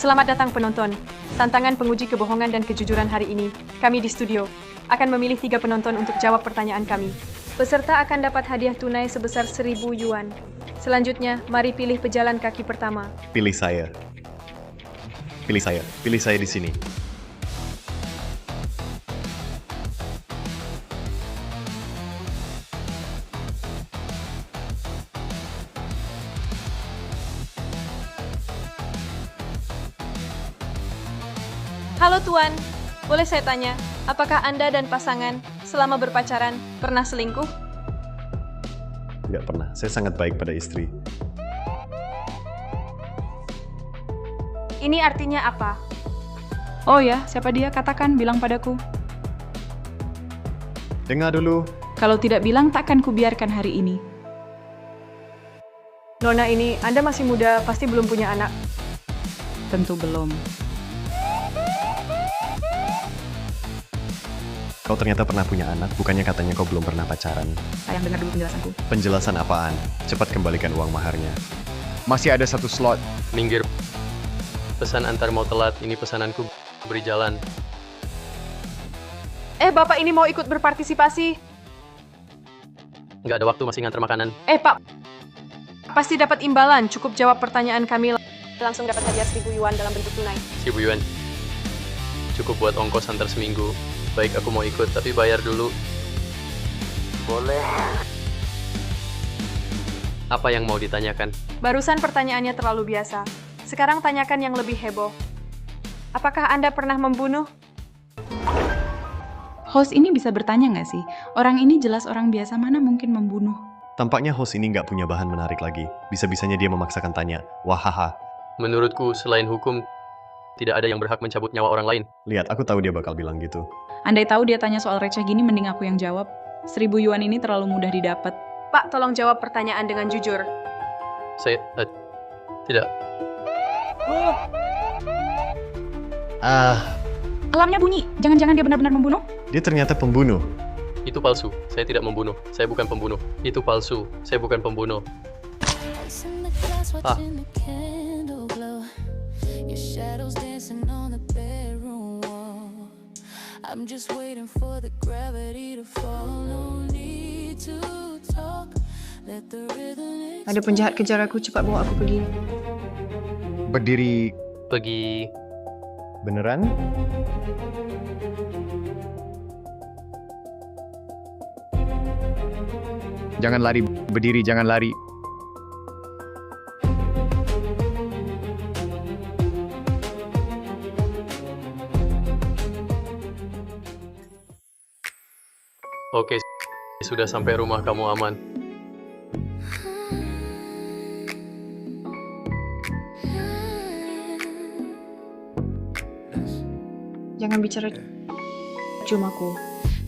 Selamat datang penonton. Tantangan penguji kebohongan dan kejujuran hari ini, kami di studio akan memilih 3 penonton untuk jawab pertanyaan kami. Peserta akan dapat hadiah tunai sebesar 1.000 yuan. Selanjutnya, mari pilih pejalan kaki pertama. Pilih saya. Pilih saya. Pilih saya di sini. Halo Tuan, boleh saya tanya, apakah Anda dan pasangan selama berpacaran pernah selingkuh? Tidak pernah. Saya sangat baik pada istri. Ini artinya apa? Oh ya, siapa dia? Katakan, bilang padaku. Dengar dulu. Kalau tidak bilang, takkan kubiarkan hari ini. Nona ini, Anda masih muda, pasti belum punya anak. Tentu belum. Kau ternyata pernah punya anak, bukannya katanya kau belum pernah pacaran. Sayang, dengar dulu penjelasanku. Penjelasan apaan? Cepat kembalikan uang maharnya. Masih ada 1 slot. Minggir. Pesan antar mau telat, ini pesananku, beri jalan. Bapak ini mau ikut berpartisipasi. Nggak ada waktu, masih ngantar makanan. Pak, pasti dapat imbalan, cukup jawab pertanyaan kami. Langsung dapat hadiah 1.000 yuan dalam bentuk tunai. 1.000 yuan. Cukup buat ongkos antar seminggu. Baik, aku mau ikut, tapi bayar dulu. Boleh. Apa yang mau ditanyakan? Barusan pertanyaannya terlalu biasa. Sekarang tanyakan yang lebih heboh. Apakah Anda pernah membunuh? Host ini bisa bertanya nggak sih? Orang ini jelas orang biasa, mana mungkin membunuh? Tampaknya host ini nggak punya bahan menarik lagi. Bisa-bisanya dia memaksakan tanya. Wahaha. Menurutku, selain hukum, tidak ada yang berhak mencabut nyawa orang lain. Lihat, aku tahu dia bakal bilang gitu. Andai tahu dia tanya soal receh gini, mending aku yang jawab. 1.000 yuan ini terlalu mudah didapat. Pak, tolong jawab pertanyaan dengan jujur. Saya, tidak. Alarmnya bunyi. Jangan-jangan dia benar-benar membunuh? Dia ternyata pembunuh. Itu palsu. Saya tidak membunuh. Saya bukan pembunuh. Itu palsu. Saya bukan pembunuh. Ah. I'm just waiting for the gravity to fall. No need to talk. Let the rhythm. Ada penjahat kejar aku, cepat bawa aku pergi. Berdiri. Pergi. Beneran? Jangan lari. Berdiri, jangan lari. Oke, sudah sampai rumah, kamu aman. Jangan bicara cumaku.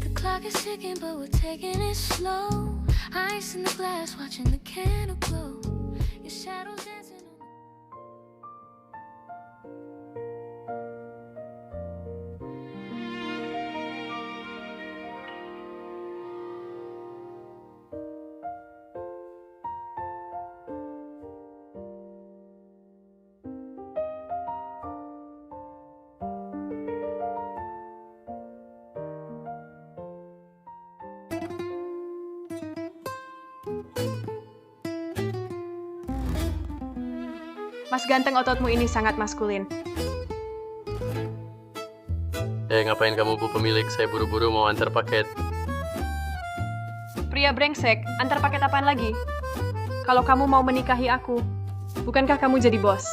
The clock is ticking, but we're taking it slow. Ice in the glass, watching the candle glow. Your shadows dancing on. Mas ganteng, ototmu ini sangat maskulin. Ngapain kamu, Bu Pemilik? Saya buru-buru mau antar paket. Pria brengsek, antar paket apaan lagi? Kalau kamu mau menikahi aku, bukankah kamu jadi bos?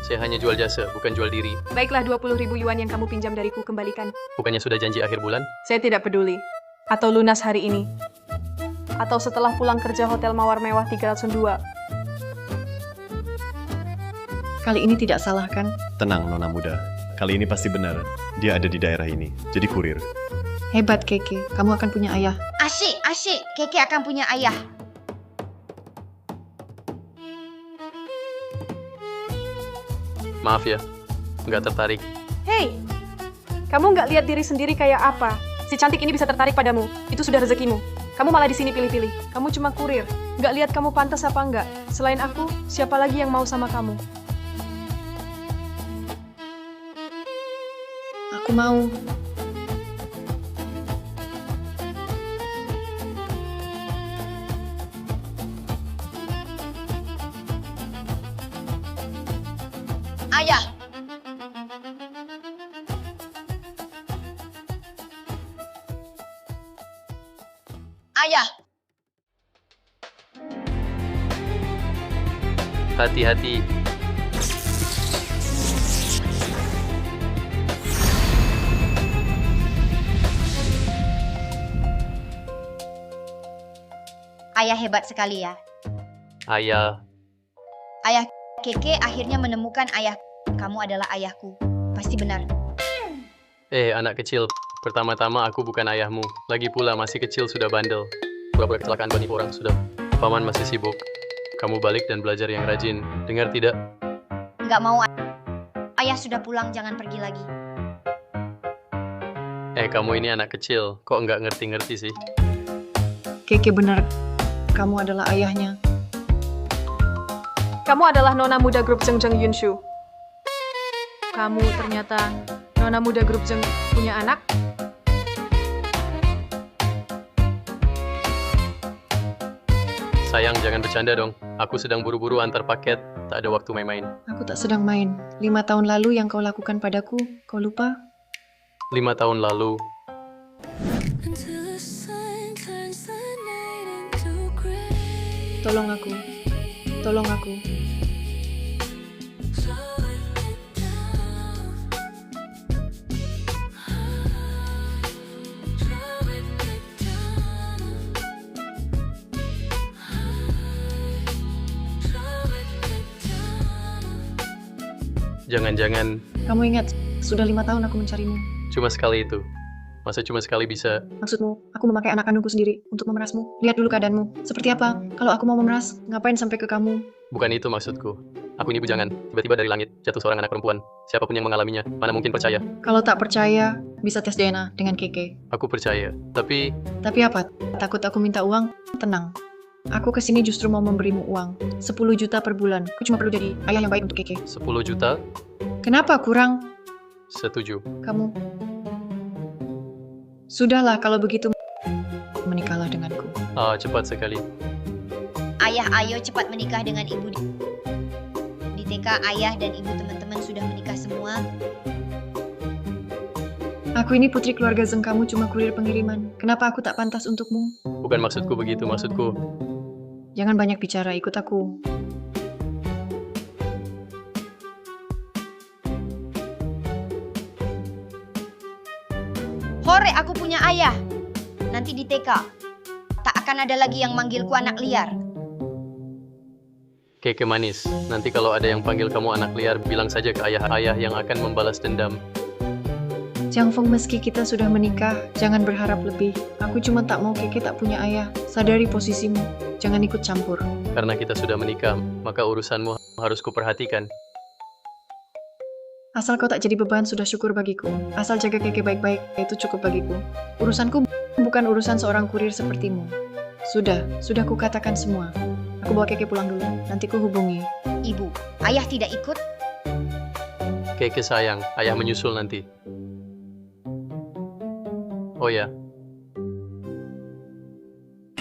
Saya hanya jual jasa, bukan jual diri. Baiklah, 20.000 yuan yang kamu pinjam dariku kembalikan. Bukannya sudah janji akhir bulan? Saya tidak peduli. Atau lunas hari ini. Atau setelah pulang kerja hotel mawar mewah 302. Kali ini tidak salah, kan? Tenang, Nona muda. Kali ini pasti benar. Dia ada di daerah ini. Jadi kurir. Hebat, Keke. Kamu akan punya ayah. Asyik. Keke akan punya ayah. Maaf ya, nggak tertarik. Hei! Kamu nggak lihat diri sendiri kayak apa? Si cantik ini bisa tertarik padamu. Itu sudah rezekimu. Kamu malah di sini pilih-pilih. Kamu cuma kurir. Nggak lihat kamu pantas apa enggak. Selain aku, siapa lagi yang mau sama kamu? Aku mau. Ayah. Ayah. Hati-hati. Ayah hebat sekali ya. Ayah, Ayah Keke akhirnya menemukan ayah. Kamu adalah ayahku. Pasti benar. anak kecil. Pertama-tama aku bukan ayahmu. Lagi pula masih kecil sudah bandel. Pura-pura kecelakaan menipu orang sudah. Paman masih sibuk. Kamu balik dan belajar yang rajin. Dengar tidak? Nggak mau. Ayah sudah pulang, jangan pergi lagi. Kamu ini anak kecil. Kok nggak ngerti-ngerti sih? Keke benar. Kamu adalah ayahnya. Kamu adalah nona muda grup Zheng Yunshu. Kamu ternyata nona muda grup Zheng punya anak? Sayang, jangan bercanda dong. Aku sedang buru-buru antar paket. Tak ada waktu main-main. Aku tak sedang main. 5 tahun lalu yang kau lakukan padaku, kau lupa? 5 tahun lalu, Until the sun turns the night into gray. Tolong aku. Tolong aku. Slowing it down. Slowing it down. Slowing it down. jangan-jangan Kamu ingat, sudah 5 tahun aku mencarimu. cuma sekali itu. Masa cuma sekali bisa? Maksudmu, aku memakai anak kandungku sendiri untuk memerasmu. Lihat dulu keadaanmu. Seperti apa? Kalau aku mau memeras, ngapain sampai ke kamu? Bukan itu maksudku. Aku ini bujangan. Tiba-tiba dari langit jatuh seorang anak perempuan. Siapapun yang mengalaminya, mana mungkin percaya? Kalau tak percaya, bisa tes DNA dengan Keke. Aku percaya. Tapi Tapi apa? Takut aku minta uang? Tenang. Aku kesini justru mau memberimu uang. 10 juta per bulan. Aku cuma perlu jadi ayah yang baik untuk Keke. 10 juta? Kenapa kurang? Setuju. Kamu? Sudahlah kalau begitu, menikahlah denganku. Cepat sekali. Ayah, ayo cepat menikah dengan ibu. Di TK, ayah dan ibu teman-teman sudah menikah semua. Aku ini putri keluarga Zeng, kamu cuma kurir pengiriman. Kenapa aku tak pantas untukmu? Bukan maksudku begitu, maksudku. Jangan banyak bicara, ikut aku. Hore, aku punya ayah. Nanti di TK, tak akan ada lagi yang manggilku anak liar. Keke manis. Nanti kalau ada yang panggil kamu anak liar, bilang saja ke ayah-ayah yang akan membalas dendam. Jiang Feng, meski kita sudah menikah, jangan berharap lebih. Aku cuma tak mau Keke tak punya ayah. Sadari posisimu, jangan ikut campur. Karena kita sudah menikah, maka urusanmu harus kuperhatikan. Asal kau tak jadi beban, sudah syukur bagiku. Asal jaga Keke baik-baik, itu cukup bagiku. Urusanku bukan urusan seorang kurir sepertimu. Sudah kukatakan semua. Aku bawa Keke pulang dulu, nanti ku hubungi. Ibu, ayah tidak ikut? Keke sayang, ayah menyusul nanti. Oh ya.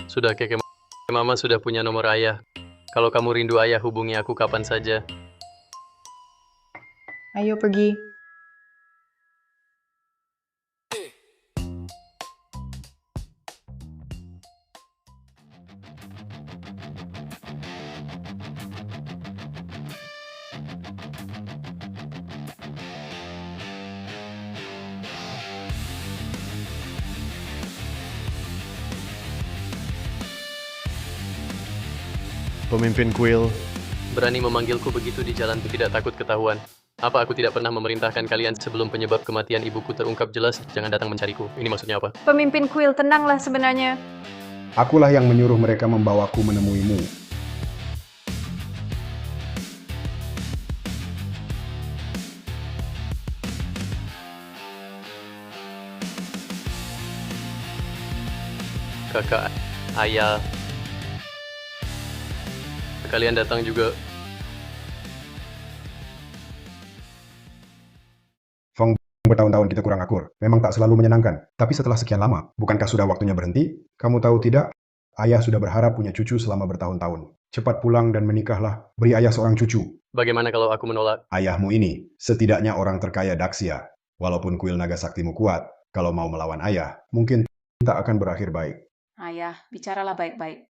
Sudah Keke, Mama sudah punya nomor ayah. Kalau kamu rindu ayah, hubungi aku kapan saja. Ayo pergi. Pemimpin kuil, Berani memanggilku begitu di jalan, tidak takut ketahuan. Apa aku tidak pernah memerintahkan kalian sebelum penyebab kematian ibuku terungkap jelas, jangan datang mencariku. Ini maksudnya apa? Pemimpin kuil, tenanglah sebenarnya. Akulah yang menyuruh mereka membawaku menemuimu. Kakak, ayah. Kalian datang juga. Feng bertahun-tahun kita kurang akur. Memang tak selalu menyenangkan. Tapi setelah sekian lama, bukankah sudah waktunya berhenti? Kamu tahu tidak? Ayah sudah berharap punya cucu selama bertahun-tahun. Cepat pulang dan menikahlah. Beri ayah seorang cucu. Bagaimana kalau aku menolak? Ayahmu ini setidaknya orang terkaya Daxia. Walaupun kuil naga saktimu kuat, kalau mau melawan ayah, mungkin tak akan berakhir baik. Ayah, bicaralah baik-baik.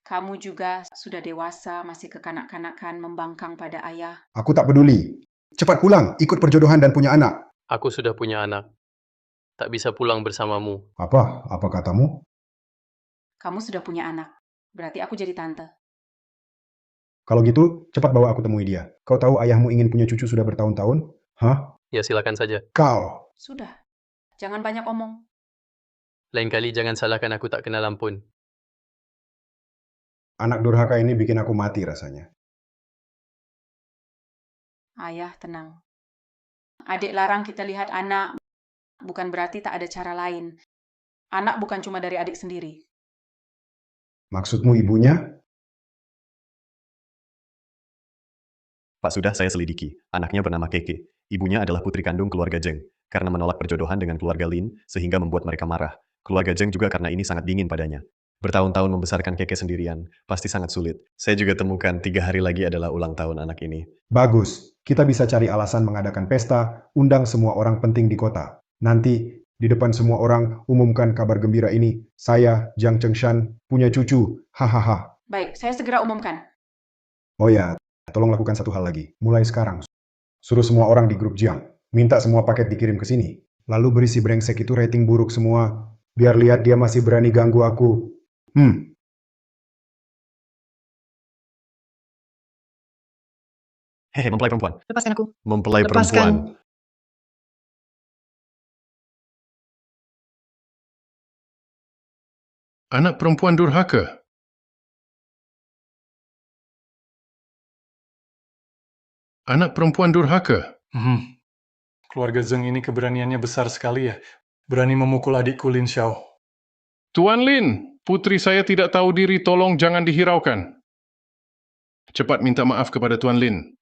Kamu juga sudah dewasa, masih kekanak-kanakan membangkang pada ayah. Aku tak peduli. Cepat pulang, ikut perjodohan dan punya anak. Aku sudah punya anak. Tak bisa pulang bersamamu. Apa? Apa katamu? Kamu sudah punya anak. Berarti aku jadi tante. Kalau gitu, cepat bawa aku temui dia. Kau tahu ayahmu ingin punya cucu sudah bertahun-tahun? Hah? Ya silakan saja. Kau! Sudah. Jangan banyak omong. Lain kali jangan salahkan aku tak kenal ampun. Anak durhaka ini bikin aku mati rasanya. Ayah, tenang. Adik larang kita lihat anak, bukan berarti tak ada cara lain. Anak bukan cuma dari adik sendiri. Maksudmu ibunya? Pak, sudah saya selidiki. Anaknya bernama Keke. Ibunya adalah putri kandung keluarga Zheng. Karena menolak perjodohan dengan keluarga Lin, sehingga membuat mereka marah. Keluarga Zheng juga karena ini sangat dingin padanya. Bertahun-tahun membesarkan Keke sendirian, pasti sangat sulit. Saya juga temukan 3 hari lagi adalah ulang tahun anak ini. Bagus. Kita bisa cari alasan mengadakan pesta, undang semua orang penting di kota. Nanti, di depan semua orang, umumkan kabar gembira ini. Saya, Jiang Chengshan, punya cucu. Hahaha. Baik, saya segera umumkan. Oh ya, tolong lakukan satu hal lagi. Mulai sekarang, suruh semua orang di grup Jiang. Minta semua paket dikirim ke sini. Lalu beri si brengsek itu rating buruk semua. Biar lihat dia masih berani ganggu aku. Hehe, mempelai perempuan. Lepaskan aku. Mempelai Lepaskan. perempuan. Anak perempuan durhaka. Anak perempuan durhaka. Keluarga Zheng ini keberaniannya besar sekali ya. Berani memukul adikku Lin Xiao. Tuan Lin, putri saya tidak tahu diri, tolong jangan dihiraukan. Cepat minta maaf kepada Tuan Lin.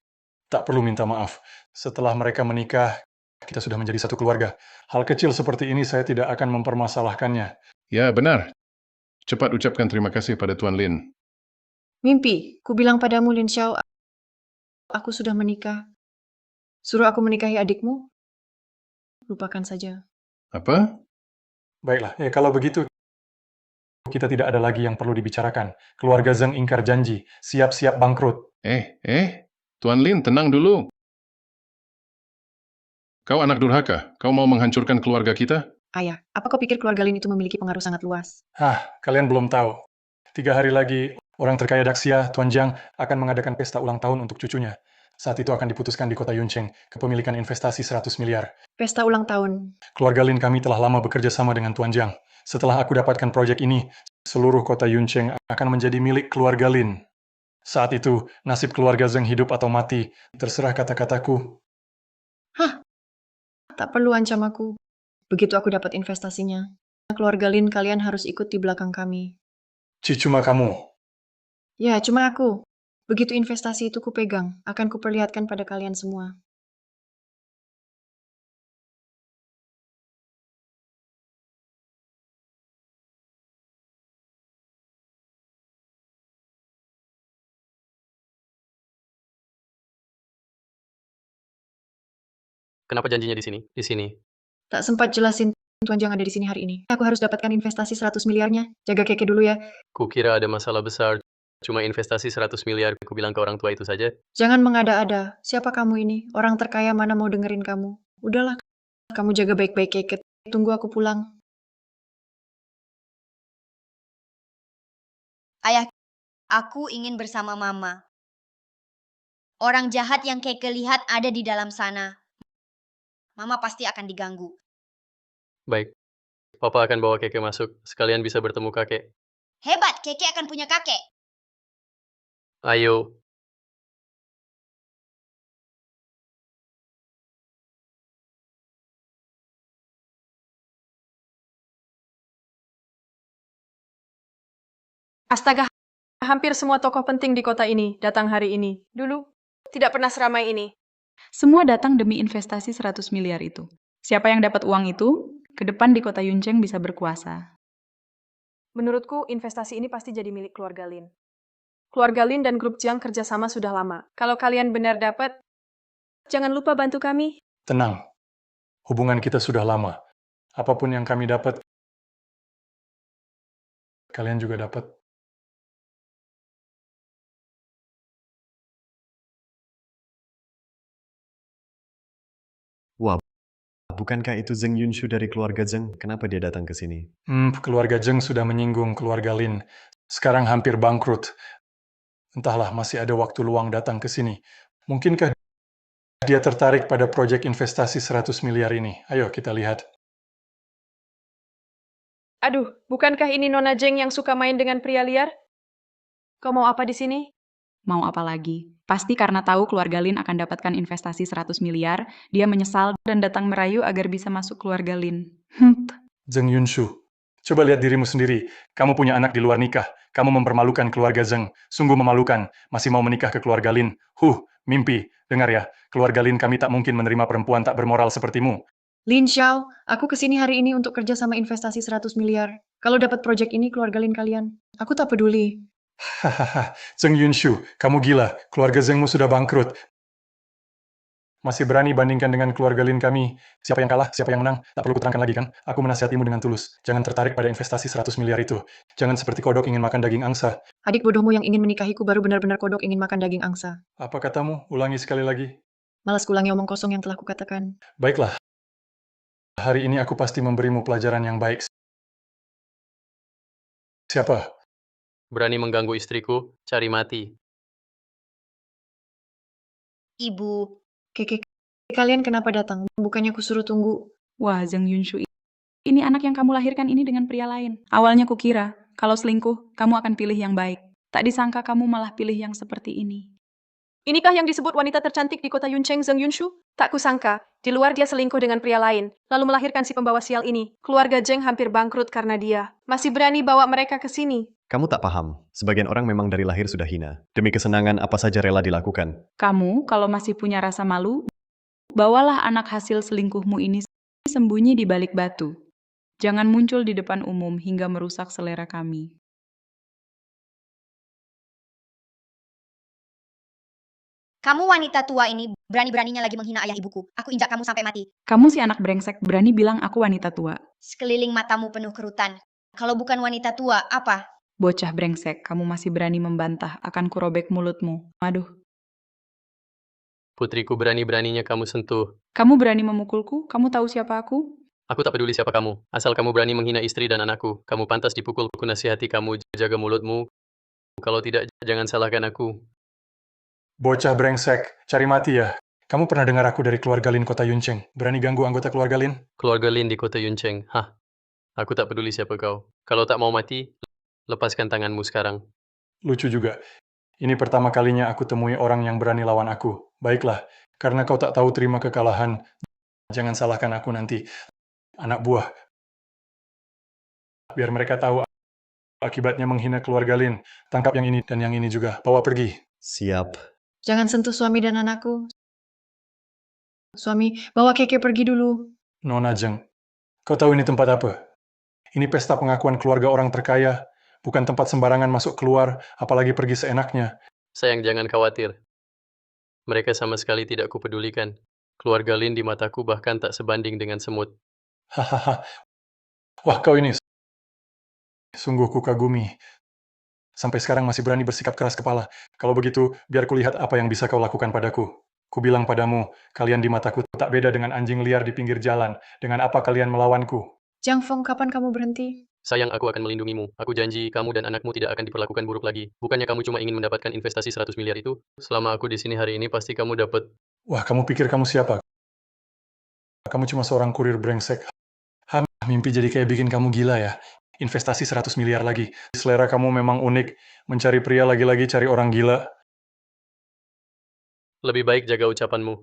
Tak perlu minta maaf. Setelah mereka menikah, kita sudah menjadi satu keluarga. Hal kecil seperti ini saya tidak akan mempermasalahkannya. Ya, benar. Cepat ucapkan terima kasih pada Tuan Lin. Mimpi, ku bilang padamu Lin Xiao, aku sudah menikah. Suruh aku menikahi adikmu? Lupakan saja. Apa? Baiklah, kalau begitu, kita tidak ada lagi yang perlu dibicarakan. Keluarga Zheng ingkar janji, siap-siap bangkrut. Tuan Lin, tenang dulu. Kau anak durhaka, kau mau menghancurkan keluarga kita? Ayah, apa kau pikir keluarga Lin itu memiliki pengaruh sangat luas? Kalian belum tahu. 3 hari lagi, orang terkaya Daxia, Tuan Jiang, akan mengadakan pesta ulang tahun untuk cucunya. Saat itu akan diputuskan di kota Yuncheng, kepemilikan investasi 100 miliar. Pesta ulang tahun. Keluarga Lin kami telah lama bekerja sama dengan Tuan Jiang. Setelah aku dapatkan proyek ini, seluruh kota Yuncheng akan menjadi milik keluarga Lin. Saat itu, nasib keluarga Zheng hidup atau mati, terserah kata-kataku. Tak perlu ancam aku. Begitu aku dapat investasinya, keluarga Lin kalian harus ikut di belakang kami. Cuma kamu. Ya, cuma aku. Begitu investasi itu kupegang, akan kuperlihatkan pada kalian semua. Kenapa janjinya di sini? Di sini. Tak sempat jelasin Tuan Jiang ada di sini hari ini. Aku harus dapatkan investasi 100 miliarnya. Jaga Keke dulu ya. Kukira ada masalah besar. Cuma investasi 100 miliar, aku bilang ke orang tua itu saja. Jangan mengada-ada. Siapa kamu ini? Orang terkaya mana mau dengerin kamu? Udahlah, kamu jaga baik-baik Keke. Tunggu aku pulang. Ayah, aku ingin bersama Mama. Orang jahat yang Keke lihat ada di dalam sana. Mama pasti akan diganggu. Baik. Papa akan bawa Keke masuk. Sekalian bisa bertemu kakek. Hebat, Keke akan punya kakek. Ayo. Astaga, hampir semua tokoh penting di kota ini datang hari ini. Dulu, tidak pernah seramai ini. Semua datang demi investasi 100 miliar itu. Siapa yang dapat uang itu, ke depan di kota Yuncheng bisa berkuasa. Menurutku, investasi ini pasti jadi milik keluarga Lin. Keluarga Lin dan grup Jiang kerjasama sudah lama. Kalau kalian benar dapat, jangan lupa bantu kami. Tenang, hubungan kita sudah lama. Apapun yang kami dapat, kalian juga dapat. Wah, bukankah itu Zheng Yunshu dari keluarga Zheng? Kenapa dia datang ke sini? Keluarga Zheng sudah menyinggung keluarga Lin. Sekarang hampir bangkrut. Entahlah, masih ada waktu luang datang ke sini. Mungkinkah dia tertarik pada proyek investasi 100 miliar ini? Ayo kita lihat. Aduh, bukankah ini Nona Jeng yang suka main dengan pria liar? Kau mau apa di sini? Mau apa lagi? Pasti karena tahu keluarga Lin akan dapatkan investasi 100 miliar, dia menyesal dan datang merayu agar bisa masuk keluarga Lin. Zheng Yunshu, coba lihat dirimu sendiri. Kamu punya anak di luar nikah. Kamu mempermalukan keluarga Zheng. Sungguh memalukan. Masih mau menikah ke keluarga Lin. Mimpi. Dengar ya, keluarga Lin kami tak mungkin menerima perempuan tak bermoral sepertimu. Lin Xiao, aku kesini hari ini untuk kerja sama investasi 100 miliar. Kalau dapat proyek ini keluarga Lin kalian, aku tak peduli. Hahaha, Zheng Yunshu, kamu gila. Keluarga Zhengmu sudah bangkrut. Masih berani bandingkan dengan keluarga Lin kami. Siapa yang kalah, siapa yang menang, tak perlu kuterangkan lagi kan? Aku menasihatimu dengan tulus. Jangan tertarik pada investasi 100 miliar itu. Jangan seperti kodok ingin makan daging angsa. Adik bodohmu yang ingin menikahiku baru benar-benar kodok ingin makan daging angsa. Apa katamu? Ulangi sekali lagi. Malas kulangi omong kosong yang telah kukatakan. Baiklah. Hari ini aku pasti memberimu pelajaran yang baik. Siapa? Berani mengganggu istriku, cari mati. Ibu, Kalian kenapa datang? Bukannya aku suruh tunggu. Wah, Zheng Yunshu, ini anak yang kamu lahirkan ini dengan pria lain. Awalnya kukira, kalau selingkuh, kamu akan pilih yang baik. Tak disangka kamu malah pilih yang seperti ini. Inikah yang disebut wanita tercantik di kota Yuncheng, Zheng Yunshu? Tak kusangka, di luar dia selingkuh dengan pria lain, lalu melahirkan si pembawa sial ini. Keluarga Zheng hampir bangkrut karena dia. Masih berani bawa mereka ke sini. Kamu tak paham, sebagian orang memang dari lahir sudah hina. Demi kesenangan apa saja rela dilakukan. Kamu, kalau masih punya rasa malu, bawalah anak hasil selingkuhmu ini sembunyi di balik batu. Jangan muncul di depan umum hingga merusak selera kami. kamu wanita tua ini berani-beraninya lagi menghina ayah ibuku. Aku injak kamu sampai mati. Kamu si anak brengsek berani bilang aku wanita tua. Sekeliling matamu penuh kerutan. Kalau bukan wanita tua, apa? Bocah brengsek, kamu masih berani membantah, akan kurobek mulutmu. Aduh. Putriku berani-beraninya kamu sentuh. Kamu berani memukulku? Kamu tahu siapa aku? Aku tak peduli siapa kamu. Asal kamu berani menghina istri dan anakku. Kamu pantas dipukul. Ku nasihati kamu, jaga mulutmu. Kalau tidak, jangan salahkan aku. Bocah brengsek, cari mati ya. Kamu pernah dengar aku dari keluarga Lin kota Yuncheng? Berani ganggu anggota keluarga Lin? Keluarga Lin di kota Yuncheng. Hah? Aku tak peduli siapa kau. Kalau tak mau mati, lepaskan tanganmu sekarang. Lucu juga. Ini pertama kalinya aku temui orang yang berani lawan aku. Baiklah, karena kau tak tahu terima kekalahan, jangan salahkan aku nanti. Anak buah. Biar mereka tahu akibatnya menghina keluarga Lin. Tangkap yang ini dan yang ini juga. Bawa pergi. Siap. Jangan sentuh suami dan anakku. Suami, bawa Keke pergi dulu. Nona Zheng, kau tahu ini tempat apa? Ini pesta pengakuan keluarga orang terkaya. Bukan tempat sembarangan masuk keluar, apalagi pergi seenaknya. Sayang, jangan khawatir. Mereka sama sekali tidak kupedulikan. Keluarga Lin di mataku bahkan tak sebanding dengan semut. Hahaha. Wah, kau ini sungguh kukagumi. Sampai sekarang masih berani bersikap keras kepala. Kalau begitu, biar kulihat apa yang bisa kau lakukan padaku. Kubilang padamu, kalian di mataku tak beda dengan anjing liar di pinggir jalan. Dengan apa kalian melawanku? Jiang Feng, kapan kamu berhenti? Sayang, aku akan melindungimu. Aku janji kamu dan anakmu tidak akan diperlakukan buruk lagi. Bukannya kamu cuma ingin mendapatkan investasi 100 miliar itu? Selama aku di sini hari ini, pasti kamu dapat. Wah, kamu pikir kamu siapa? Kamu cuma seorang kurir brengsek. Mimpi jadi kayak bikin kamu gila ya. Investasi 100 miliar lagi. Selera kamu memang unik. Mencari pria lagi-lagi cari orang gila. Lebih baik jaga ucapanmu.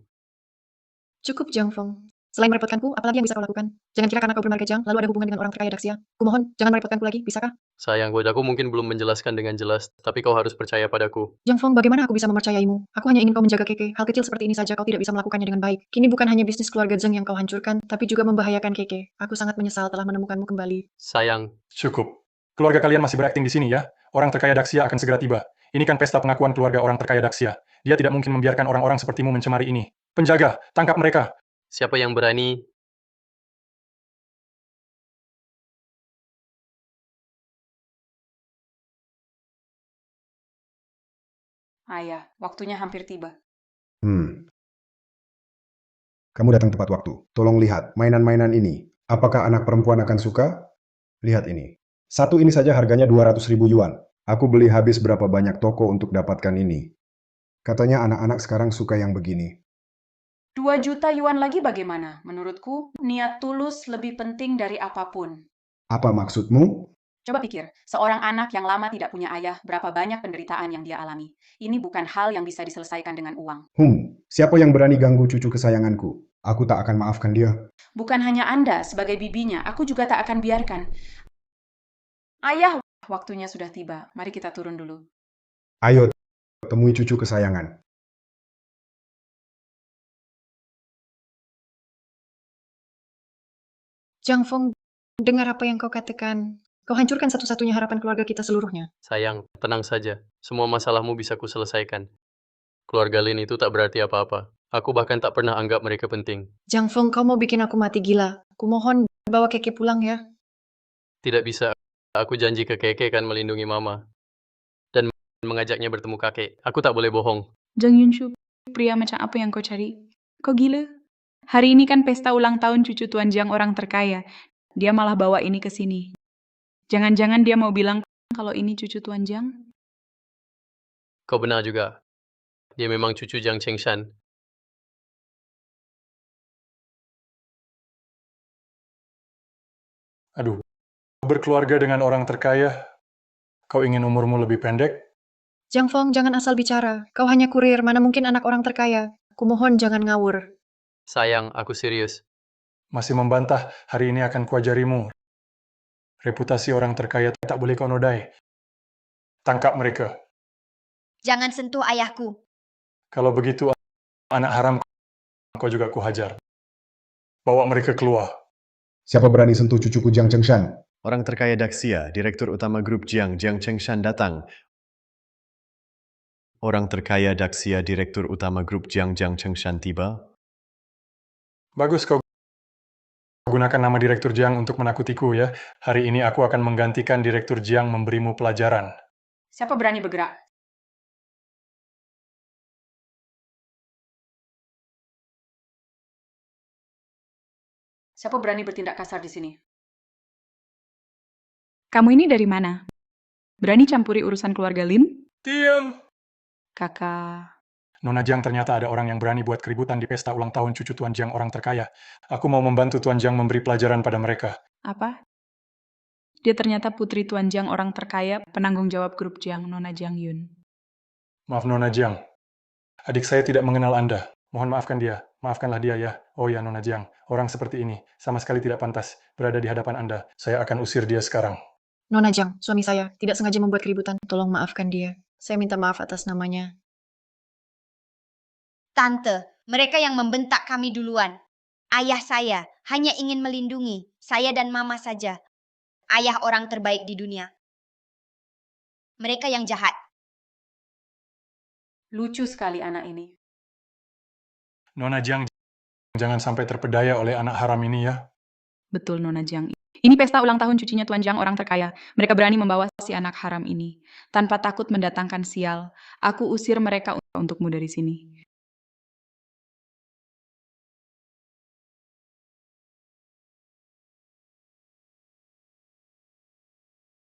Cukup, Jiang Feng. Selain merepotkanku, apalagi yang bisa kau lakukan? Jangan kira karena kau bermarga Jiang, lalu ada hubungan dengan orang terkaya Daxia. Kumohon, jangan merepotkanku lagi, bisakah? Sayang, buat aku mungkin belum menjelaskan dengan jelas, tapi kau harus percaya padaku. Jiang Feng, bagaimana aku bisa mempercayaimu? Aku hanya ingin kau menjaga Keke. Hal kecil seperti ini saja kau tidak bisa melakukannya dengan baik. Kini bukan hanya bisnis keluarga Zheng yang kau hancurkan, tapi juga membahayakan Keke. Aku sangat menyesal telah menemukanmu kembali. Sayang, Cukup. Keluarga kalian masih berakting di sini ya. Orang terkaya Daxia akan segera tiba. Ini kan pesta pengakuan keluarga orang terkaya Daxia. Dia tidak mungkin membiarkan orang-orang sepertimu mencemari ini. Penjaga, tangkap mereka. siapa yang berani? Ayah, waktunya hampir tiba. Kamu datang tepat waktu. Tolong lihat mainan-mainan ini. Apakah anak perempuan akan suka? Lihat ini. Satu ini saja harganya 200.000 yuan. Aku beli habis berapa banyak toko untuk dapatkan ini. Katanya anak-anak sekarang suka yang begini. 2 juta yuan lagi bagaimana? Menurutku, niat tulus lebih penting dari apapun. Apa maksudmu? Coba pikir, seorang anak yang lama tidak punya ayah, berapa banyak penderitaan yang dia alami. Ini bukan hal yang bisa diselesaikan dengan uang. Siapa yang berani ganggu cucu kesayanganku? Aku tak akan maafkan dia. Bukan hanya Anda, sebagai bibinya, aku juga tak akan biarkan. Ayah, waktunya sudah tiba. Mari kita turun dulu. Ayo, temui cucu kesayangan. Jiang Feng, dengar apa yang kau katakan. Kau hancurkan satu-satunya harapan keluarga kita seluruhnya. Sayang, tenang saja. Semua masalahmu bisa kuselesaikan. Keluarga Lin itu tak berarti apa-apa. Aku bahkan tak pernah anggap mereka penting. Jiang Feng, kau mau bikin aku mati gila. Kumohon, bawa Keke pulang ya. Tidak bisa. Aku janji ke Keke akan melindungi Mama. Dan mengajaknya bertemu kakek. Aku tak boleh bohong. Jang Yunshu, pria macam apa yang kau cari? Kau gila? Hari ini kan pesta ulang tahun cucu Tuan Jiang orang terkaya. Dia malah bawa ini ke sini. Jangan-jangan dia mau bilang kalau ini cucu Tuan Jiang? Kau benar juga. Dia memang cucu Jiang Chengshan. Aduh, berkeluarga dengan orang terkaya, kau ingin umurmu lebih pendek? Jiang Feng, jangan asal bicara. Kau hanya kurir, mana mungkin anak orang terkaya. Kumohon jangan ngawur. Sayang, aku serius. Masih membantah, hari ini akan kuajarimu. Reputasi orang terkaya tak boleh kau nodai. Tangkap mereka. Jangan sentuh ayahku. Kalau begitu, anak haram kau juga kuhajar. Bawa mereka keluar. Siapa berani sentuh cucuku Jiang Chengshan? Orang terkaya Daxia, Direktur Utama Grup Jiang Chengshan datang. Orang terkaya Daxia, Direktur Utama Grup Jiang Chengshan tiba. Bagus kau gunakan nama Direktur Jiang untuk menakutiku ya. Hari ini aku akan menggantikan Direktur Jiang memberimu pelajaran. Siapa berani bergerak? Siapa berani bertindak kasar di sini? Kamu ini dari mana? Berani campuri urusan keluarga Lin? Diam! Kakak... Nona Jiang, ternyata ada orang yang berani buat keributan di pesta ulang tahun cucu Tuan Jiang orang terkaya. Aku mau membantu Tuan Jiang memberi pelajaran pada mereka. Apa? Dia ternyata putri Tuan Jiang orang terkaya, penanggung jawab grup Jiang, Nona Jiang Yun. Maaf Nona Jiang, adik saya tidak mengenal Anda. Mohon maafkan dia. Maafkanlah dia ya. Oh ya Nona Jiang, orang seperti ini sama sekali tidak pantas berada di hadapan Anda. Saya akan usir dia sekarang. Nona Jiang, suami saya, tidak sengaja membuat keributan. Tolong maafkan dia. Saya minta maaf atas namanya. Tante, mereka yang membentak kami duluan. Ayah saya hanya ingin melindungi saya dan mama saja. Ayah orang terbaik di dunia. Mereka yang jahat. Lucu sekali anak ini. Nona Jiang, jangan sampai terpedaya oleh anak haram ini ya. Betul, Nona Jiang. Ini pesta ulang tahun cucunya Tuan Jiang orang terkaya. Mereka berani membawa si anak haram ini. Tanpa takut mendatangkan sial. Aku usir mereka untukmu dari sini.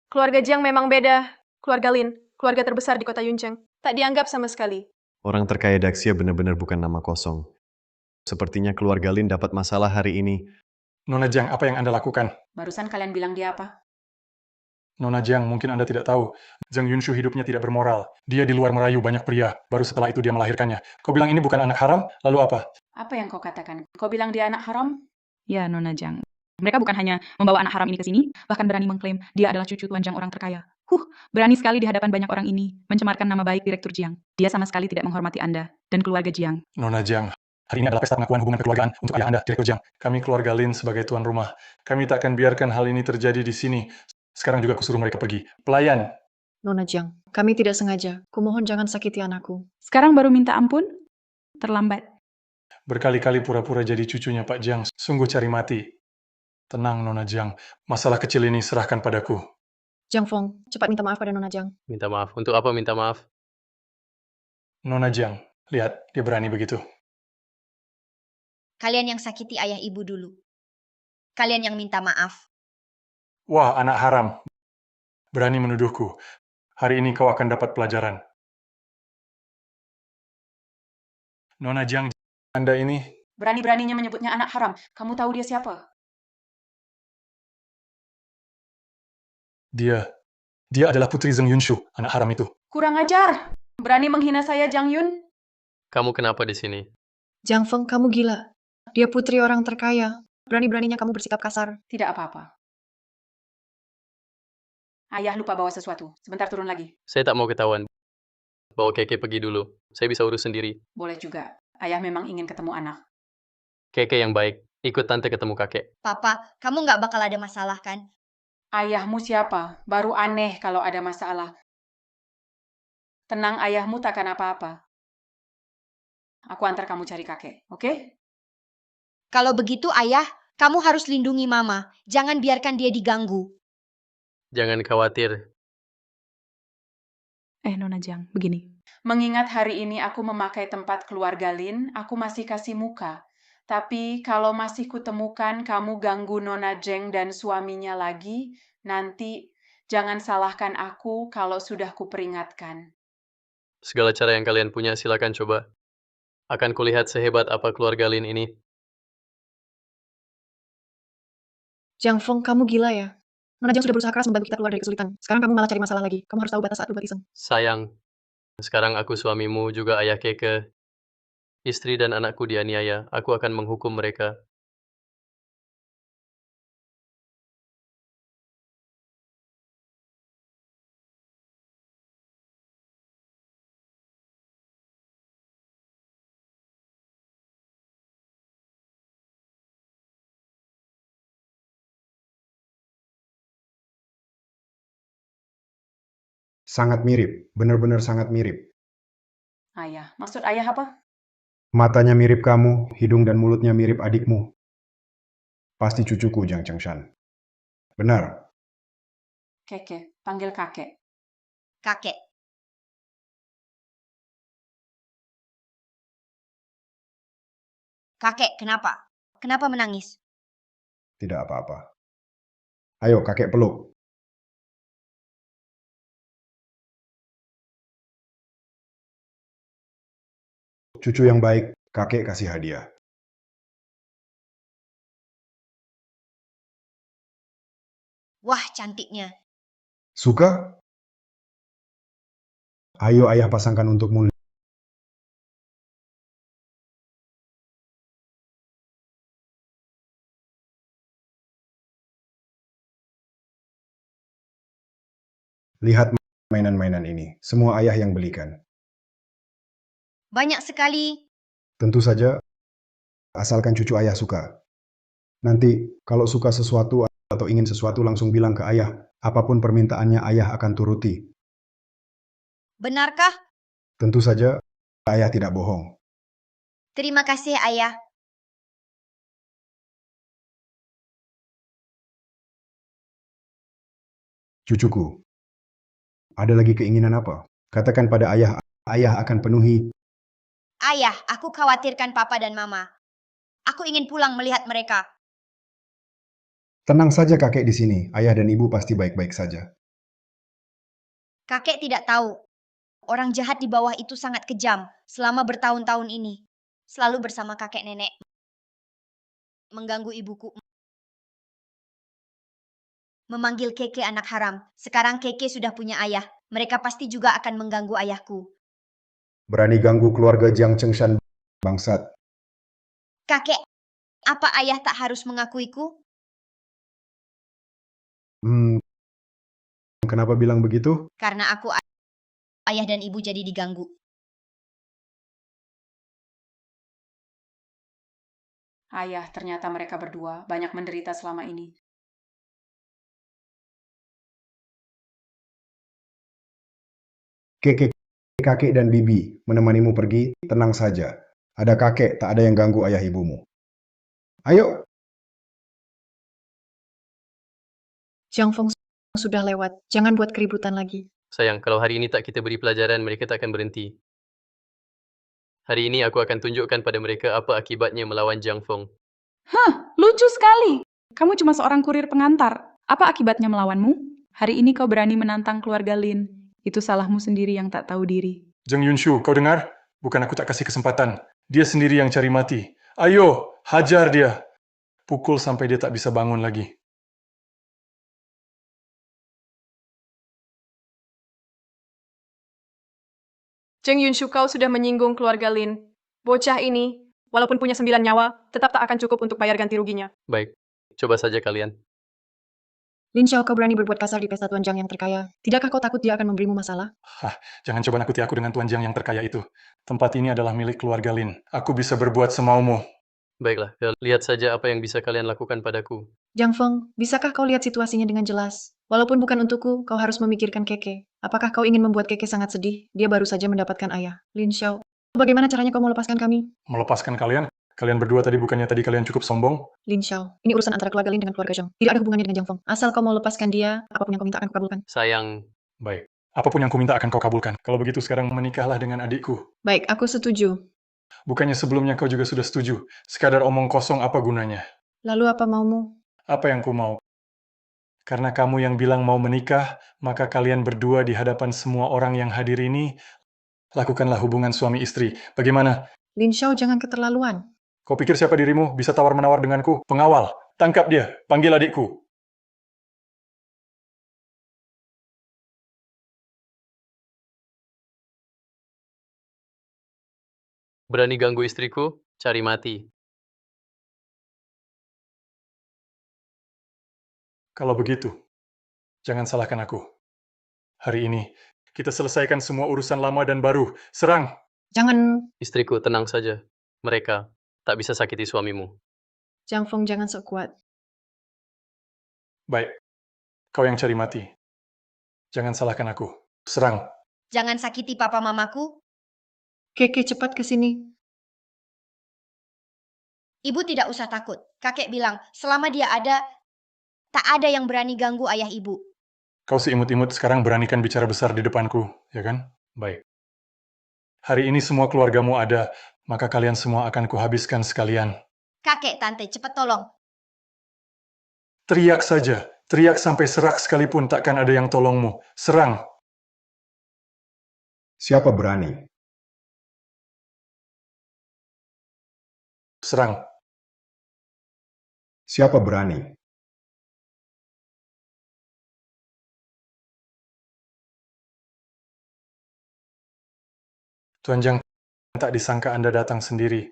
Keluarga Jiang memang beda. Keluarga Lin, keluarga terbesar di kota Yuncheng. Tak dianggap sama sekali. Orang terkaya Daxia benar-benar bukan nama kosong. Sepertinya keluarga Lin dapat masalah hari ini. Nona Jiang, apa yang Anda lakukan? Barusan kalian bilang dia apa? Nona Jiang, mungkin Anda tidak tahu. Zheng Yunshu hidupnya tidak bermoral. Dia di luar merayu banyak pria. Baru setelah itu dia melahirkannya. Kau bilang ini bukan anak haram, lalu apa? Apa yang kau katakan? Kau bilang dia anak haram? Ya, Nona Jang. Mereka bukan hanya membawa anak haram ini ke sini, bahkan berani mengklaim dia adalah cucu Tuan Jiang orang terkaya. Berani sekali di hadapan banyak orang ini, mencemarkan nama baik Direktur Jiang. Dia sama sekali tidak menghormati Anda dan keluarga Jiang. Nona Jiang, hari ini adalah pesta pengakuan hubungan kekeluargaan untuk ayah Anda, Direktur Jiang. Kami keluarga Lin sebagai tuan rumah. Kami tak akan biarkan hal ini terjadi di sini. Sekarang juga kusuruh mereka pergi. Pelayan, Nona Jiang, kami tidak sengaja. Kumohon jangan sakiti anakku. Sekarang baru minta ampun? Terlambat. berkali-kali pura-pura jadi cucunya Pak Jiang. Sungguh cari mati. Tenang, Nona Jiang. Masalah kecil ini serahkan padaku. Jiang Feng, cepat minta maaf pada Nona Jiang. Minta maaf. Untuk apa minta maaf? Nona Jiang, lihat, dia berani begitu. Kalian yang sakiti ayah ibu dulu. Kalian yang minta maaf. Wah, anak haram. Berani menuduhku. Hari ini kau akan dapat pelajaran. Nona Jiang, Anda ini... Berani-beraninya menyebutnya anak haram. Kamu tahu dia siapa? Dia adalah putri Zheng Yunshu, anak haram itu. Kurang ajar! Berani menghina saya, Jiang Yun? Kamu kenapa di sini? Jiang Feng, kamu gila. Dia putri orang terkaya. Berani-beraninya kamu bersikap kasar. Tidak apa-apa. Ayah lupa bawa sesuatu. Sebentar turun lagi. Saya tak mau ketahuan. Bawa Keke pergi dulu. Saya bisa urus sendiri. Boleh juga. Ayah memang ingin ketemu anak. Keke yang baik. Ikut tante ketemu kakek. Papa, kamu nggak bakal ada masalah kan? Ayahmu siapa? Baru aneh kalau ada masalah. Tenang, ayahmu takkan apa-apa. Aku antar kamu cari kakek, oke? Kalau begitu ayah, kamu harus lindungi mama. Jangan biarkan dia diganggu. Jangan khawatir. Nona Jiang, begini. Mengingat hari ini aku memakai tempat keluarga Lin, aku masih kasih muka. Tapi kalau masih kutemukan kamu ganggu Nona Jeng dan suaminya lagi, nanti jangan salahkan aku kalau sudah kuperingatkan. Segala cara yang kalian punya silakan coba. Akan kulihat sehebat apa keluarga Lin ini. Jiang Feng, kamu gila ya? Nona Jiang sudah berusaha keras membantu kita keluar dari kesulitan. Sekarang kamu malah cari masalah lagi. Kamu harus tahu batas saat berbuat iseng. Sayang. Sekarang aku suamimu, juga ayah Keke. Istri dan anakku dianiaya. Aku akan menghukum mereka. Sangat mirip, benar-benar sangat mirip. Ayah, maksud ayah apa? Matanya mirip kamu, hidung dan mulutnya mirip adikmu. Pasti cucuku, Jiang Chengshan. Benar. Keke, panggil kakek. Kakek. Kakek, kenapa? Kenapa menangis? Tidak apa-apa. Ayo, kakek peluk. Cucu yang baik, kakek kasih hadiah. Wah, cantiknya. Suka? Ayo ayah pasangkan untukmu. Lihat mainan-mainan ini. Semua ayah yang belikan. Banyak sekali. Tentu saja, asalkan cucu ayah suka. Nanti, kalau suka sesuatu atau ingin sesuatu langsung bilang ke ayah. Apapun permintaannya ayah akan turuti. Benarkah? Tentu saja, ayah tidak bohong. Terima kasih, ayah. Cucuku, ada lagi keinginan apa? Katakan pada ayah, ayah akan penuhi. Ayah, aku khawatirkan papa dan mama. Aku ingin pulang melihat mereka. Tenang saja kakek di sini, ayah dan ibu pasti baik-baik saja. Kakek tidak tahu. Orang jahat di bawah itu sangat kejam selama bertahun-tahun ini. Selalu bersama kakek nenek. Mengganggu ibuku. Memanggil Keke anak haram. Sekarang Keke sudah punya ayah. Mereka pasti juga akan mengganggu ayahku. Berani ganggu keluarga Jiang Chengshan, bangsat. Kakek, apa ayah tak harus mengakuiku? Kenapa bilang begitu? Karena aku ayah dan ibu jadi diganggu. Ayah, ternyata mereka berdua banyak menderita selama ini. Keke, kakek dan bibi menemanimu pergi, tenang saja. Ada kakek, tak ada yang ganggu ayah ibumu. Ayo, Jiang Feng sudah lewat. Jangan buat keributan lagi. Sayang, kalau hari ini tak kita beri pelajaran, mereka tak akan berhenti. Hari ini aku akan tunjukkan pada mereka apa akibatnya melawan Jiang Feng. Hah, lucu sekali. Kamu cuma seorang kurir pengantar. Apa akibatnya melawanmu? Hari ini kau berani menantang keluarga Lin. Itu salahmu sendiri yang tak tahu diri. Zheng Yunshu, kau dengar? Bukan aku tak kasih kesempatan. Dia sendiri yang cari mati. Ayo, hajar dia. Pukul sampai dia tak bisa bangun lagi. Zheng Yunshu, kau sudah menyinggung keluarga Lin. Bocah ini, walaupun punya 9 nyawa, tetap tak akan cukup untuk bayar ganti ruginya. Baik, coba saja kalian. Lin Xiao, kau berani berbuat kasar di pesta Tuan Jiang yang terkaya. Tidakkah kau takut dia akan memberimu masalah? Jangan coba nakuti aku dengan Tuan Jiang yang terkaya itu. Tempat ini adalah milik keluarga Lin. Aku bisa berbuat semaumu. Baiklah, lihat saja apa yang bisa kalian lakukan padaku. Jiang Feng, bisakah kau lihat situasinya dengan jelas? Walaupun bukan untukku, kau harus memikirkan Keke. Apakah kau ingin membuat Keke sangat sedih? Dia baru saja mendapatkan ayah. Lin Xiao, bagaimana caranya kau mau lepaskan kami? Melepaskan kalian? Kalian berdua bukannya tadi kalian cukup sombong? Lin Xiao, ini urusan antara keluarga Lin dengan keluarga Zheng. Tidak ada hubungannya dengan Jiang Feng. Asal kau mau lepaskan dia, apapun yang kau minta akan kukabulkan. Sayang, Baik. Apapun yang kuminta akan kau kabulkan. Kalau begitu sekarang menikahlah dengan adikku. Baik, aku setuju. Bukannya sebelumnya kau juga sudah setuju. Sekadar omong kosong apa gunanya? Lalu apa maumu? Apa yang ku mau? Karena kamu yang bilang mau menikah, maka kalian berdua di hadapan semua orang yang hadir ini, lakukanlah hubungan suami istri. Bagaimana? Lin Xiao, jangan keterlaluan. Kau pikir siapa dirimu? Bisa tawar-menawar denganku? Pengawal, tangkap dia, panggil adikku. berani ganggu istriku, cari mati. Kalau begitu, jangan salahkan aku. Hari ini, kita selesaikan semua urusan lama dan baru. Serang! Jangan, Istriku, tenang saja. Mereka tak bisa sakiti suamimu. Jiang Feng, jangan sok kuat. Baik, kau yang cari mati. Jangan salahkan aku. Serang! Jangan sakiti papa mamaku. Keke, cepat ke sini. Ibu tidak usah takut. Kakek bilang, selama dia ada, tak ada yang berani ganggu ayah ibu. Kau si imut-imut sekarang beranikan bicara besar di depanku, ya kan? Baik. Hari ini semua keluargamu ada, maka kalian semua akan kuhabiskan sekalian. Kakek, tante, cepat tolong. Teriak saja, teriak sampai serak sekalipun takkan ada yang tolongmu. Serang! Siapa berani? Serang! Siapa berani? Tuan Jiang, tak disangka Anda datang sendiri.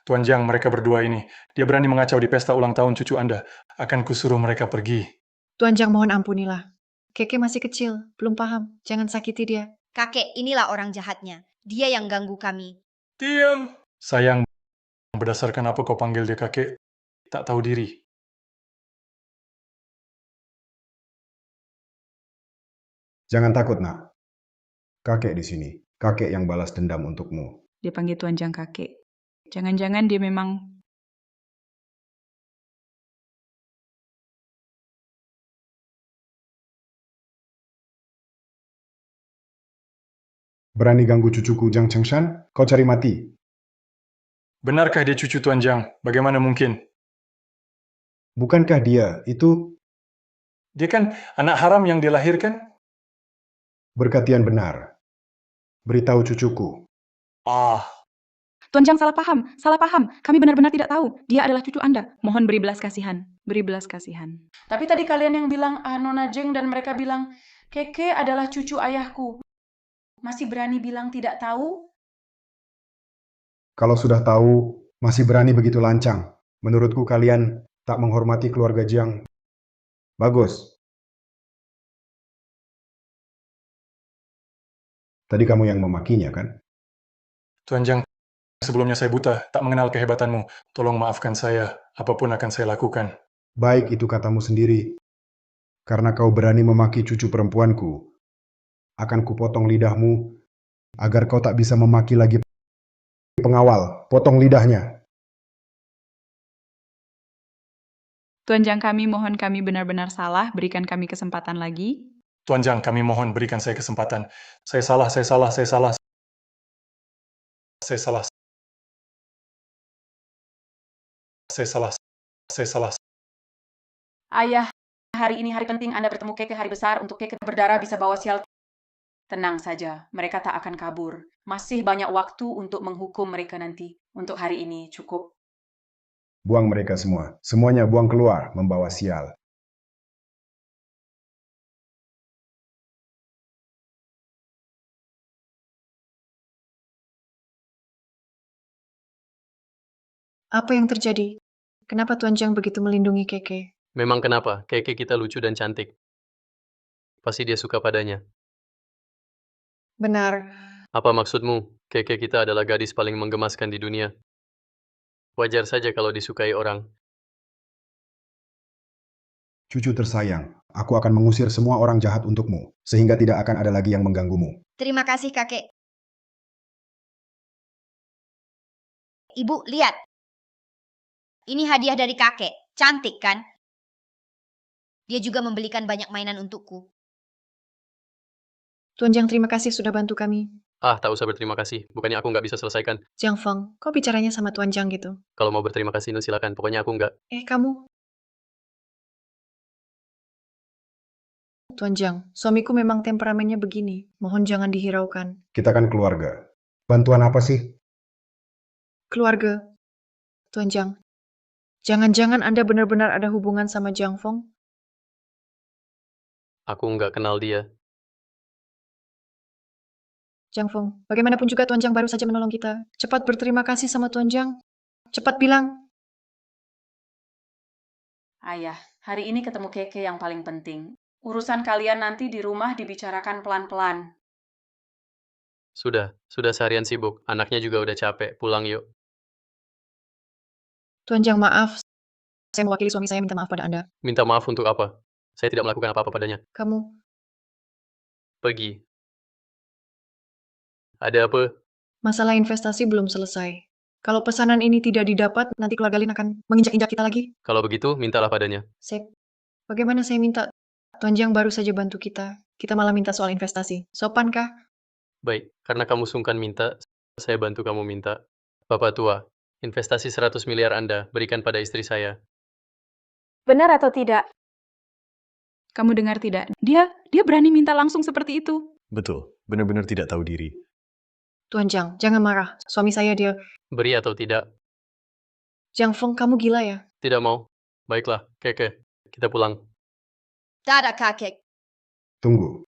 Tuan Jiang, mereka berdua ini, dia berani mengacau di pesta ulang tahun cucu Anda. Akan kusuruh mereka pergi. Tuan Jiang, mohon ampunilah. Keke masih kecil, belum paham. Jangan sakiti dia. Kakek, inilah orang jahatnya. Dia yang ganggu kami. Diam! Sayang, berdasarkan apa kau panggil dia kakek, tak tahu diri. Jangan takut, nak. Kakek di sini. Kakek yang balas dendam untukmu. Dia panggil Tuan Jiang kakek. Jangan-jangan dia memang... Berani ganggu cucuku Jiang Chengshan? Kau cari mati. Benarkah dia cucu Tuan Jiang? Bagaimana mungkin? Bukankah dia itu Dia kan anak haram yang dilahirkan? berkatian benar? Beritahu cucuku. Tuan Jiang salah paham, salah paham. Kami benar-benar tidak tahu. Dia adalah cucu Anda. Mohon beri belas kasihan. Beri belas kasihan. Tapi tadi kalian yang bilang Nona Jeng dan mereka bilang Keke adalah cucu ayahku. Masih berani bilang tidak tahu? Kalau sudah tahu, Masih berani begitu lancang. Menurutku kalian tak menghormati keluarga Jiang. Bagus. Tadi kamu yang memakinya, kan? Tuan Jiang, sebelumnya saya buta, tak mengenal kehebatanmu. Tolong maafkan saya, apapun akan saya lakukan. Baik itu katamu sendiri. Karena kau berani memaki cucu perempuanku, akan kupotong lidahmu agar kau tak bisa memaki lagi pengawal. Potong lidahnya. Tuan Jiang, kami mohon, kami benar-benar salah, berikan kami kesempatan lagi. Tuan Jiang, kami mohon berikan saya kesempatan. Saya salah, saya salah, saya salah. Saya salah. Saya salah. Saya salah. Ayah, hari ini hari penting Anda bertemu Keke, hari besar untuk Keke berdarah bisa bawa sial. Tenang saja, mereka tak akan kabur. Masih banyak waktu untuk menghukum mereka nanti. Untuk hari ini cukup. Buang mereka semua. Semuanya buang keluar, membawa sial. Apa yang terjadi? Kenapa Tuan Jiang begitu melindungi Keke? Memang kenapa? Keke kita lucu dan cantik. Pasti dia suka padanya. Benar. Apa maksudmu? Keke kita adalah gadis paling menggemaskan di dunia. Wajar saja kalau disukai orang. Cucu tersayang, aku akan mengusir semua orang jahat untukmu, sehingga tidak akan ada lagi yang mengganggumu. Terima kasih, kakek. Ibu, lihat. Ini hadiah dari kakek. Cantik, kan? Dia juga membelikan banyak mainan untukku. Tuan Jiang, terima kasih sudah bantu kami. Ah, tak usah berterima kasih. Bukannya aku nggak bisa selesaikan. Jiang Feng, kok bicaranya sama Tuan Jiang gitu? Kalau mau berterima kasih, Nun, silakan. Pokoknya aku nggak. Kamu? Tuan Jiang, suamiku memang temperamennya begini. Mohon jangan dihiraukan. Kita kan keluarga. Bantuan apa sih? Keluarga. Tuan Jiang, jangan-jangan Anda benar-benar ada hubungan sama Jiang Feng? Aku nggak kenal dia. Jiang Feng, bagaimanapun juga Tuan Jiang baru saja menolong kita. Cepat berterima kasih sama Tuan Jiang. Cepat bilang. Ayah, hari ini ketemu Keke yang paling penting. Urusan kalian nanti di rumah dibicarakan pelan-pelan. Sudah seharian sibuk. Anaknya juga udah capek. Pulang yuk. Tuan Jiang, maaf. Saya mewakili suami saya minta maaf pada Anda. Minta maaf untuk apa? Saya tidak melakukan apa-apa padanya. Kamu, Pergi. Ada apa? masalah investasi belum selesai. Kalau pesanan ini tidak didapat, nanti keluarga Lin akan menginjak-injak kita lagi. Kalau begitu, mintalah padanya. Bagaimana saya minta? Tuan Jiang baru saja bantu kita. Kita malah minta soal investasi. Sopankah? Baik, karena kamu sungkan minta, saya bantu kamu minta. Bapak tua, investasi 100 miliar Anda berikan pada istri saya. Benar atau tidak? Kamu dengar tidak? Dia berani minta langsung seperti itu. Betul, benar-benar tidak tahu diri. Tuan Jiang, jangan marah. Suami saya dia... Beri atau tidak? Jiang Feng, kamu gila ya? Tidak mau. Baiklah, Keke, kita pulang. Dadah, kakek. Tunggu.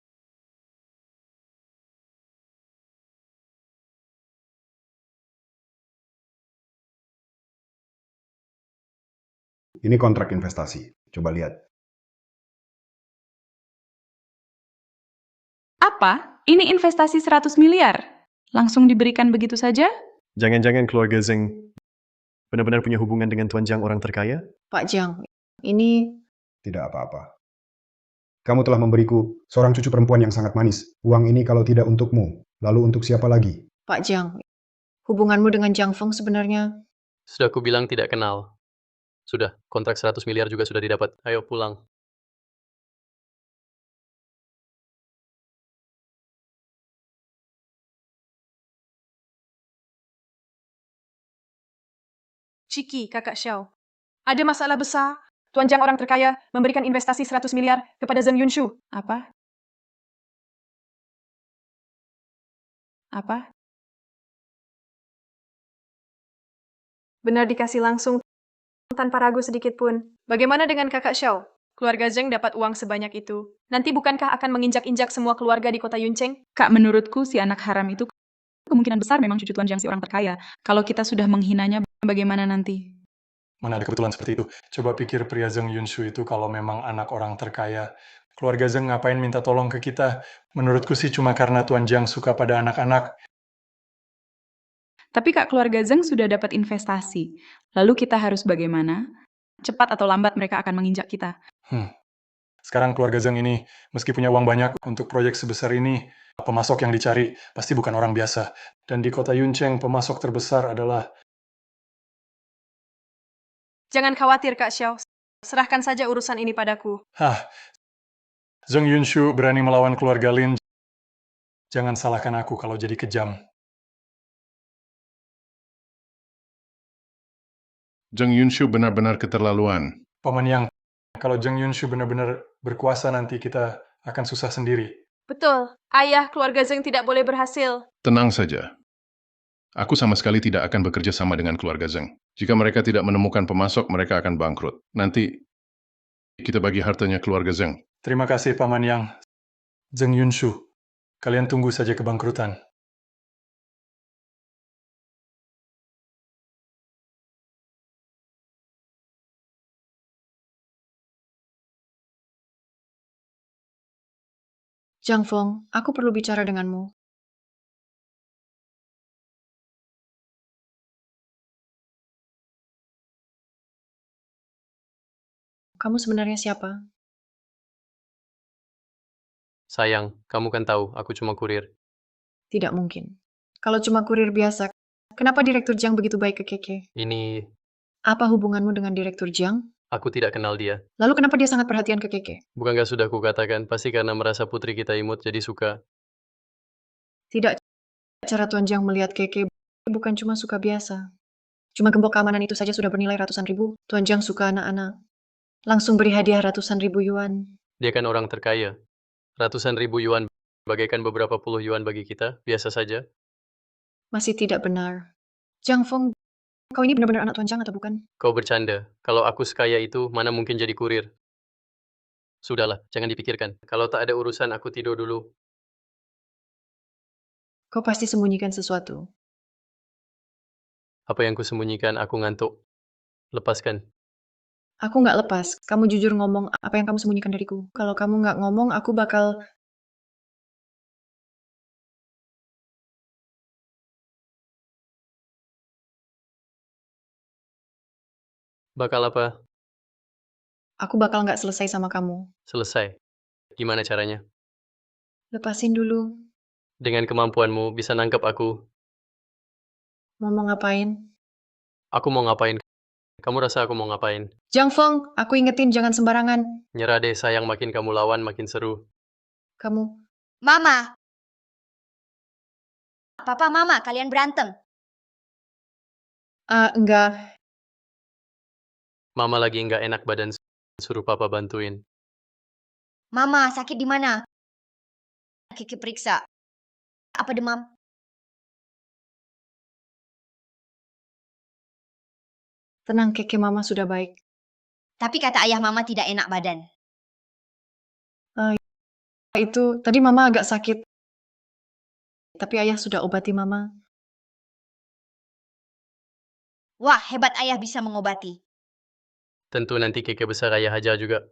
Ini kontrak investasi. Coba lihat. Apa? Ini investasi 100 miliar? Langsung diberikan begitu saja? Jangan-jangan keluarga Zeng benar-benar punya hubungan dengan Tuan Jiang orang terkaya? Pak Jiang, ini... Tidak apa-apa. Kamu telah memberiku seorang cucu perempuan yang sangat manis. Uang ini kalau tidak untukmu, lalu untuk siapa lagi? Pak Jiang, hubunganmu dengan Jiang Feng sebenarnya... Sudah aku bilang tidak kenal. Sudah, kontrak 100 miliar juga sudah didapat. Ayo pulang. Ciki, kakak Xiao. Ada masalah besar. Tuan Jiang orang terkaya memberikan investasi 100 miliar kepada Zheng Yunshu. Apa? Apa? Benar dikasih langsung tanpa ragu sedikit pun. Bagaimana dengan kakak Xiao? Keluarga Zheng dapat uang sebanyak itu. Nanti bukankah akan menginjak-injak semua keluarga di kota Yuncheng? Kak, menurutku si anak haram itu kemungkinan besar memang cucu Tuan Jiang si orang terkaya. Kalau kita sudah menghinanya bagaimana nanti? Mana ada kebetulan seperti itu. Coba pikir pria Zheng Yunshu itu kalau memang anak orang terkaya. Keluarga Zheng ngapain minta tolong ke kita? Menurutku sih cuma karena Tuan Jiang suka pada anak-anak. Tapi Kak, keluarga Zheng sudah dapat investasi. Lalu kita harus bagaimana? Cepat atau lambat mereka akan menginjak kita. Sekarang keluarga Zheng ini, meski punya uang banyak untuk proyek sebesar ini, pemasok yang dicari pasti bukan orang biasa. Dan di kota Yuncheng, pemasok terbesar adalah... Jangan khawatir, Kak Xiao. Serahkan saja urusan ini padaku. Zheng Yunshu berani melawan keluarga Lin. Jangan salahkan aku kalau jadi kejam. Zheng Yunshu benar-benar keterlaluan. Paman Yang, kalau Zheng Yunshu benar-benar berkuasa nanti kita akan susah sendiri. Betul, ayah keluarga Zheng tidak boleh berhasil. Tenang saja. Aku sama sekali tidak akan bekerja sama dengan keluarga Zheng. Jika mereka tidak menemukan pemasok, mereka akan bangkrut. Nanti kita bagi hartanya keluarga Zheng. Terima kasih, Paman Yang. Zheng Yunshu, kalian tunggu saja kebangkrutan. Zhang Feng, aku perlu bicara denganmu. Kamu sebenarnya siapa? Sayang, kamu kan tahu, aku cuma kurir. Tidak mungkin. Kalau cuma kurir biasa, kenapa Direktur Jiang begitu baik ke Keke? Ini, Apa hubunganmu dengan Direktur Jiang? aku tidak kenal dia. Lalu kenapa dia sangat perhatian ke Keke? Bukankah sudah kukatakan, pasti karena merasa putri kita imut jadi suka. Tidak, cara Tuan Jiang melihat Keke bukan cuma suka biasa. Cuma gembok keamanan itu saja sudah bernilai ratusan ribu. Tuan Jiang suka anak-anak. Langsung beri hadiah ratusan ribu yuan. Dia kan orang terkaya. Ratusan ribu yuan bagaikan beberapa puluh yuan bagi kita, biasa saja. Masih tidak benar. Zhang Feng, kau ini benar-benar anak Tuan Jiang atau bukan? Kau bercanda. Kalau aku sekaya itu, mana mungkin jadi kurir? Sudahlah, jangan dipikirkan. Kalau tak ada urusan, aku tidur dulu. Kau pasti sembunyikan sesuatu. Apa yang kusembunyikan, aku ngantuk. Lepaskan. Aku nggak lepas. Kamu jujur ngomong apa yang kamu sembunyikan dariku. Kalau kamu nggak ngomong, aku bakal... Bakal apa? Aku bakal nggak selesai sama kamu. Selesai. Gimana caranya? Lepasin dulu. Dengan kemampuanmu, bisa nangkep aku. Mau ngapain? Aku mau ngapain? Kamu rasa aku mau ngapain? Zhang Feng, aku ingetin jangan sembarangan. Nyerah deh, sayang, makin kamu lawan, makin seru. Kamu... Mama. Papa, Mama, kalian berantem. Enggak. Mama lagi nggak enak badan, suruh papa bantuin. Mama, sakit di mana? Kiki periksa. Apa demam? Tenang, Keke Mama sudah baik. Tapi kata ayah Mama tidak enak badan. Itu, tadi Mama agak sakit. Tapi ayah sudah obati Mama. Wah, hebat ayah bisa mengobati. Tentu nanti Keke besar ayah hajar juga.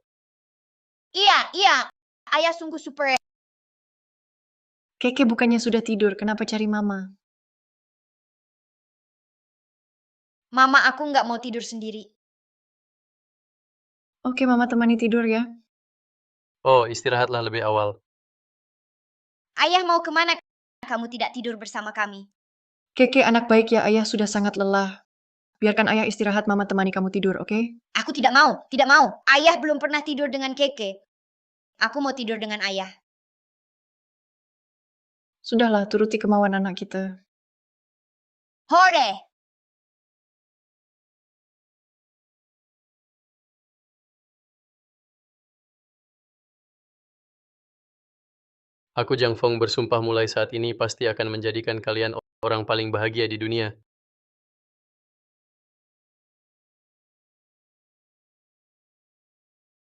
Iya. Ayah sungguh super. Keke bukannya sudah tidur, kenapa cari Mama? Mama, aku nggak mau tidur sendiri. Oke, Mama temani tidur ya. Oh, istirahatlah lebih awal. Ayah mau kemana? Kamu tidak tidur bersama kami. Keke anak baik ya, ayah sudah sangat lelah. Biarkan ayah istirahat, Mama temani kamu tidur, oke? Aku tidak mau. Ayah belum pernah tidur dengan Keke. Aku mau tidur dengan ayah. Sudahlah, turuti kemauan anak kita. Hore! Aku Zhang Feng bersumpah mulai saat ini pasti akan menjadikan kalian orang paling bahagia di dunia.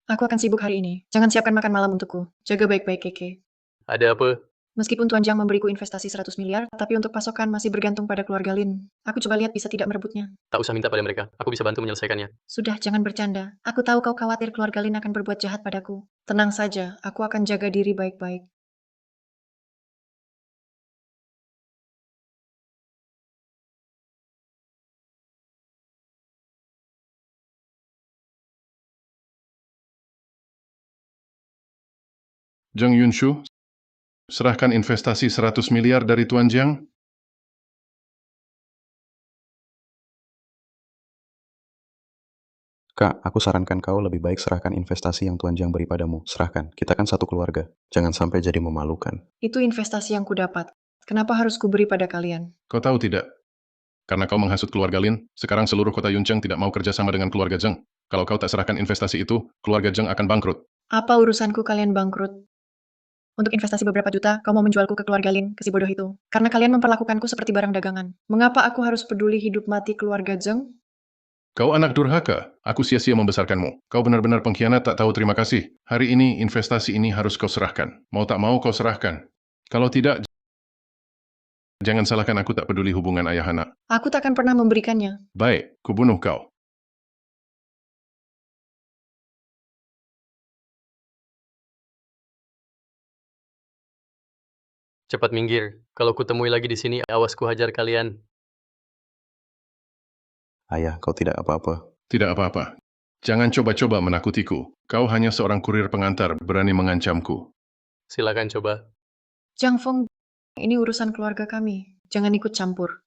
Aku akan sibuk hari ini. Jangan siapkan makan malam untukku. Jaga baik-baik, Keke. Ada apa? Meskipun Tuan Jiang memberiku investasi 100 miliar, tapi untuk pasokan masih bergantung pada keluarga Lin. Aku coba lihat bisa tidak merebutnya. Tak usah minta pada mereka, aku bisa bantu menyelesaikannya. Sudah, jangan bercanda. Aku tahu kau khawatir keluarga Lin akan berbuat jahat padaku. Tenang saja, aku akan jaga diri baik-baik. Zheng Yunshu, serahkan investasi 100 miliar dari Tuan Jiang. Kak, aku sarankan kau lebih baik serahkan investasi yang Tuan Jiang beri padamu. Serahkan, kita kan satu keluarga. Jangan sampai jadi memalukan. Itu investasi yang kudapat. Kenapa harus kuberi pada kalian? Kau tahu tidak? Karena kau menghasut keluarga Lin, sekarang seluruh kota Yuncheng tidak mau kerja sama dengan keluarga Zheng. Kalau kau tak serahkan investasi itu, keluarga Zheng akan bangkrut. Apa urusanku kalian bangkrut? Untuk investasi beberapa juta, kau mau menjualku ke keluarga Lin, ke si bodoh itu. Karena kalian memperlakukanku seperti barang dagangan. Mengapa aku harus peduli hidup mati keluarga Zheng? Kau anak durhaka, aku sia-sia membesarkanmu. Kau benar-benar pengkhianat tak tahu terima kasih. Hari ini investasi ini harus kau serahkan. Mau tak mau kau serahkan. Kalau tidak, jangan salahkan aku tak peduli hubungan ayah anak. Aku takkan pernah memberikannya. Baik, kubunuh kau. Cepat minggir, kalau kutemui lagi di sini, awas ku hajar kalian. Ayah, kau tidak apa-apa. Tidak apa-apa. Jangan coba-coba menakutiku. Kau hanya seorang kurir pengantar, berani mengancamku. Silakan coba. Jiang Feng, ini urusan keluarga kami. Jangan ikut campur.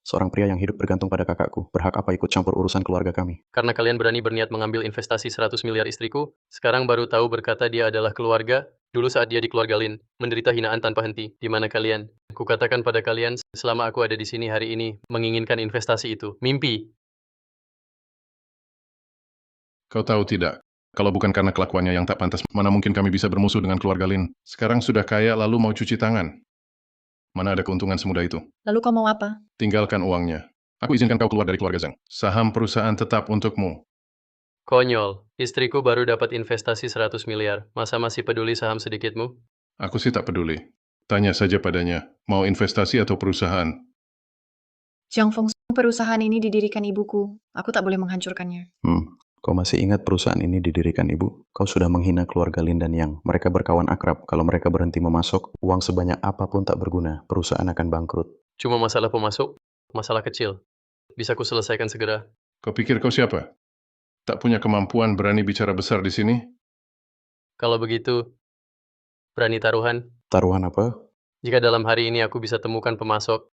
Seorang pria yang hidup bergantung pada kakakku. Berhak apa ikut campur urusan keluarga kami? Karena kalian berani berniat mengambil investasi 100 miliar istriku, sekarang baru tahu berkata dia adalah keluarga. Dulu saat dia di keluarga Lin, menderita hinaan tanpa henti. Di mana kalian? Kukatakan pada kalian, selama aku ada di sini hari ini, menginginkan investasi itu. Mimpi. Kau tahu tidak, kalau bukan karena kelakuannya yang tak pantas, mana mungkin kami bisa bermusuh dengan keluarga Lin. Sekarang sudah kaya lalu mau cuci tangan. Mana ada keuntungan semudah itu? Lalu kau mau apa? Tinggalkan uangnya. Aku izinkan kau keluar dari keluarga Zheng. Saham perusahaan tetap untukmu. Konyol, istriku baru dapat investasi 100 miliar. Masa masih peduli saham sedikitmu? Aku sih tak peduli. Tanya saja padanya, mau investasi atau perusahaan? Jiang Feng, perusahaan ini didirikan ibuku. Aku tak boleh menghancurkannya. Kau masih ingat perusahaan ini didirikan ibu? Kau sudah menghina keluarga Lin dan Yang. Mereka berkawan akrab. Kalau mereka berhenti memasok, uang sebanyak apapun tak berguna. Perusahaan akan bangkrut. Cuma masalah pemasok, masalah kecil. Bisa ku selesaikan segera. Kau pikir kau siapa? Tak punya kemampuan berani bicara besar di sini? Kalau begitu, berani taruhan? Taruhan apa? Jika dalam hari ini aku bisa temukan pemasok,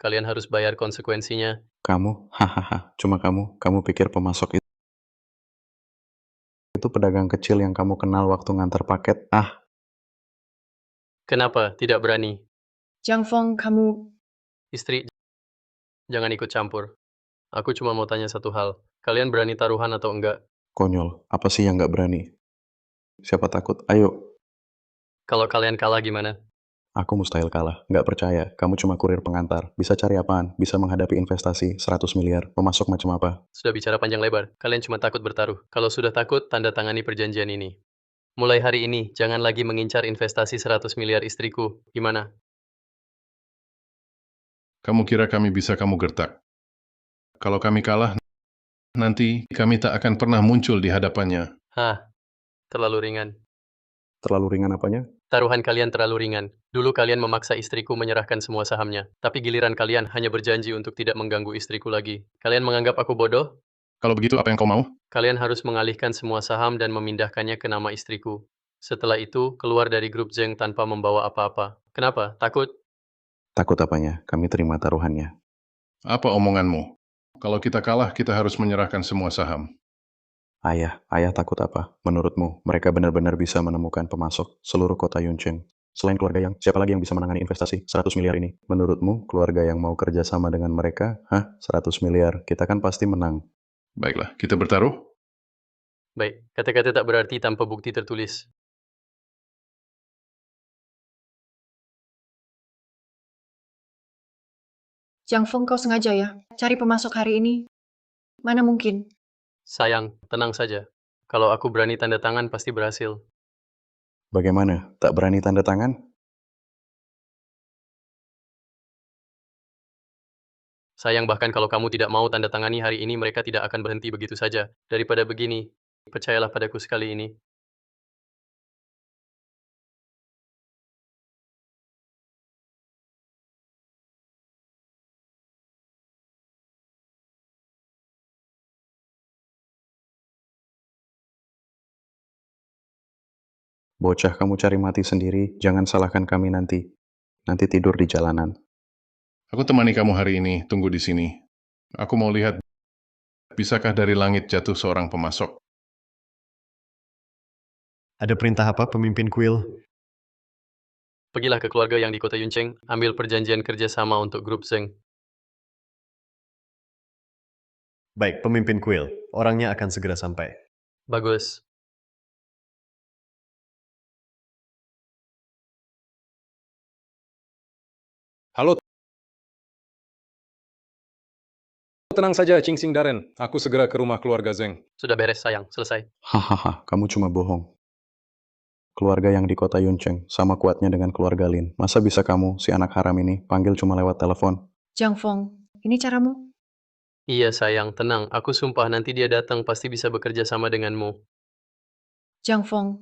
kalian harus bayar konsekuensinya. Kamu? Hahaha, cuma kamu? Kamu pikir pemasok itu pedagang kecil yang kamu kenal waktu ngantar paket? Kenapa tidak berani? Jiang Feng, kamu... Istri, jangan ikut campur. Aku cuma mau tanya satu hal. Kalian berani taruhan atau enggak? Konyol, apa sih yang nggak berani? Siapa takut? Ayo. Kalau kalian kalah gimana? Aku mustahil kalah. Nggak percaya. Kamu cuma kurir pengantar. Bisa cari apaan? Bisa menghadapi investasi 100 miliar. Memasok macam apa? Sudah bicara panjang lebar. Kalian cuma takut bertaruh. Kalau sudah takut, tanda tangani perjanjian ini. Mulai hari ini, jangan lagi mengincar investasi 100 miliar istriku. Gimana? Kamu kira kami bisa kamu gertak? Kalau kami kalah, nanti kami tak akan pernah muncul di hadapannya. Hah, terlalu ringan. Terlalu ringan apanya? Taruhan kalian terlalu ringan. Dulu kalian memaksa istriku menyerahkan semua sahamnya. Tapi giliran kalian hanya berjanji untuk tidak mengganggu istriku lagi. Kalian menganggap aku bodoh? Kalau begitu apa yang kau mau? Kalian harus mengalihkan semua saham dan memindahkannya ke nama istriku. Setelah itu, keluar dari grup Zheng tanpa membawa apa-apa. Kenapa? Takut? Takut apanya? Kami terima taruhannya. Apa omonganmu? Kalau kita kalah, kita harus menyerahkan semua saham. Ayah takut apa? Menurutmu, mereka benar-benar bisa menemukan pemasok seluruh kota Yuncheng. Selain keluarga Yang, siapa lagi yang bisa menangani investasi 100 miliar ini? Menurutmu, keluarga yang mau kerja sama dengan mereka? 100 miliar, kita kan pasti menang. Baiklah, kita bertaruh? Baik, kata-kata tak berarti tanpa bukti tertulis. Jiang Feng, kau sengaja ya? Cari pemasok hari ini? Mana mungkin? Sayang, tenang saja. Kalau aku berani tanda tangan, pasti berhasil. Bagaimana? Tak berani tanda tangan? Sayang bahkan kalau kamu tidak mau tanda tangani hari ini, mereka tidak akan berhenti begitu saja. Daripada begini, percayalah padaku sekali ini. Bocah, kamu cari mati sendiri, jangan salahkan kami nanti. Nanti tidur di jalanan. Aku temani kamu hari ini, tunggu di sini. Aku mau lihat, bisakah dari langit jatuh seorang pemasok? Ada perintah apa, pemimpin kuil? Pergilah ke keluarga yang di kota Yuncheng, ambil perjanjian kerjasama untuk grup Zeng. Baik, pemimpin kuil. Orangnya akan segera sampai. Bagus. Halo. Tenang saja, Cingsing Daren. Aku segera ke rumah keluarga Zeng. Sudah beres, sayang. Selesai. Hahaha, kamu cuma bohong. Keluarga yang di kota Yuncheng sama kuatnya dengan keluarga Lin. Masa bisa kamu, si anak haram ini, panggil cuma lewat telepon? Jiang Feng, ini caramu? Iya, sayang. Tenang. Aku sumpah nanti dia datang pasti bisa bekerja sama denganmu. Jiang Feng,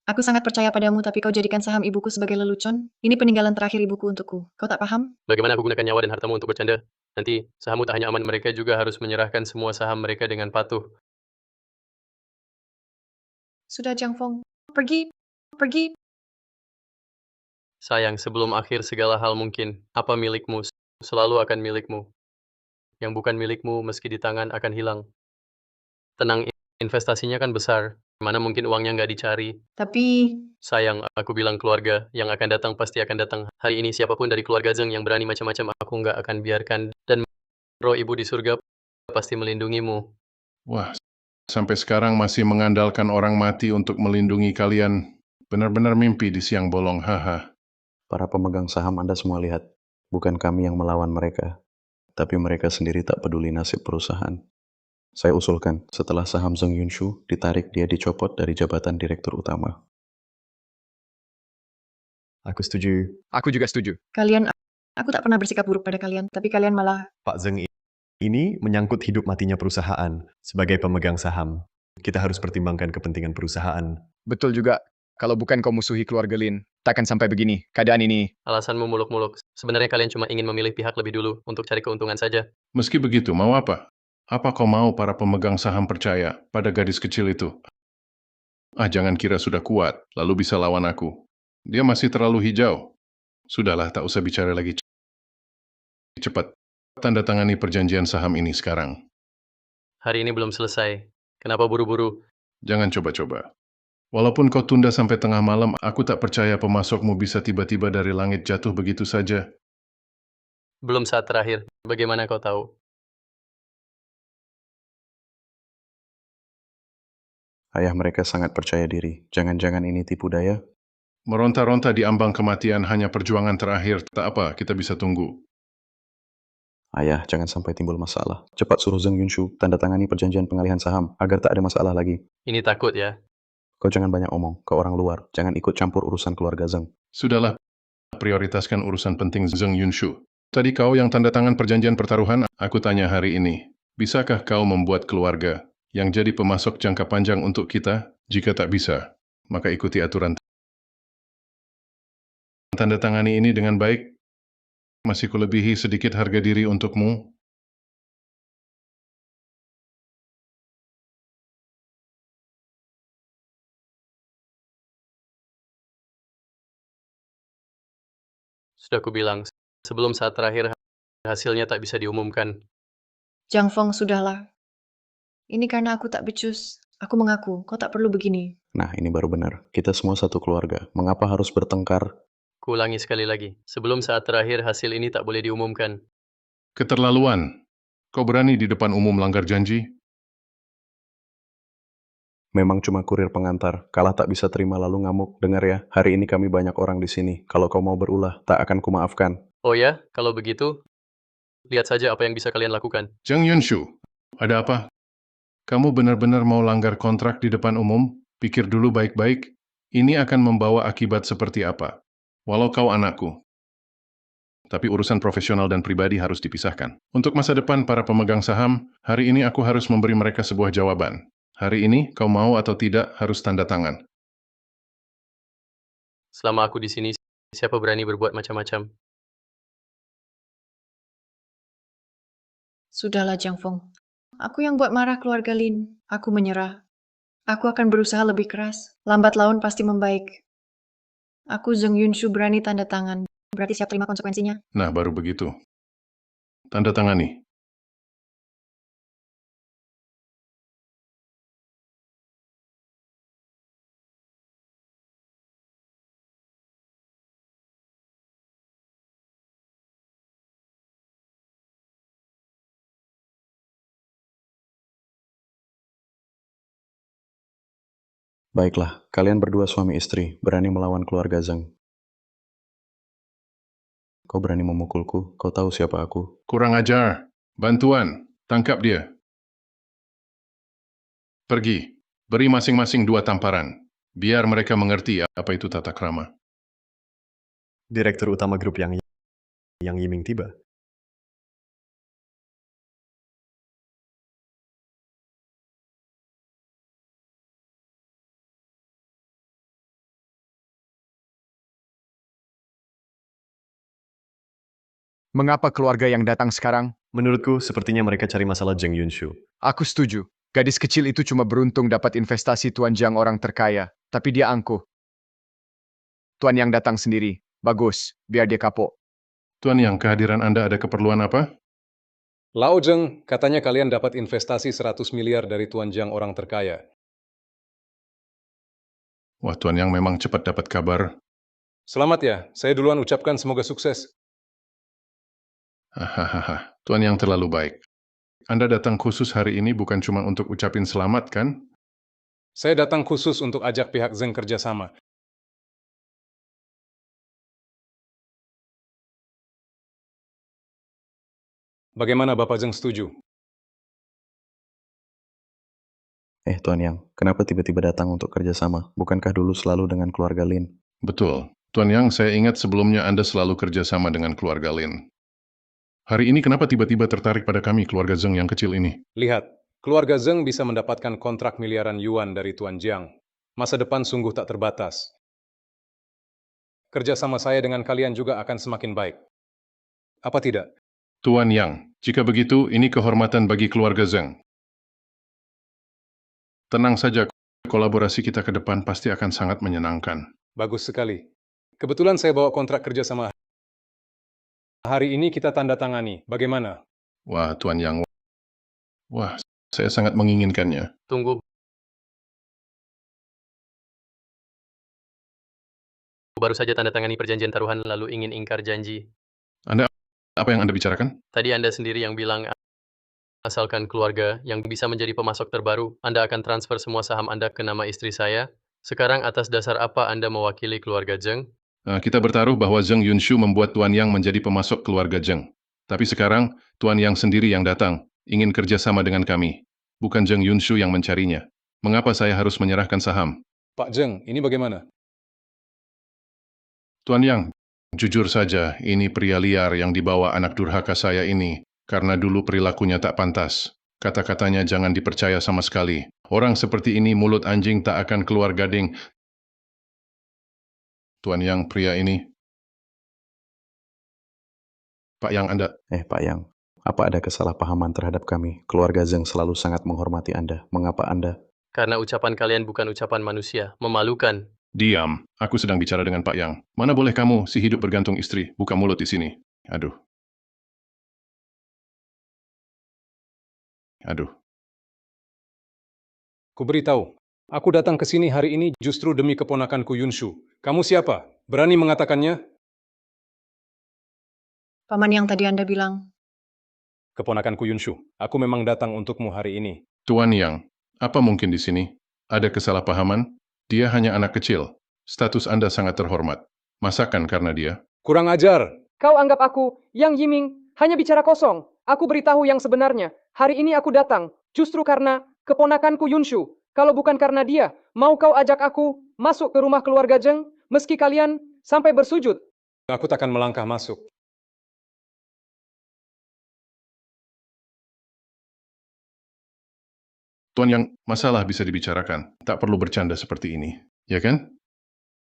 aku sangat percaya padamu, tapi kau jadikan saham ibuku sebagai lelucon. Ini peninggalan terakhir ibuku untukku. Kau tak paham? Bagaimana aku gunakan nyawa dan hartamu untuk bercanda? Nanti, sahammu tak hanya aman, mereka juga harus menyerahkan semua saham mereka dengan patuh. Sudah, Jiang Feng. Pergi. Pergi. Sayang, sebelum akhir segala hal mungkin, apa milikmu selalu akan milikmu. Yang bukan milikmu meski di tangan akan hilang. Tenang, investasinya kan besar. Mana mungkin uangnya nggak dicari. Tapi, Sayang, aku bilang keluarga yang akan datang pasti akan datang. Hari ini siapapun dari keluarga Zeng yang berani macam-macam, aku nggak akan biarkan. Dan roh ibu di surga pasti melindungimu. Wah, sampai sekarang masih mengandalkan orang mati untuk melindungi kalian. Benar-benar mimpi di siang bolong, haha. Para pemegang saham Anda semua lihat, bukan kami yang melawan mereka, tapi mereka sendiri tak peduli nasib perusahaan. Saya usulkan, setelah saham Zeng Yunshu ditarik, dia dicopot dari jabatan direktur utama. Aku setuju. Aku juga setuju. aku tak pernah bersikap buruk pada kalian, tapi kalian malah... Pak Zeng ini menyangkut hidup matinya perusahaan. Sebagai pemegang saham, kita harus pertimbangkan kepentingan perusahaan. Betul juga. Kalau bukan kau musuhi keluarga Lin, takkan sampai begini. Keadaan ini. Alasanmu muluk-muluk. Sebenarnya kalian cuma ingin memilih pihak lebih dulu untuk cari keuntungan saja. Meski begitu, mau apa? Apa kau mau para pemegang saham percaya pada gadis kecil itu? Jangan kira sudah kuat, lalu bisa lawan aku. Dia masih terlalu hijau. Sudahlah, tak usah bicara lagi. Cepat, tanda tangani perjanjian saham ini sekarang. Hari ini belum selesai. Kenapa buru-buru? Jangan coba-coba. Walaupun kau tunda sampai tengah malam, aku tak percaya pemasokmu bisa tiba-tiba dari langit jatuh begitu saja. Belum saat terakhir. Bagaimana kau tahu? Ayah mereka sangat percaya diri. Jangan-jangan ini tipu daya? Meronta-ronta di ambang kematian hanya perjuangan terakhir. Tak apa, kita bisa tunggu. Ayah, jangan sampai timbul masalah. Cepat suruh Zeng Yunshu tanda tangani perjanjian pengalihan saham, agar tak ada masalah lagi. Ini takut ya. Kau jangan banyak omong, kau orang luar. Jangan ikut campur urusan keluarga Zeng. Sudahlah, prioritaskan urusan penting Zeng Yunshu. Tadi kau yang tanda tangan perjanjian pertaruhan, aku tanya hari ini. Bisakah kau membuat keluarga yang jadi pemasok jangka panjang untuk kita? Jika tak bisa, maka ikuti aturan. Tanda tangani ini dengan baik. Masih kulebihi sedikit harga diri untukmu. Sudah kubilang, sebelum saat terakhir hasilnya tak bisa diumumkan. Jiang Feng, sudahlah. Ini karena aku tak becus. Aku mengaku, kau tak perlu begini. Nah, ini baru benar. Kita semua satu keluarga. Mengapa harus bertengkar? Kuulangi sekali lagi, sebelum saat terakhir hasil ini tak boleh diumumkan. Keterlaluan. Kau berani di depan umum langgar janji? Memang cuma kurir pengantar. Kalah tak bisa terima lalu ngamuk. Dengar ya, hari ini kami banyak orang di sini. Kalau kau mau berulah, tak akan kumaafkan. Oh ya, kalau begitu, lihat saja apa yang bisa kalian lakukan. Zeng Yunshu, ada apa? Kamu benar-benar mau langgar kontrak di depan umum? Pikir dulu baik-baik. Ini akan membawa akibat seperti apa? Walau kau anakku. tapi urusan profesional dan pribadi harus dipisahkan. Untuk masa depan para pemegang saham, hari ini aku harus memberi mereka sebuah jawaban. Hari ini, kau mau atau tidak harus tanda tangan. Selama aku di sini, siapa berani berbuat macam-macam? Sudahlah, Jiang Feng. Aku yang buat marah keluarga Lin. Aku menyerah. Aku akan berusaha lebih keras. Lambat laun pasti membaik. Aku Zheng Yunshu berani tanda tangan. Berarti siap terima konsekuensinya. Nah, baru begitu. Tanda tangani. Baiklah, kalian berdua suami istri, berani melawan keluarga Zheng. Kau berani memukulku, kau tahu siapa aku. Kurang ajar. Bantuan. Tangkap dia. Pergi. Beri masing-masing 2 tamparan. Biar mereka mengerti apa itu tata krama. Direktur utama grup Yang Yiming tiba. Mengapa keluarga yang datang sekarang? Menurutku, sepertinya mereka cari masalah Zheng Yunshu. Aku setuju. Gadis kecil itu cuma beruntung dapat investasi Tuan Jiang orang terkaya, tapi dia angkuh. Tuan Yang datang sendiri. Bagus, biar dia kapok. Tuan Yang, kehadiran Anda ada keperluan apa? Lao Zheng, katanya kalian dapat investasi 100 miliar dari Tuan Jiang orang terkaya. Wah, Tuan Yang memang cepat dapat kabar. Selamat ya, saya duluan ucapkan semoga sukses. Hahaha, Tuan Yang terlalu baik. Anda datang khusus hari ini bukan cuma untuk ucapin selamat, kan? Saya datang khusus untuk ajak pihak Zheng kerjasama. Bagaimana Bapak Zheng setuju? Tuan Yang, kenapa tiba-tiba datang untuk kerjasama? Bukankah dulu selalu dengan keluarga Lin? Betul. Tuan Yang, saya ingat sebelumnya Anda selalu kerjasama dengan keluarga Lin. Hari ini kenapa tiba-tiba tertarik pada kami, keluarga Zheng yang kecil ini? Lihat, keluarga Zheng bisa mendapatkan kontrak miliaran yuan dari Tuan Jiang. Masa depan sungguh tak terbatas. Kerjasama saya dengan kalian juga akan semakin baik. Apa tidak? Tuan Yang, jika begitu, ini kehormatan bagi keluarga Zheng. Tenang saja, kolaborasi kita ke depan pasti akan sangat menyenangkan. Bagus sekali. Kebetulan saya bawa kontrak kerjasama. Hari ini kita tanda tangani. Bagaimana? Wah, Tuan Yang. Wah, saya sangat menginginkannya. Tunggu. Baru saja tanda tangani perjanjian taruhan lalu ingin ingkar janji. Apa yang Anda bicarakan? Tadi Anda sendiri yang bilang asalkan keluarga yang bisa menjadi pemasok terbaru, Anda akan transfer semua saham Anda ke nama istri saya. Sekarang atas dasar apa Anda mewakili keluarga Zheng? Kita bertaruh bahwa Zheng Yunshu membuat Tuan Yang menjadi pemasok keluarga Zheng. Tapi sekarang, Tuan Yang sendiri yang datang, ingin kerjasama dengan kami. Bukan Zheng Yunshu yang mencarinya. Mengapa saya harus menyerahkan saham? Pak Zheng, ini bagaimana? Tuan Yang, jujur saja, ini pria liar yang dibawa anak durhaka saya ini, karena dulu perilakunya tak pantas. Kata-katanya jangan dipercaya sama sekali. Orang seperti ini mulut anjing tak akan keluar gading. Tuan Yang, pria ini. Pak Yang, Anda. Pak Yang, apa ada kesalahpahaman terhadap kami? Keluarga Zheng selalu sangat menghormati Anda. Mengapa Anda? Karena ucapan kalian bukan ucapan manusia, memalukan. Diam, aku sedang bicara dengan Pak Yang. Mana boleh kamu, si hidup bergantung istri, buka mulut di sini. Aduh. Ku beritahu, aku datang ke sini hari ini justru demi keponakanku Yunshu. Kamu siapa? Berani mengatakannya? Paman yang tadi Anda bilang. Keponakanku Yunshu, aku memang datang untukmu hari ini. Tuan Yang, apa mungkin di sini? Ada kesalahpahaman? Dia hanya anak kecil. Status Anda sangat terhormat. Masakan karena dia? Kurang ajar! Kau anggap aku, Yang Yiming, hanya bicara kosong. Aku beritahu yang sebenarnya. Hari ini aku datang, justru karena keponakanku Yunshu. Kalau bukan karena dia, mau kau ajak aku masuk ke rumah keluarga Zheng, meski kalian sampai bersujud? Aku takkan melangkah masuk. Tuan Yang, masalah bisa dibicarakan. Tak perlu bercanda seperti ini, ya kan?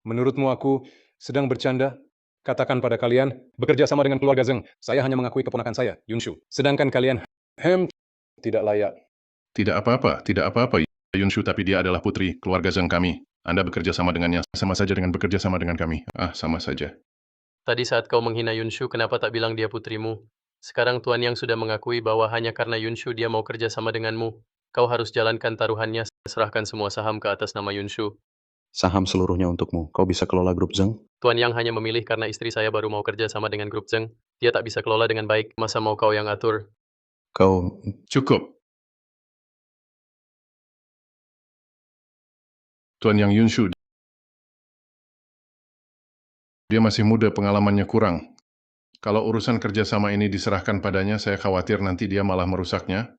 Menurutmu aku sedang bercanda? Katakan pada kalian, bekerja sama dengan keluarga Zeng, saya hanya mengakui keponakan saya, Yunshu. Sedangkan kalian, tidak layak. Tidak apa-apa, Yunshu, tapi dia adalah putri keluarga Zeng kami. Anda bekerja sama dengannya, sama saja dengan bekerja sama dengan kami. Sama saja. Tadi saat kau menghina Yunshu, kenapa tak bilang dia putrimu? Sekarang Tuan Yang sudah mengakui bahwa hanya karena Yunshu dia mau kerja sama denganmu. Kau harus jalankan taruhannya, serahkan semua saham ke atas nama Yunshu. Saham seluruhnya untukmu. Kau bisa kelola grup Zeng? Tuan Yang hanya memilih karena istri saya baru mau kerja sama dengan grup Zeng. Dia tak bisa kelola dengan baik, masa mau kau yang atur? Kau... Cukup. Tuan Yang Yunshu, dia masih muda, pengalamannya kurang. Kalau urusan kerjasama ini diserahkan padanya, saya khawatir nanti dia malah merusaknya.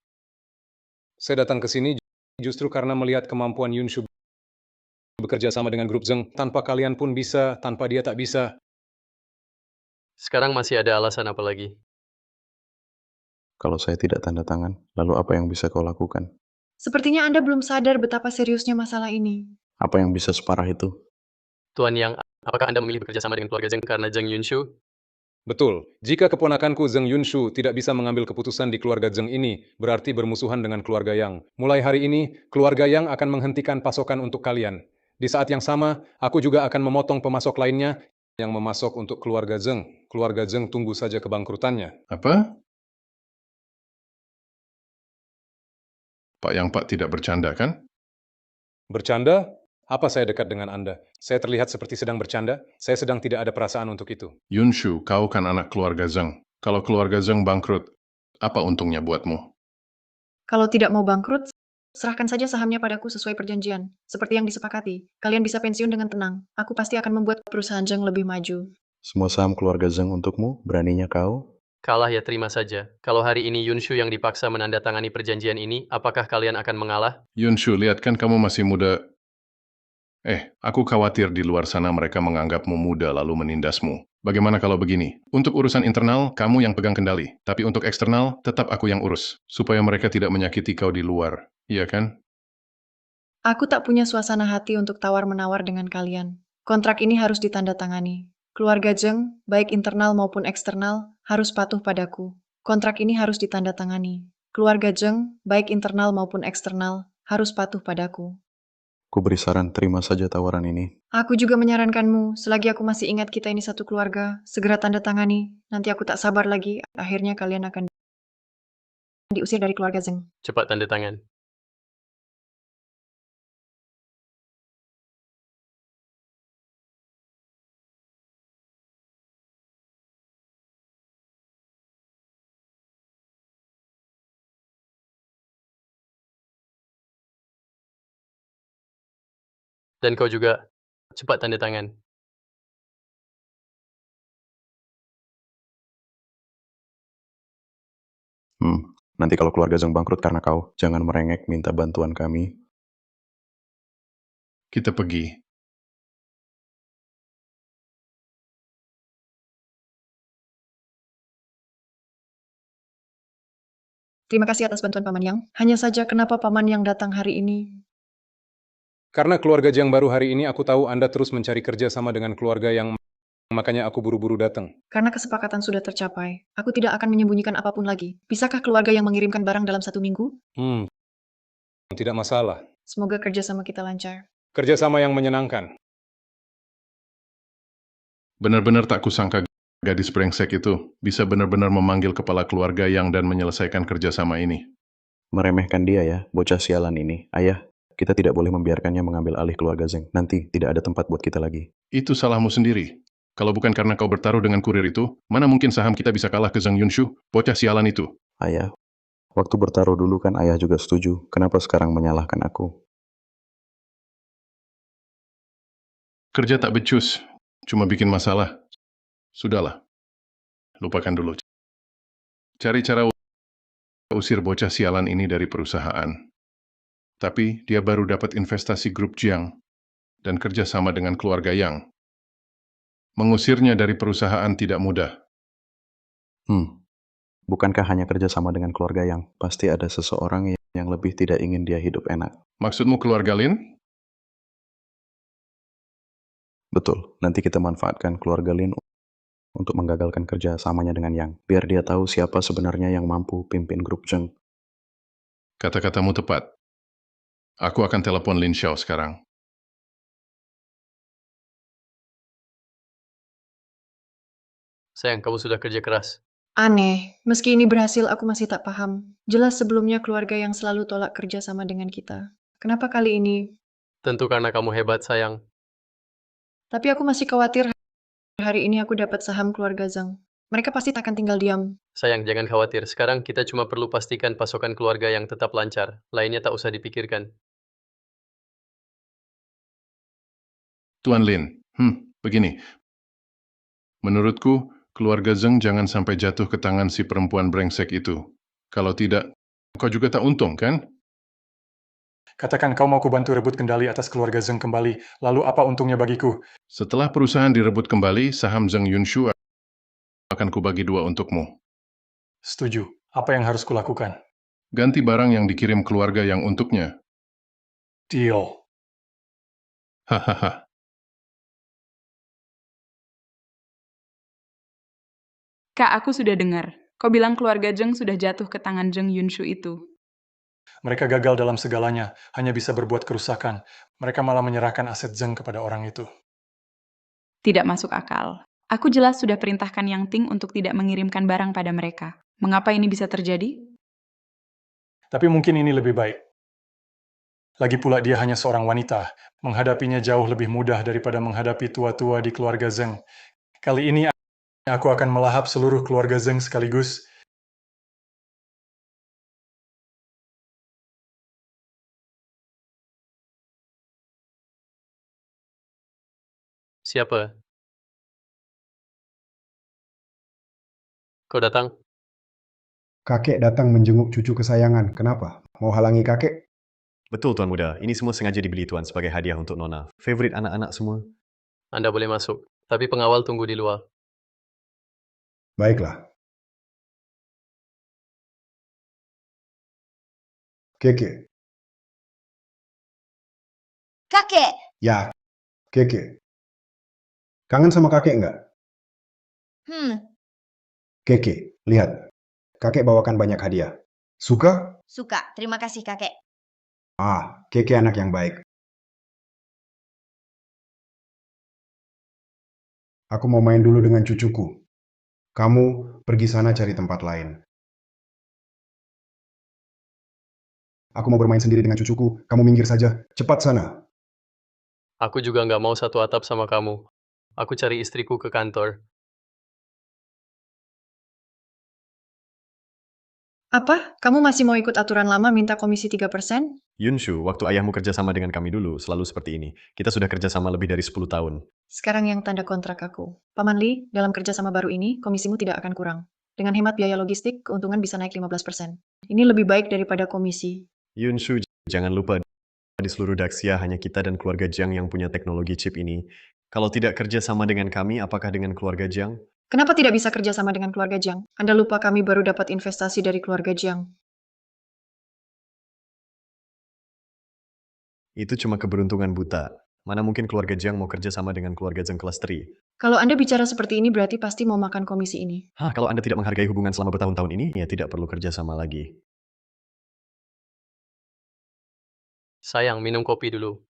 Saya datang ke sini justru karena melihat kemampuan Yunshu bekerja sama dengan grup Zeng. Tanpa kalian pun bisa, tanpa dia tak bisa. Sekarang masih ada alasan apa lagi? Kalau saya tidak tanda tangan, lalu apa yang bisa kau lakukan? Sepertinya Anda belum sadar betapa seriusnya masalah ini. Apa yang bisa separah itu? Tuan Yang, apakah Anda memilih bekerja sama dengan keluarga Zeng karena Zeng Yunshu? Betul, jika keponakanku Zeng Yunshu tidak bisa mengambil keputusan di keluarga Zeng ini, berarti bermusuhan dengan keluarga Yang. Mulai hari ini, keluarga Yang akan menghentikan pasokan untuk kalian. Di saat yang sama, aku juga akan memotong pemasok lainnya yang memasok untuk keluarga Zeng. Keluarga Zeng tunggu saja kebangkrutannya. Apa? Pak Yang, Pak tidak bercanda, kan? Bercanda? Apa saya dekat dengan Anda? Saya terlihat seperti sedang bercanda? Saya sedang tidak ada perasaan untuk itu. Yunshu, kau kan anak keluarga Zeng. Kalau keluarga Zeng bangkrut, apa untungnya buatmu? Kalau tidak mau bangkrut, serahkan saja sahamnya padaku sesuai perjanjian. Seperti yang disepakati, kalian bisa pensiun dengan tenang. Aku pasti akan membuat perusahaan Zeng lebih maju. Semua saham keluarga Zeng untukmu, beraninya kau? Kalah ya terima saja. Kalau hari ini Yunshu yang dipaksa menandatangani perjanjian ini, apakah kalian akan mengalah? Yunshu, lihat kan kamu masih muda. Aku khawatir di luar sana mereka menganggapmu muda lalu menindasmu. Bagaimana kalau begini? Untuk urusan internal, kamu yang pegang kendali. Tapi untuk eksternal, tetap aku yang urus. Supaya mereka tidak menyakiti kau di luar. Iya kan? Aku tak punya suasana hati untuk tawar-menawar dengan kalian. Kontrak ini harus ditandatangani. Keluarga Zeng, baik internal maupun eksternal, harus patuh padaku. Kontrak ini harus ditandatangani. Keluarga Zeng, baik internal maupun eksternal, harus patuh padaku. Ku beri saran, terima saja tawaran ini. Aku juga menyarankanmu, selagi aku masih ingat kita ini satu keluarga, segera tanda tangani. Nanti aku tak sabar lagi, akhirnya kalian akan diusir dari keluarga Zeng. Cepat tanda tangan. Dan kau juga, cepat tanda tangan. Nanti kalau keluarga Zeng bangkrut karena kau, jangan merengek minta bantuan kami. Kita pergi. Terima kasih atas bantuan Paman Yang. Hanya saja kenapa Paman Yang datang hari ini? Karena keluarga Zeng baru hari ini, aku tahu Anda terus mencari kerja sama dengan keluarga Yang, makanya aku buru-buru datang. Karena kesepakatan sudah tercapai, aku tidak akan menyembunyikan apapun lagi. Bisakah keluarga yang mengirimkan barang dalam 1 minggu? Tidak masalah. Semoga kerjasama kita lancar. Kerjasama yang menyenangkan. Benar-benar tak kusangka gadis brengsek itu bisa benar-benar memanggil kepala keluarga Yang dan menyelesaikan kerjasama ini. Meremehkan dia ya, bocah sialan ini. Ayah, kita tidak boleh membiarkannya mengambil alih keluarga Zeng. Nanti tidak ada tempat buat kita lagi. Itu salahmu sendiri. Kalau bukan karena kau bertaruh dengan kurir itu, mana mungkin saham kita bisa kalah ke Zeng Yunshu, bocah sialan itu. Ayah, waktu bertaruh dulu kan ayah juga setuju. Kenapa sekarang menyalahkan aku? Kerja tak becus, cuma bikin masalah. Sudahlah, lupakan dulu. Cari cara usir bocah sialan ini dari perusahaan. Tapi dia baru dapat investasi grup Jiang dan kerja sama dengan keluarga Yang. Mengusirnya dari perusahaan tidak mudah. Bukankah hanya kerja sama dengan keluarga Yang? Pasti ada seseorang yang lebih tidak ingin dia hidup enak. Maksudmu keluarga Lin? Betul, nanti kita manfaatkan keluarga Lin untuk menggagalkan kerja samanya dengan Yang, biar dia tahu siapa sebenarnya yang mampu pimpin grup Zheng. Kata-katamu tepat. Aku akan telepon Lin Xiao sekarang. Sayang, kamu sudah kerja keras. Aneh, meski ini berhasil aku masih tak paham. Jelas sebelumnya keluarga yang selalu tolak kerja sama dengan kita. Kenapa kali ini? Tentu karena kamu hebat, sayang. Tapi aku masih khawatir hari ini aku dapat saham keluarga Zhang. Mereka pasti tak akan tinggal diam. Sayang, jangan khawatir. Sekarang kita cuma perlu pastikan pasokan keluarga yang tetap lancar. Lainnya tak usah dipikirkan. Tuan Lin, begini. Menurutku, keluarga Zheng jangan sampai jatuh ke tangan si perempuan brengsek itu. Kalau tidak, kau juga tak untung, kan? Katakan kau mau kubantu rebut kendali atas keluarga Zheng kembali, lalu apa untungnya bagiku? Setelah perusahaan direbut kembali, saham Zheng Yunshu akan kubagi 2 untukmu. Setuju. Apa yang harus kulakukan? Ganti barang yang dikirim keluarga yang untuknya. Deal. Hahaha. Kak, aku sudah dengar. Kau bilang keluarga Zheng sudah jatuh ke tangan Zheng Yunshu itu. Mereka gagal dalam segalanya, hanya bisa berbuat kerusakan. Mereka malah menyerahkan aset Zheng kepada orang itu. Tidak masuk akal. Aku jelas sudah perintahkan Yang Ting untuk tidak mengirimkan barang pada mereka. Mengapa ini bisa terjadi? Tapi mungkin ini lebih baik. Lagi pula dia hanya seorang wanita. Menghadapinya jauh lebih mudah daripada menghadapi tua-tua di keluarga Zheng. Kali ini aku akan melahap seluruh keluarga Zheng sekaligus. Siapa? Kau datang? Kakek datang menjenguk cucu kesayangan. Kenapa? Mau halangi kakek? Betul, Tuan Muda. Ini semua sengaja dibeli Tuan sebagai hadiah untuk Nona. Favorit anak-anak semua. Anda boleh masuk. Tapi pengawal tunggu di luar. Baiklah. Keke. Kakek, Ya, Keke. Kangen sama kakek nggak? Keke, lihat. Kakek bawakan banyak hadiah. Suka? suka. Terima kasih kakek. Keke anak yang baik. Aku mau main dulu dengan cucuku. Kamu pergi sana cari tempat lain. Aku mau bermain sendiri dengan cucuku. Kamu minggir saja. Cepat sana. Aku juga nggak mau satu atap sama kamu. Aku cari istriku ke kantor. Apa? Kamu masih mau ikut aturan lama minta komisi 3%? Yunshu, waktu ayahmu kerja sama dengan kami dulu, selalu seperti ini. Kita sudah kerja sama lebih dari 10 tahun. Sekarang yang tanda kontrak aku. Paman Li, dalam kerjasama baru ini, komisimu tidak akan kurang. Dengan hemat biaya logistik, keuntungan bisa naik 15%. Ini lebih baik daripada komisi. Yunshu, jangan lupa di seluruh Daxia hanya kita dan keluarga Jiang yang punya teknologi chip ini. Kalau tidak kerja sama dengan kami, apakah dengan keluarga Jiang? Kenapa tidak bisa kerja sama dengan keluarga Jiang? Anda lupa kami baru dapat investasi dari keluarga Jiang. Itu cuma keberuntungan buta. Mana mungkin keluarga Jiang mau kerja sama dengan keluarga Zheng kelas 3? Kalau Anda bicara seperti ini berarti pasti mau makan komisi ini. Kalau Anda tidak menghargai hubungan selama bertahun-tahun ini, ya tidak perlu kerja sama lagi. Sayang, minum kopi dulu.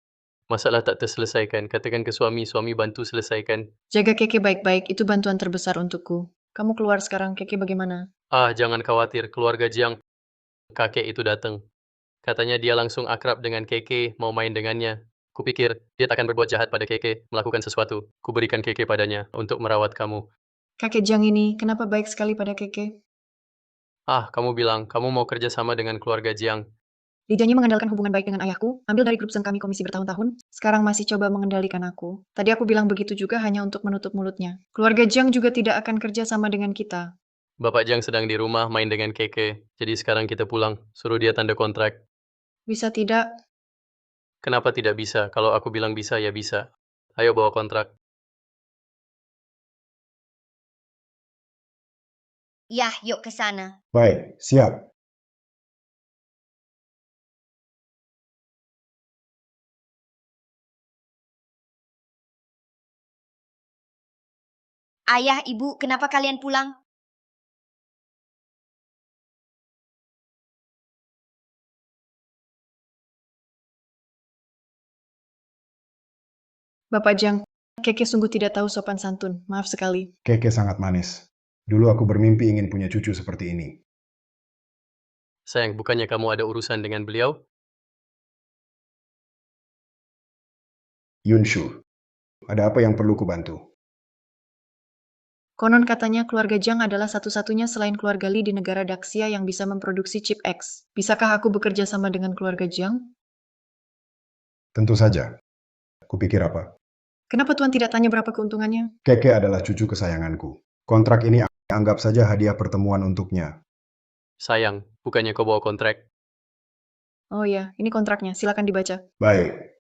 Masalah tak terselesaikan. Katakan ke suami bantu selesaikan. Jaga Keke baik-baik, itu bantuan terbesar untukku. Kamu keluar sekarang, Keke bagaimana? Jangan khawatir. Keluarga Jiang, kakek itu datang. Katanya dia langsung akrab dengan Keke, mau main dengannya. Kupikir dia tak akan berbuat jahat pada Keke, melakukan sesuatu. Kuberikan Keke padanya untuk merawat kamu. Kakek Jiang ini, kenapa baik sekali pada Keke? Kamu bilang kamu mau kerja sama dengan keluarga Jiang. Lidahnya mengandalkan hubungan baik dengan ayahku, ambil dari grup Zheng kami komisi bertahun-tahun, sekarang masih coba mengendalikan aku. Tadi aku bilang begitu juga hanya untuk menutup mulutnya. Keluarga Jiang juga tidak akan kerja sama dengan kita. Bapak Jiang sedang di rumah main dengan Keke, jadi sekarang kita pulang. Suruh dia tanda kontrak. Bisa tidak? Kenapa tidak bisa? Kalau aku bilang bisa, ya bisa. Ayo bawa kontrak. Ya, yuk ke sana. Baik, siap. Ayah, ibu, kenapa kalian pulang? Bapak Jiang, Keke sungguh tidak tahu sopan santun. Maaf sekali. Keke sangat manis. Dulu aku bermimpi ingin punya cucu seperti ini. Sayang, bukannya kamu ada urusan dengan beliau? Yunshu, ada apa yang perlu kubantu? Konon katanya keluarga Jiang adalah satu-satunya selain keluarga Li di negara Daxia yang bisa memproduksi chip X. Bisakah aku bekerja sama dengan keluarga Jiang? Tentu saja. Kupikir apa? Kenapa Tuan tidak tanya berapa keuntungannya? Keke adalah cucu kesayanganku. Kontrak ini anggap saja hadiah pertemuan untuknya. Sayang, bukannya kau bawa kontrak? Oh ya, ini kontraknya. Silakan dibaca. Baik.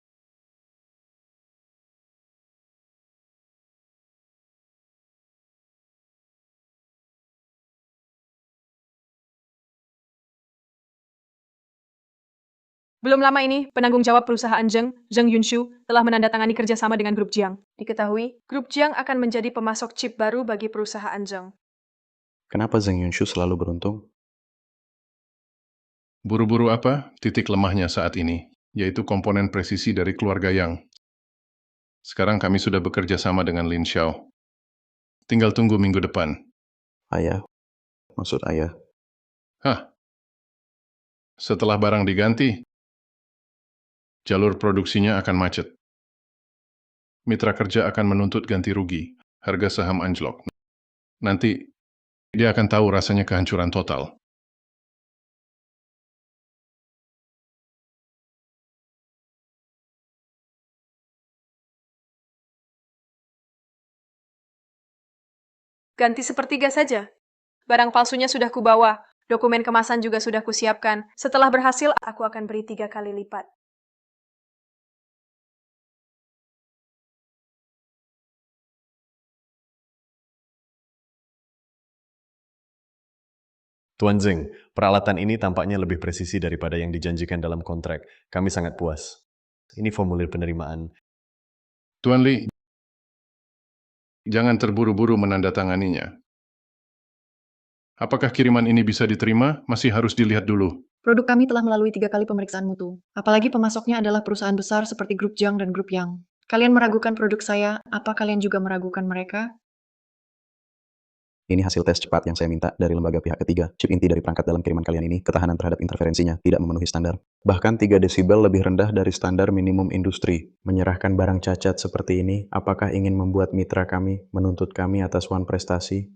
Belum lama ini, penanggung jawab perusahaan Zheng Yunshu, telah menandatangani kerjasama dengan Grup Jiang. Diketahui, Grup Jiang akan menjadi pemasok chip baru bagi perusahaan Zheng. Kenapa Zheng Yunshu selalu beruntung? Buru-buru apa? Titik lemahnya saat ini, yaitu komponen presisi dari keluarga Yang. Sekarang kami sudah bekerja sama dengan Lin Xiao. Tinggal tunggu minggu depan. Ayah, maksud ayah. Hah? Setelah barang diganti, jalur produksinya akan macet. Mitra kerja akan menuntut ganti rugi, harga saham anjlok. Nanti, dia akan tahu rasanya kehancuran total. Ganti sepertiga saja. Barang palsunya sudah kubawa, dokumen kemasan juga sudah kusiapkan. Setelah berhasil, aku akan beri 3 kali lipat. Tuan Zeng, peralatan ini tampaknya lebih presisi daripada yang dijanjikan dalam kontrak. Kami sangat puas. Ini formulir penerimaan. Tuan Li, jangan terburu-buru menandatanganinya. Apakah kiriman ini bisa diterima? Masih harus dilihat dulu. Produk kami telah melalui 3 kali pemeriksaan mutu. Apalagi pemasoknya adalah perusahaan besar seperti Grup Jiang dan Grup Yang. Kalian meragukan produk saya, apa kalian juga meragukan mereka? Ini hasil tes cepat yang saya minta dari lembaga pihak ketiga. Chip inti dari perangkat dalam kiriman kalian ini, ketahanan terhadap interferensinya tidak memenuhi standar. Bahkan 3 desibel lebih rendah dari standar minimum industri. Menyerahkan barang cacat seperti ini, apakah ingin membuat mitra kami menuntut kami atas wan prestasi?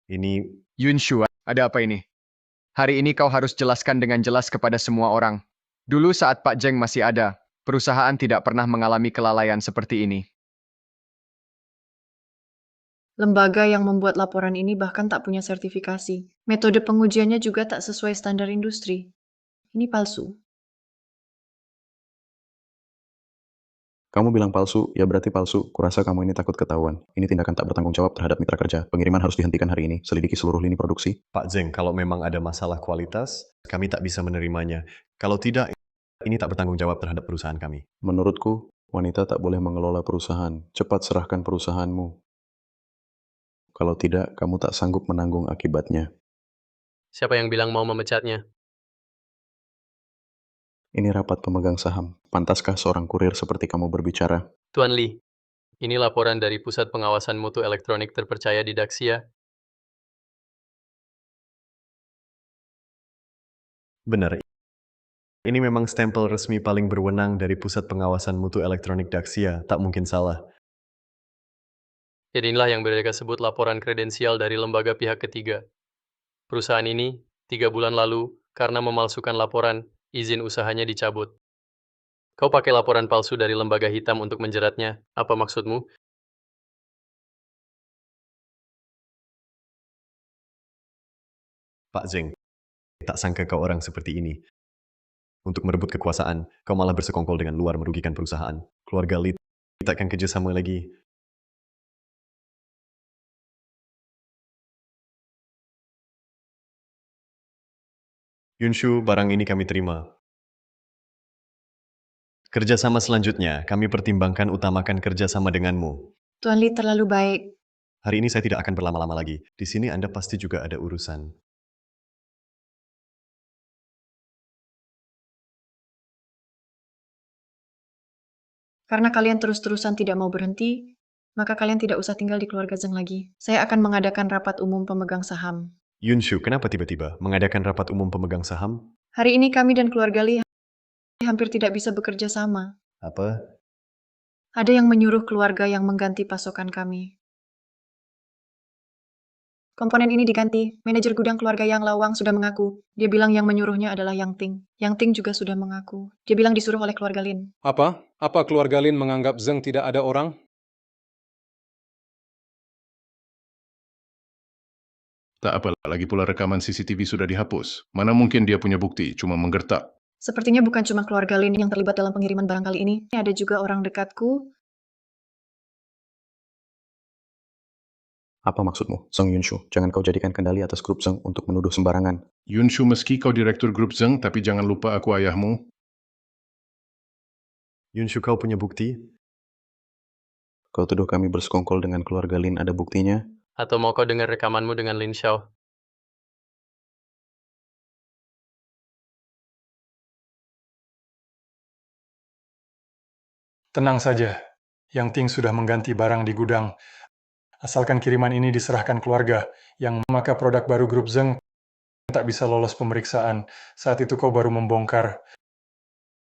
Ini Yunshu, ada apa ini? Hari ini kau harus jelaskan dengan jelas kepada semua orang. Dulu saat Pak Zheng masih ada, perusahaan tidak pernah mengalami kelalaian seperti ini. Lembaga yang membuat laporan ini bahkan tak punya sertifikasi. Metode pengujiannya juga tak sesuai standar industri. Ini palsu. Kamu bilang palsu, ya berarti palsu. Kurasa kamu ini takut ketahuan. Ini tindakan tak bertanggung jawab terhadap mitra kerja. Pengiriman harus dihentikan hari ini. Selidiki seluruh lini produksi. Pak Zeng, kalau memang ada masalah kualitas, kami tak bisa menerimanya. Kalau tidak, ini tak bertanggung jawab terhadap perusahaan kami. Menurutku, wanita tak boleh mengelola perusahaan. Cepat serahkan perusahaanmu. Kalau tidak, kamu tak sanggup menanggung akibatnya. Siapa yang bilang mau memecatnya? Ini rapat pemegang saham. Pantaskah seorang kurir seperti kamu berbicara? Tuan Li, ini laporan dari Pusat Pengawasan Mutu Elektronik terpercaya di Daxia. Benar. Ini memang stempel resmi paling berwenang dari Pusat Pengawasan Mutu Elektronik Daxia. Tak mungkin salah. Jadi inilah yang mereka sebut laporan kredensial dari lembaga pihak ketiga. Perusahaan ini, 3 bulan lalu, karena memalsukan laporan, izin usahanya dicabut. Kau pakai laporan palsu dari lembaga hitam untuk menjeratnya. Apa maksudmu? Pak Zeng, tak sangka kau orang seperti ini. Untuk merebut kekuasaan, kau malah bersekongkol dengan luar merugikan perusahaan. Keluarga Li takkan kerjasama lagi. Yunshu, barang ini kami terima. Kerjasama selanjutnya, kami pertimbangkan utamakan kerjasama denganmu. Tuan Lee terlalu baik. Hari ini saya tidak akan berlama-lama lagi. Di sini Anda pasti juga ada urusan. Karena kalian terus-terusan tidak mau berhenti, maka kalian tidak usah tinggal di keluarga Zeng lagi. Saya akan mengadakan rapat umum pemegang saham. Yunshu, kenapa tiba-tiba mengadakan rapat umum pemegang saham? Hari ini kami dan keluarga Lee hampir tidak bisa bekerja sama. Apa? Ada yang menyuruh keluarga yang mengganti pasokan kami. Komponen ini diganti. Manajer gudang keluarga Yang Lawang sudah mengaku. Dia bilang yang menyuruhnya adalah Yang Ting. Yang Ting juga sudah mengaku. Dia bilang disuruh oleh keluarga Lin. Apa? Apa keluarga Lin menganggap Zeng tidak ada orang? Tak apa, lagi pula rekaman CCTV sudah dihapus. Mana mungkin dia punya bukti, cuma menggertak. Sepertinya bukan cuma keluarga Lin yang terlibat dalam pengiriman barang kali ini. Ada juga orang dekatku. Apa maksudmu, Zeng Yunshu? Jangan kau jadikan kendali atas grup Zeng untuk menuduh sembarangan. Yunshu, meski kau direktur grup Zeng, tapi jangan lupa aku ayahmu. Yunshu, kau punya bukti? Kau tuduh kami bersekongkol dengan keluarga Lin, ada buktinya? Atau mau kau dengar rekamanmu dengan Lin Xiao? Tenang saja, Yang Ting sudah mengganti barang di gudang. Asalkan kiriman ini diserahkan keluarga, maka produk baru grup Zeng tak bisa lolos pemeriksaan. Saat itu kau baru membongkar.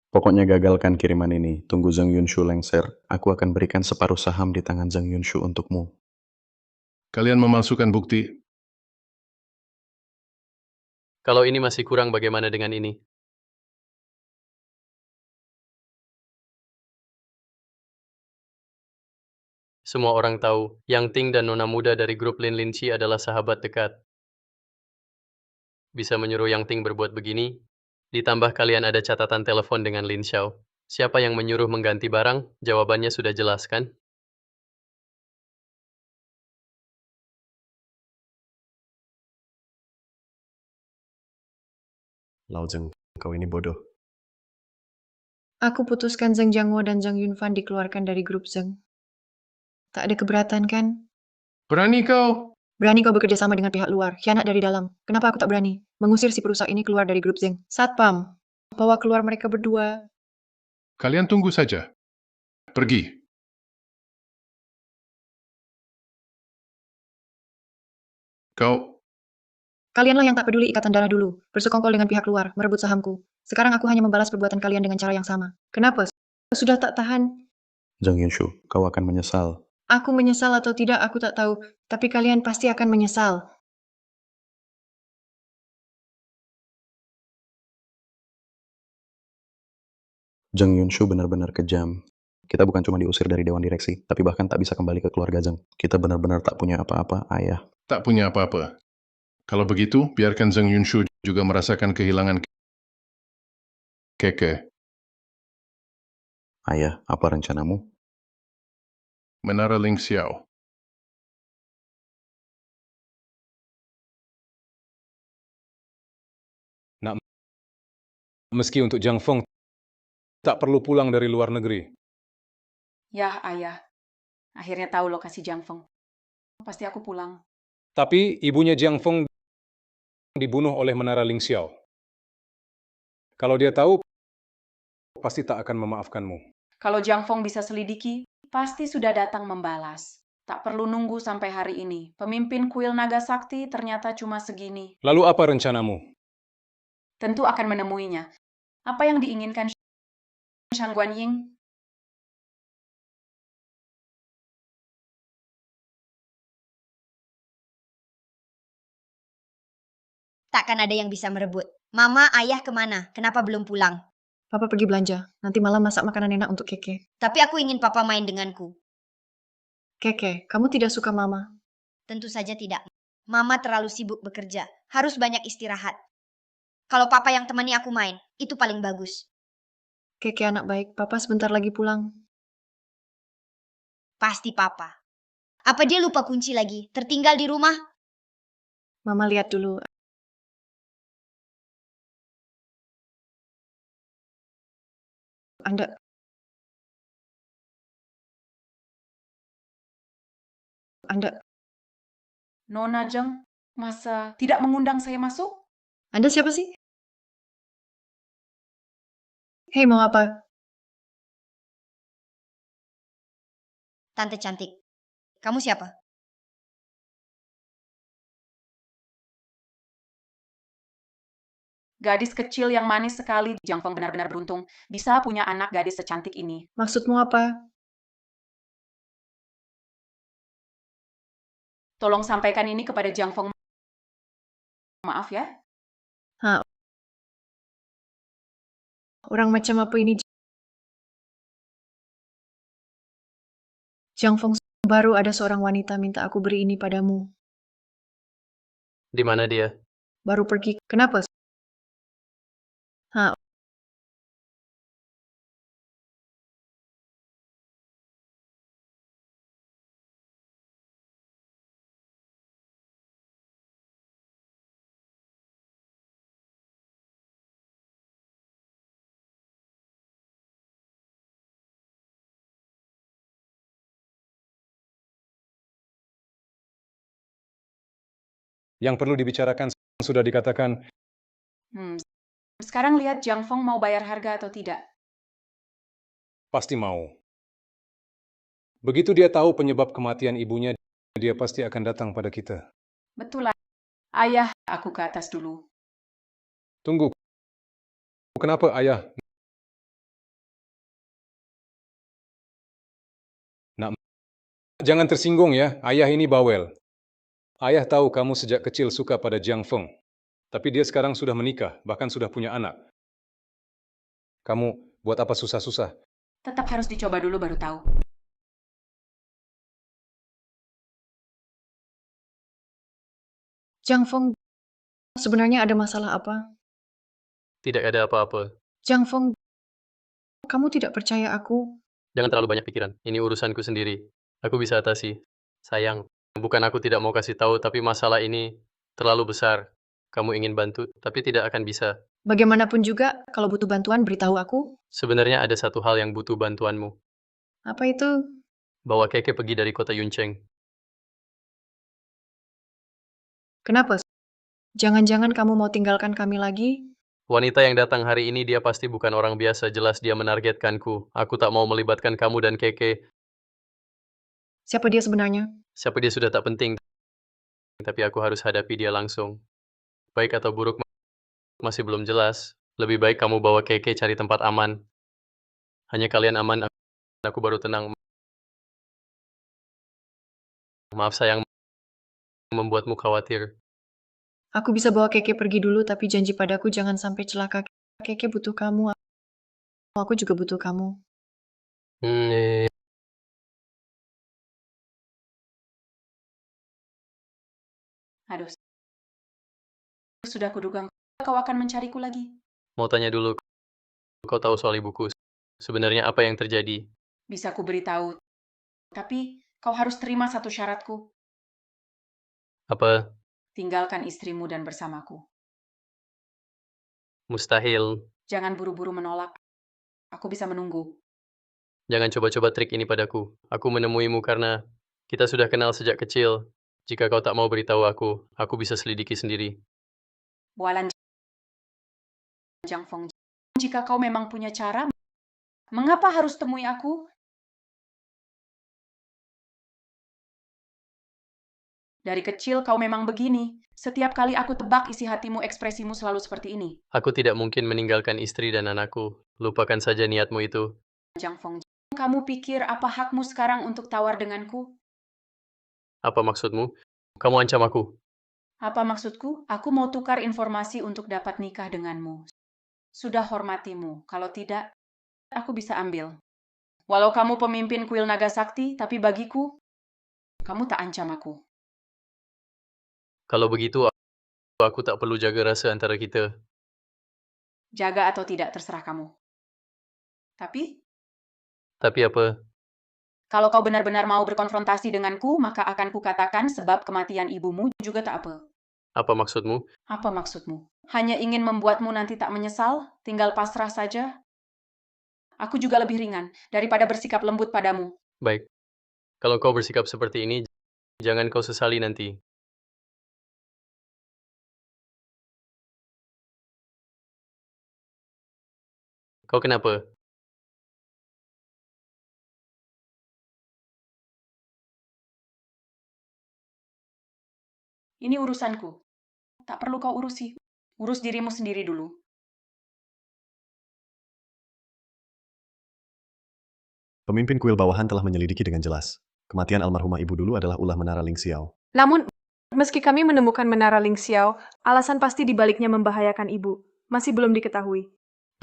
Pokoknya gagalkan kiriman ini. Tunggu Zeng Yunshu lengser. Aku akan berikan separuh saham di tangan Zeng Yunshu untukmu. Kalian memalsukan bukti. Kalau ini masih kurang, bagaimana dengan ini? Semua orang tahu, Yang Ting dan Nona Muda dari grup Lin Linci adalah sahabat dekat. Bisa menyuruh Yang Ting berbuat begini? Ditambah kalian ada catatan telepon dengan Lin Xiao. Siapa yang menyuruh mengganti barang? Jawabannya sudah jelas, kan? Lao Zeng, kau ini bodoh. Aku putuskan Zeng Jiangwo dan Zhang Yunfan dikeluarkan dari grup Zeng. Tak ada keberatan, kan? Berani kau? Berani kau bekerja sama dengan pihak luar, khianat dari dalam. Kenapa aku tak berani? Mengusir si perusak ini keluar dari grup Zeng. Satpam, bawa keluar mereka berdua. Kalian tunggu saja. Pergi. Kau, Kalianlah yang tak peduli ikatan darah dulu, bersekongkol dengan pihak luar, merebut sahamku. Sekarang aku hanya membalas perbuatan kalian dengan cara yang sama. Kenapa? Sudah tak tahan. Zeng Yunshu, kau akan menyesal. Aku menyesal atau tidak, aku tak tahu. Tapi kalian pasti akan menyesal. Zeng Yunshu benar-benar kejam. Kita bukan cuma diusir dari dewan direksi, tapi bahkan tak bisa kembali ke keluarga Zeng. Kita benar-benar tak punya apa-apa, ayah. tak punya apa-apa. Kalau begitu, biarkan Zeng Yunshu juga merasakan kehilangan Keke. Ayah, apa rencanamu? Menara Ling Xiao. Nak, meski untuk Jiang Feng tak perlu pulang dari luar negeri. Yah, ayah. Akhirnya tahu lokasi Jiang Feng. Pasti aku pulang. Tapi ibunya Jiang Feng dibunuh oleh Menara Ling Xiao. Kalau dia tahu, pasti tak akan memaafkanmu. Kalau Jiang Feng bisa selidiki, pasti sudah datang membalas. Tak perlu nunggu sampai hari ini. Pemimpin kuil naga sakti ternyata cuma segini. Lalu apa rencanamu? Tentu akan menemuinya. Apa yang diinginkan Shan Guanying? Takkan ada yang bisa merebut. Mama, ayah kemana? Kenapa belum pulang? Papa pergi belanja. Nanti malam masak makanan enak untuk Keke. Tapi aku ingin papa main denganku. Keke, kamu tidak suka Mama? Tentu saja tidak. Mama terlalu sibuk bekerja. Harus banyak istirahat. Kalau papa yang temani aku main, itu paling bagus. Keke anak baik, Papa sebentar lagi pulang. Pasti papa. Apa dia lupa kunci lagi? Tertinggal di rumah? Mama lihat dulu. Anda Anda, Nona Jeng, masa tidak mengundang saya masuk? Anda siapa sih? Hei, mau apa? Tante cantik, kamu siapa? Gadis kecil yang manis sekali. Jiang Feng benar-benar beruntung bisa punya anak gadis secantik ini. Maksudmu apa? Tolong sampaikan ini kepada Jiang Feng. Maaf ya. Hah, orang macam apa ini? Jiang Feng, baru ada seorang wanita minta aku beri ini padamu. Di mana dia? Baru pergi. Kenapa? Hah, Yang perlu dibicarakan sudah dikatakan. Sekarang lihat Jiang Feng mau bayar harga atau tidak. Pasti mau. Begitu dia tahu penyebab kematian ibunya, dia pasti akan datang pada kita. Betul lah. Ayah, aku ke atas dulu. Tunggu. Kenapa ayah? Nak, jangan tersinggung ya, ayah ini bawel. Ayah tahu kamu sejak kecil suka pada Jiang Feng. Tapi dia sekarang sudah menikah, bahkan sudah punya anak. Kamu buat apa susah-susah? Tetap harus dicoba dulu baru tahu. Jiang Feng, sebenarnya ada masalah apa? Tidak ada apa-apa. Jiang Feng, kamu tidak percaya aku? Jangan terlalu banyak pikiran. Ini urusanku sendiri. Aku bisa atasi. Sayang, bukan aku tidak mau kasih tahu, tapi masalah ini terlalu besar. Kamu ingin bantu, tapi tidak akan bisa. Bagaimanapun juga, kalau butuh bantuan, beritahu aku. Sebenarnya ada satu hal yang butuh bantuanmu. Apa itu? Bawa Keke pergi dari kota Yuncheng. Kenapa? Jangan-jangan kamu mau tinggalkan kami lagi? Wanita yang datang hari ini dia pasti bukan orang biasa. Jelas dia menargetkanku. Aku tak mau melibatkan kamu dan Keke. Siapa dia sebenarnya? Siapa dia sudah tak penting. Tapi aku harus hadapi dia langsung. Baik atau buruk masih belum jelas. Lebih baik kamu bawa Keke cari tempat aman. Hanya kalian aman, aku baru tenang. Maaf sayang, membuatmu khawatir. Aku bisa bawa Keke pergi dulu, tapi janji padaku jangan sampai celaka. Keke butuh kamu. Aku juga butuh kamu. Aduh, sudah kuduga kau akan mencariku lagi. Mau tanya dulu, kau tahu soal ibuku. Sebenarnya apa yang terjadi? Bisa ku beritahu, tapi kau harus terima satu syaratku. Apa? Tinggalkan istrimu dan bersamaku. Mustahil. Jangan buru-buru menolak. Aku bisa menunggu. Jangan coba-coba trik ini padaku. Aku menemuimu karena kita sudah kenal sejak kecil. Jika kau tak mau beritahu aku bisa selidiki sendiri. Bualan Jiang Feng, jika kau memang punya cara, mengapa harus temui aku? Dari kecil kau memang begini. Setiap kali aku tebak isi hatimu, ekspresimu selalu seperti ini. Aku tidak mungkin meninggalkan istri dan anakku. Lupakan saja niatmu itu. Jiang Feng, kamu pikir apa hakmu sekarang untuk tawar denganku? Apa maksudmu? Kamu ancam aku. Apa maksudku? Aku mau tukar informasi untuk dapat nikah denganmu. Sudah hormatimu. Kalau tidak, aku bisa ambil. Walau kamu pemimpin kuil naga sakti, tapi bagiku, kamu tak ancam aku. Kalau begitu, aku tak perlu jaga rasa antara kita. Jaga atau tidak, terserah kamu. Tapi apa? Kalau kau benar-benar mau berkonfrontasi denganku, maka akan kukatakan sebab kematian ibumu juga tak apa. Apa maksudmu? Apa maksudmu? Hanya ingin membuatmu nanti tak menyesal, tinggal pasrah saja? Aku juga lebih ringan daripada bersikap lembut padamu. Baik. Kalau kau bersikap seperti ini, Jangan kau sesali nanti. Kau kenapa? Ini urusanku. Tak perlu kau urusi. Urus dirimu sendiri dulu. Pemimpin kuil bawahan telah menyelidiki dengan jelas. Kematian almarhumah ibu dulu adalah ulah Menara Ling Xiao. Namun, meski kami menemukan Menara Ling Xiao, alasan pasti dibaliknya membahayakan ibu. Masih belum diketahui.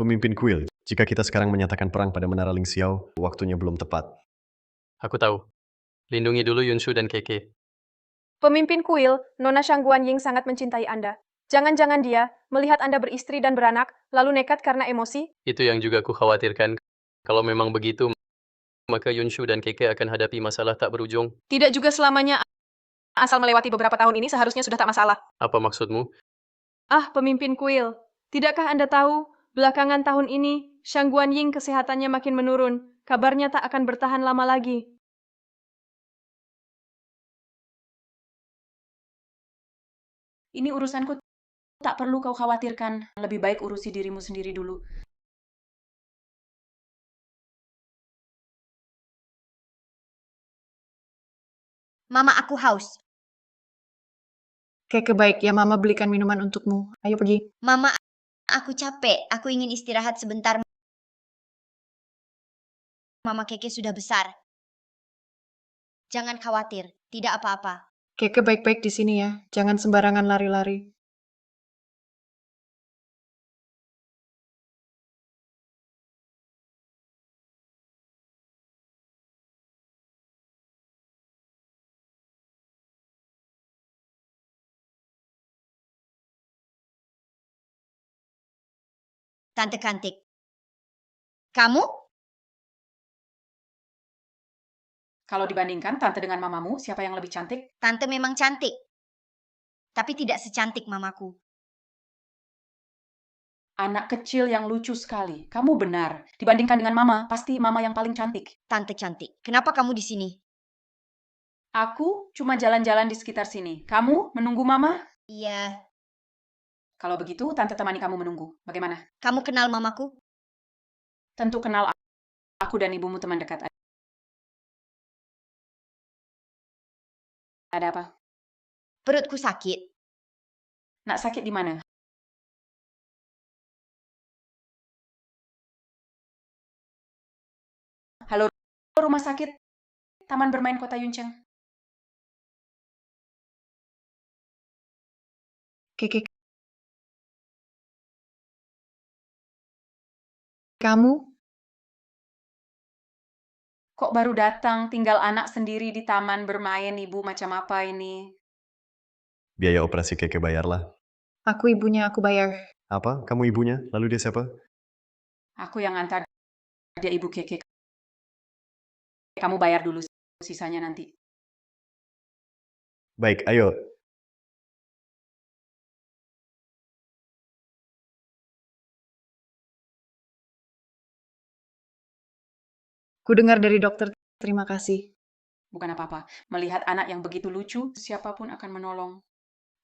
Pemimpin kuil, jika kita sekarang menyatakan perang pada Menara Ling Xiao, waktunya belum tepat. Aku tahu. Lindungi dulu Yunshu dan Keke. Pemimpin kuil, Nona Shangguan Ying sangat mencintai Anda. Jangan-jangan dia melihat Anda beristri dan beranak, lalu nekat karena emosi? Itu yang juga ku khawatirkan. Kalau memang begitu, maka Yunshu dan Keke akan hadapi masalah tak berujung. Tidak juga selamanya. Asal melewati beberapa tahun ini seharusnya sudah tak masalah. Apa maksudmu? Ah, pemimpin kuil. Tidakkah Anda tahu, belakangan tahun ini, Shangguan Ying kesehatannya makin menurun. Kabarnya tak akan bertahan lama lagi. Ini urusanku. Tak perlu kau khawatirkan. Lebih baik urusi dirimu sendiri dulu. Mama, aku haus. Keke baik ya, Mama belikan minuman untukmu. Ayo pergi. Mama, aku capek. Aku ingin istirahat sebentar. Mama Keke sudah besar. Jangan khawatir, tidak apa-apa. Keke baik-baik di sini ya. Jangan sembarangan lari-lari. Tante cantik. Kamu? Kalau dibandingkan tante dengan mamamu, siapa yang lebih cantik? Tante memang cantik. Tapi tidak secantik mamaku. Anak kecil yang lucu sekali. Kamu benar. Dibandingkan dengan mama, pasti mama yang paling cantik. Tante cantik. Kenapa kamu di sini? Aku cuma jalan-jalan di sekitar sini. Kamu menunggu mama? Iya. Kalau begitu, tante temani kamu menunggu. Bagaimana? Kamu kenal mamaku? Tentu kenal aku dan ibumu teman dekat. Ada apa? Perutku sakit. Nak sakit di mana? Halo, rumah sakit. Taman bermain Kota Yuncheng. Keke. Kamu? Kok baru datang, tinggal anak sendiri di taman bermain, ibu macam apa ini? Biaya operasi Keke bayarlah. Aku ibunya, aku bayar. Apa? Kamu ibunya? Lalu dia siapa? Aku yang antar dia ibu Keke. Kamu bayar dulu, sisanya nanti. Baik, ayo. Ku dengar dari dokter, terima kasih. Bukan apa-apa. Melihat anak yang begitu lucu, siapapun akan menolong.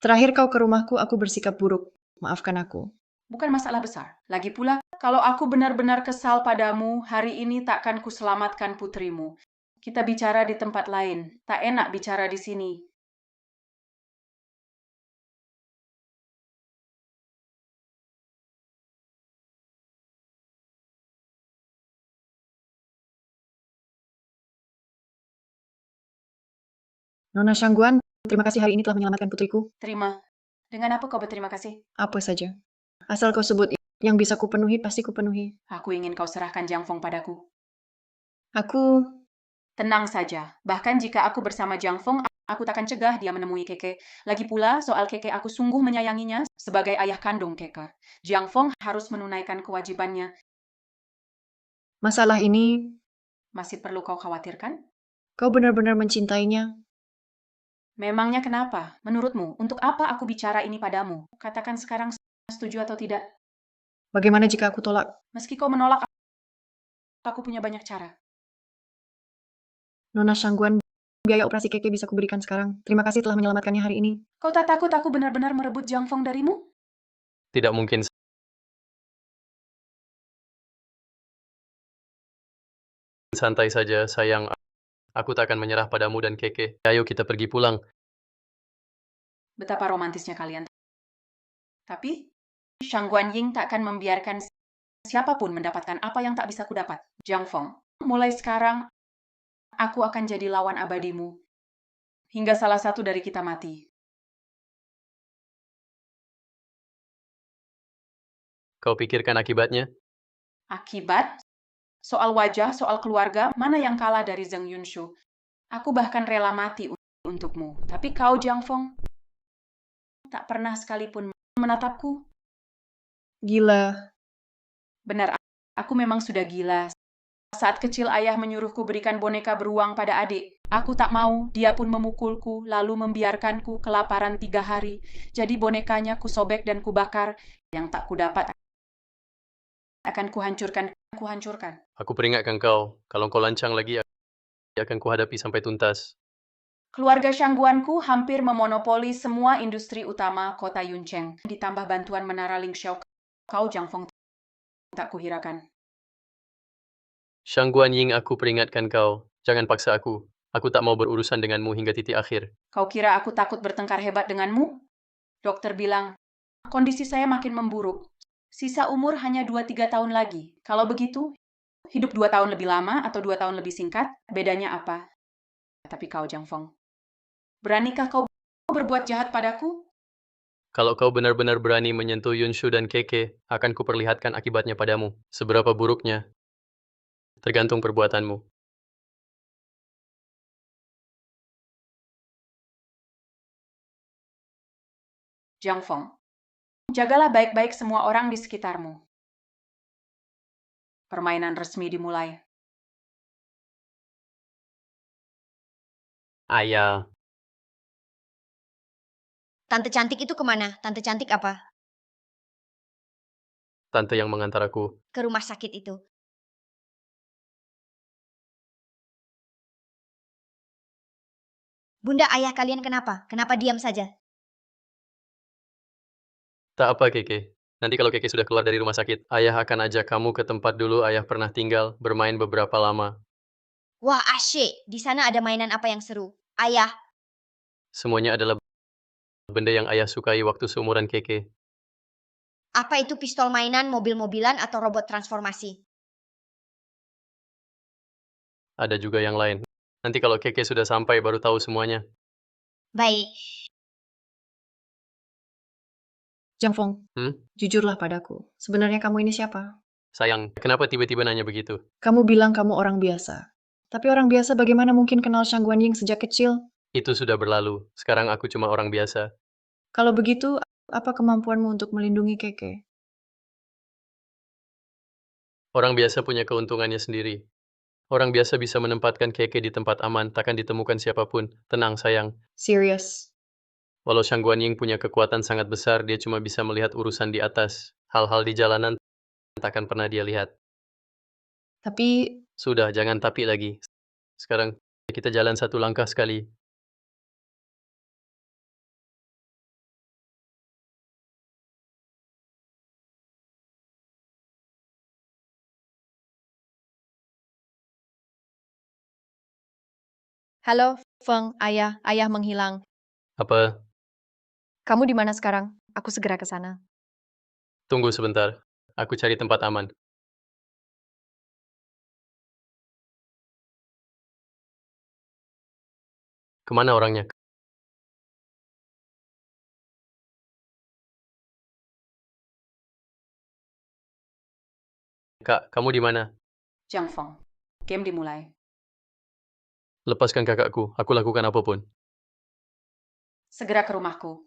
Terakhir kau ke rumahku, aku bersikap buruk. Maafkan aku. Bukan masalah besar. Lagi pula, kalau aku benar-benar kesal padamu, hari ini takkan kuselamatkan putrimu. Kita bicara di tempat lain. Tak enak bicara di sini. Nona Shangguan, terima kasih hari ini telah menyelamatkan putriku. Terima. Dengan apa kau berterima kasih? Apa saja. Asal kau sebut yang bisa kupenuhi, pasti kupenuhi. Aku ingin kau serahkan Jiang Feng padaku. Aku... Tenang saja. Bahkan jika aku bersama Jiang Feng, aku takkan cegah dia menemui Keke. Lagi pula, soal Keke aku sungguh menyayanginya sebagai ayah kandung Keke. Jiang Feng harus menunaikan kewajibannya. Masalah ini... Masih perlu kau khawatirkan? Kau benar-benar mencintainya. Memangnya kenapa? Menurutmu, untuk apa aku bicara ini padamu? Katakan sekarang setuju atau tidak. Bagaimana jika aku tolak? Meski kau menolak, aku punya banyak cara. Nona Shangguan, biaya operasi Keke bisa kuberikan sekarang. Terima kasih telah menyelamatkannya hari ini. Kau tak takut aku benar-benar merebut Jiang Feng darimu? Tidak mungkin. Santai saja, sayang. Aku tak akan menyerah padamu dan Keke. Ayo kita pergi pulang. Betapa romantisnya kalian. Tapi, Shang Guanying tak akan membiarkan siapapun mendapatkan apa yang tak bisa kudapat. Jiang Feng, mulai sekarang, aku akan jadi lawan abadimu. Hingga salah satu dari kita mati. Kau pikirkan akibatnya? Akibat? Soal wajah, soal keluarga, mana yang kalah dari Zheng Yunshu? Aku bahkan rela mati untukmu. Tapi kau, Jiang Feng, tak pernah sekalipun menatapku. Gila. Benar, aku memang sudah gila. Saat kecil ayah menyuruhku berikan boneka beruang pada adik. Aku tak mau, dia pun memukulku, lalu membiarkanku kelaparan 3 hari. Jadi bonekanya kusobek dan kubakar. Yang tak kudapat akan kuhancurkan. Aku peringatkan kau, kalau kau lancang lagi, akan kuhadapi sampai tuntas. Keluarga Shangguanku hampir memonopoli semua industri utama kota Yuncheng. Ditambah bantuan menara Ling Xiao, kau Jiang Feng tak kuhirakan. Shang Guanying, aku peringatkan kau. Jangan paksa aku. Aku tak mau berurusan denganmu hingga titik akhir. Kau kira aku takut bertengkar hebat denganmu? Dokter bilang, kondisi saya makin memburuk. Sisa umur hanya 2-3 tahun lagi. Kalau begitu, hidup 2 tahun lebih lama atau 2 tahun lebih singkat, bedanya apa? Tapi kau, Jiang Feng, beranikah kau berbuat jahat padaku? Kalau kau benar-benar berani menyentuh Yunshu dan Keke, akan kuperlihatkan akibatnya padamu. Seberapa buruknya, tergantung perbuatanmu. Jiang Feng, jagalah baik-baik semua orang di sekitarmu. Permainan resmi dimulai. Ayah. Tante cantik itu kemana? Tante cantik apa? Tante yang mengantar aku. Ke rumah sakit itu. Bunda, ayah kalian kenapa? Kenapa diam saja? Tak apa, Keke. Nanti kalau Keke sudah keluar dari rumah sakit, ayah akan ajak kamu ke tempat dulu ayah pernah tinggal, bermain beberapa lama. Wah, asyik. Di sana ada mainan apa yang seru? Ayah, Semuanya adalah benda yang ayah sukai waktu seumuran Keke. apa itu pistol mainan, mobil-mobilan, atau robot transformasi? Ada juga yang lain. Nanti kalau Keke sudah sampai baru tahu semuanya. Baik. Jiang Feng, jujurlah padaku. Sebenarnya kamu ini siapa? Sayang, kenapa tiba-tiba nanya begitu? Kamu bilang kamu orang biasa. Tapi orang biasa bagaimana mungkin kenal Shang Guanying sejak kecil? Itu sudah berlalu. Sekarang aku cuma orang biasa. Kalau begitu, apa kemampuanmu untuk melindungi Keke? Orang biasa punya keuntungannya sendiri. Orang biasa bisa menempatkan Keke di tempat aman, takkan ditemukan siapapun. Tenang, sayang. Serius? Walau Shang Guanying punya kekuatan sangat besar, dia cuma bisa melihat urusan di atas. Hal-hal di jalanan takkan pernah dia lihat. Tapi... Sudah, jangan tapi lagi. Sekarang kita jalan satu langkah sekali. Halo, Feng, ayah menghilang. Apa? Kamu di mana sekarang? Aku segera ke sana. Tunggu sebentar. Aku cari tempat aman. Kemana orangnya? Kak, kamu di mana? Jiang Feng, game dimulai. Lepaskan kakakku, aku lakukan apapun. Segera ke rumahku.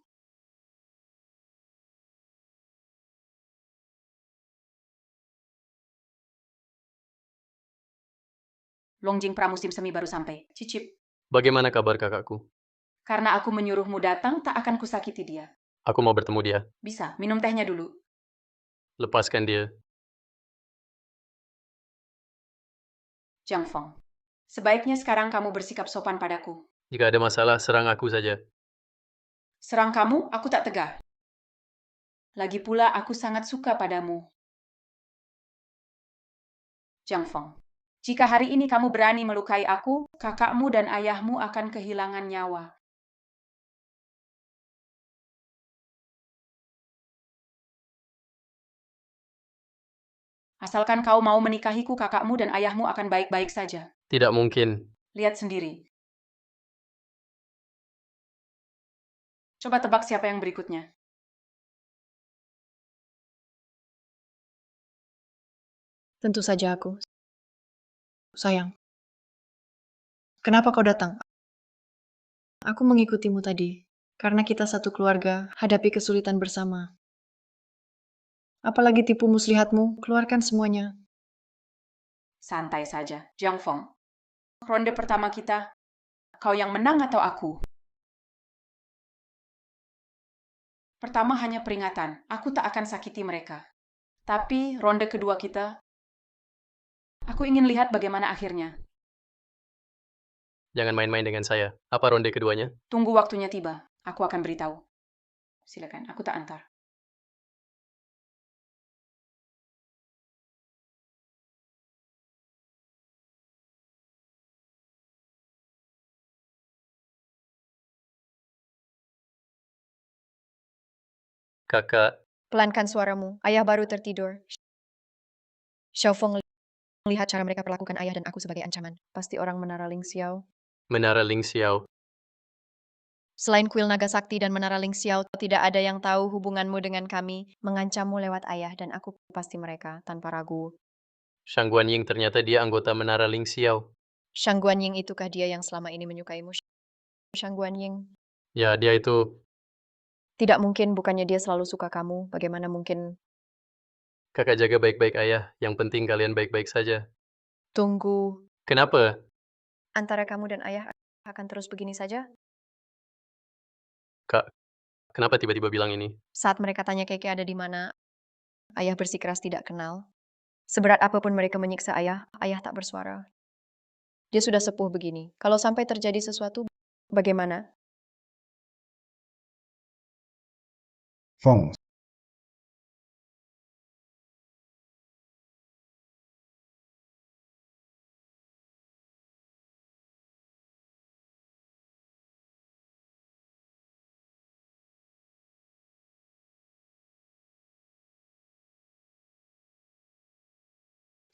Longjing pramusim semi baru sampai. Cicip. Bagaimana kabar kakakku? Karena aku menyuruhmu datang, tak akan kusakiti dia. Aku mau bertemu dia. Bisa, minum tehnya dulu. Lepaskan dia. Jiang Feng, Sebaiknya sekarang kamu bersikap sopan padaku. Jika ada masalah, serang aku saja. Serang kamu, aku tak tegah. Lagi pula, aku sangat suka padamu. Jiang Feng, jika hari ini kamu berani melukai aku, kakakmu dan ayahmu akan kehilangan nyawa. Asalkan kau mau menikahiku, kakakmu dan ayahmu akan baik-baik saja. Tidak mungkin. Lihat sendiri. Coba tebak siapa yang berikutnya. Tentu saja aku. Sayang. Kenapa kau datang? Aku mengikutimu tadi. Karena kita satu keluarga, hadapi kesulitan bersama. Apalagi tipu muslihatmu, keluarkan semuanya. Santai saja, Jiang Feng. Ronde pertama kita, kau yang menang atau aku? Pertama hanya peringatan, aku tak akan sakiti mereka. Tapi ronde kedua kita, aku ingin lihat bagaimana akhirnya. Jangan main-main dengan saya. Apa ronde keduanya? Tunggu waktunya tiba, aku akan beritahu. Silakan, aku tak antar. Kakak, Pelankan suaramu, ayah baru tertidur. Xiaofeng melihat cara mereka perlakukan ayah dan aku sebagai ancaman. Pasti orang Menara Ling Xiao. Menara Ling Xiao. Selain kuil naga sakti dan Menara Ling Xiao, tidak ada yang tahu hubunganmu dengan kami. Mengancammu lewat ayah dan aku pasti mereka, tanpa ragu. Shang Guanying ternyata dia anggota Menara Ling Xiao. Shang Guanying itukah dia yang selama ini menyukaimu? Shang Guanying. Ya, dia itu. Tidak mungkin, bukannya dia selalu suka kamu. Bagaimana mungkin? Kakak jaga baik-baik ayah. Yang penting kalian baik-baik saja. Tunggu. Kenapa? Antara kamu dan ayah akan terus begini saja? Kak, kenapa tiba-tiba bilang ini? Saat mereka tanya Keke ada di mana, ayah bersikeras tidak kenal. Seberat apapun mereka menyiksa ayah, ayah tak bersuara. Dia sudah sepuh begini. Kalau sampai terjadi sesuatu, bagaimana? Fong,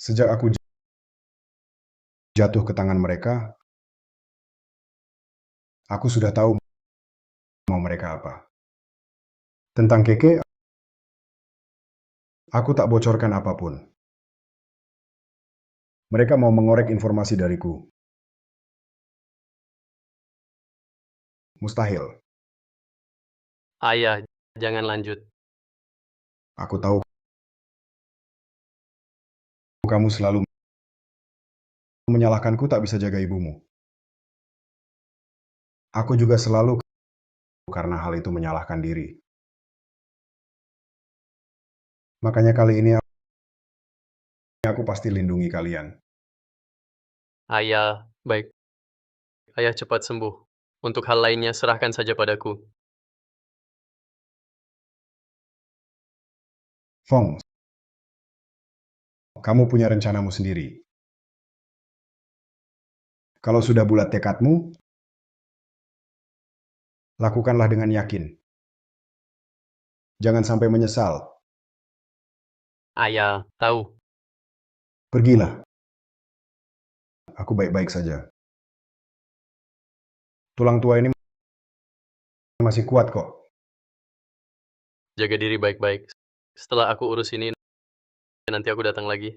sejak aku jatuh ke tangan mereka, aku sudah tahu mau mereka apa. Tentang Keke, aku tak bocorkan apapun. Mereka mau mengorek informasi dariku. Mustahil. Ayah, jangan lanjut. Aku tahu kamu selalu menyalahkanku tak bisa jaga ibumu. Aku juga selalu karena hal itu menyalahkan diri. Makanya kali ini aku pasti lindungi kalian. Ayah, baik. Ayah cepat sembuh. Untuk hal lainnya, serahkan saja padaku. Fong, kamu punya rencanamu sendiri. Kalau sudah bulat tekadmu, lakukanlah dengan yakin. Jangan sampai menyesal. Ayah, tahu. Pergilah. Aku baik-baik saja. Tulang tua ini masih kuat kok. Jaga diri baik-baik. Setelah aku urus ini, nanti aku datang lagi.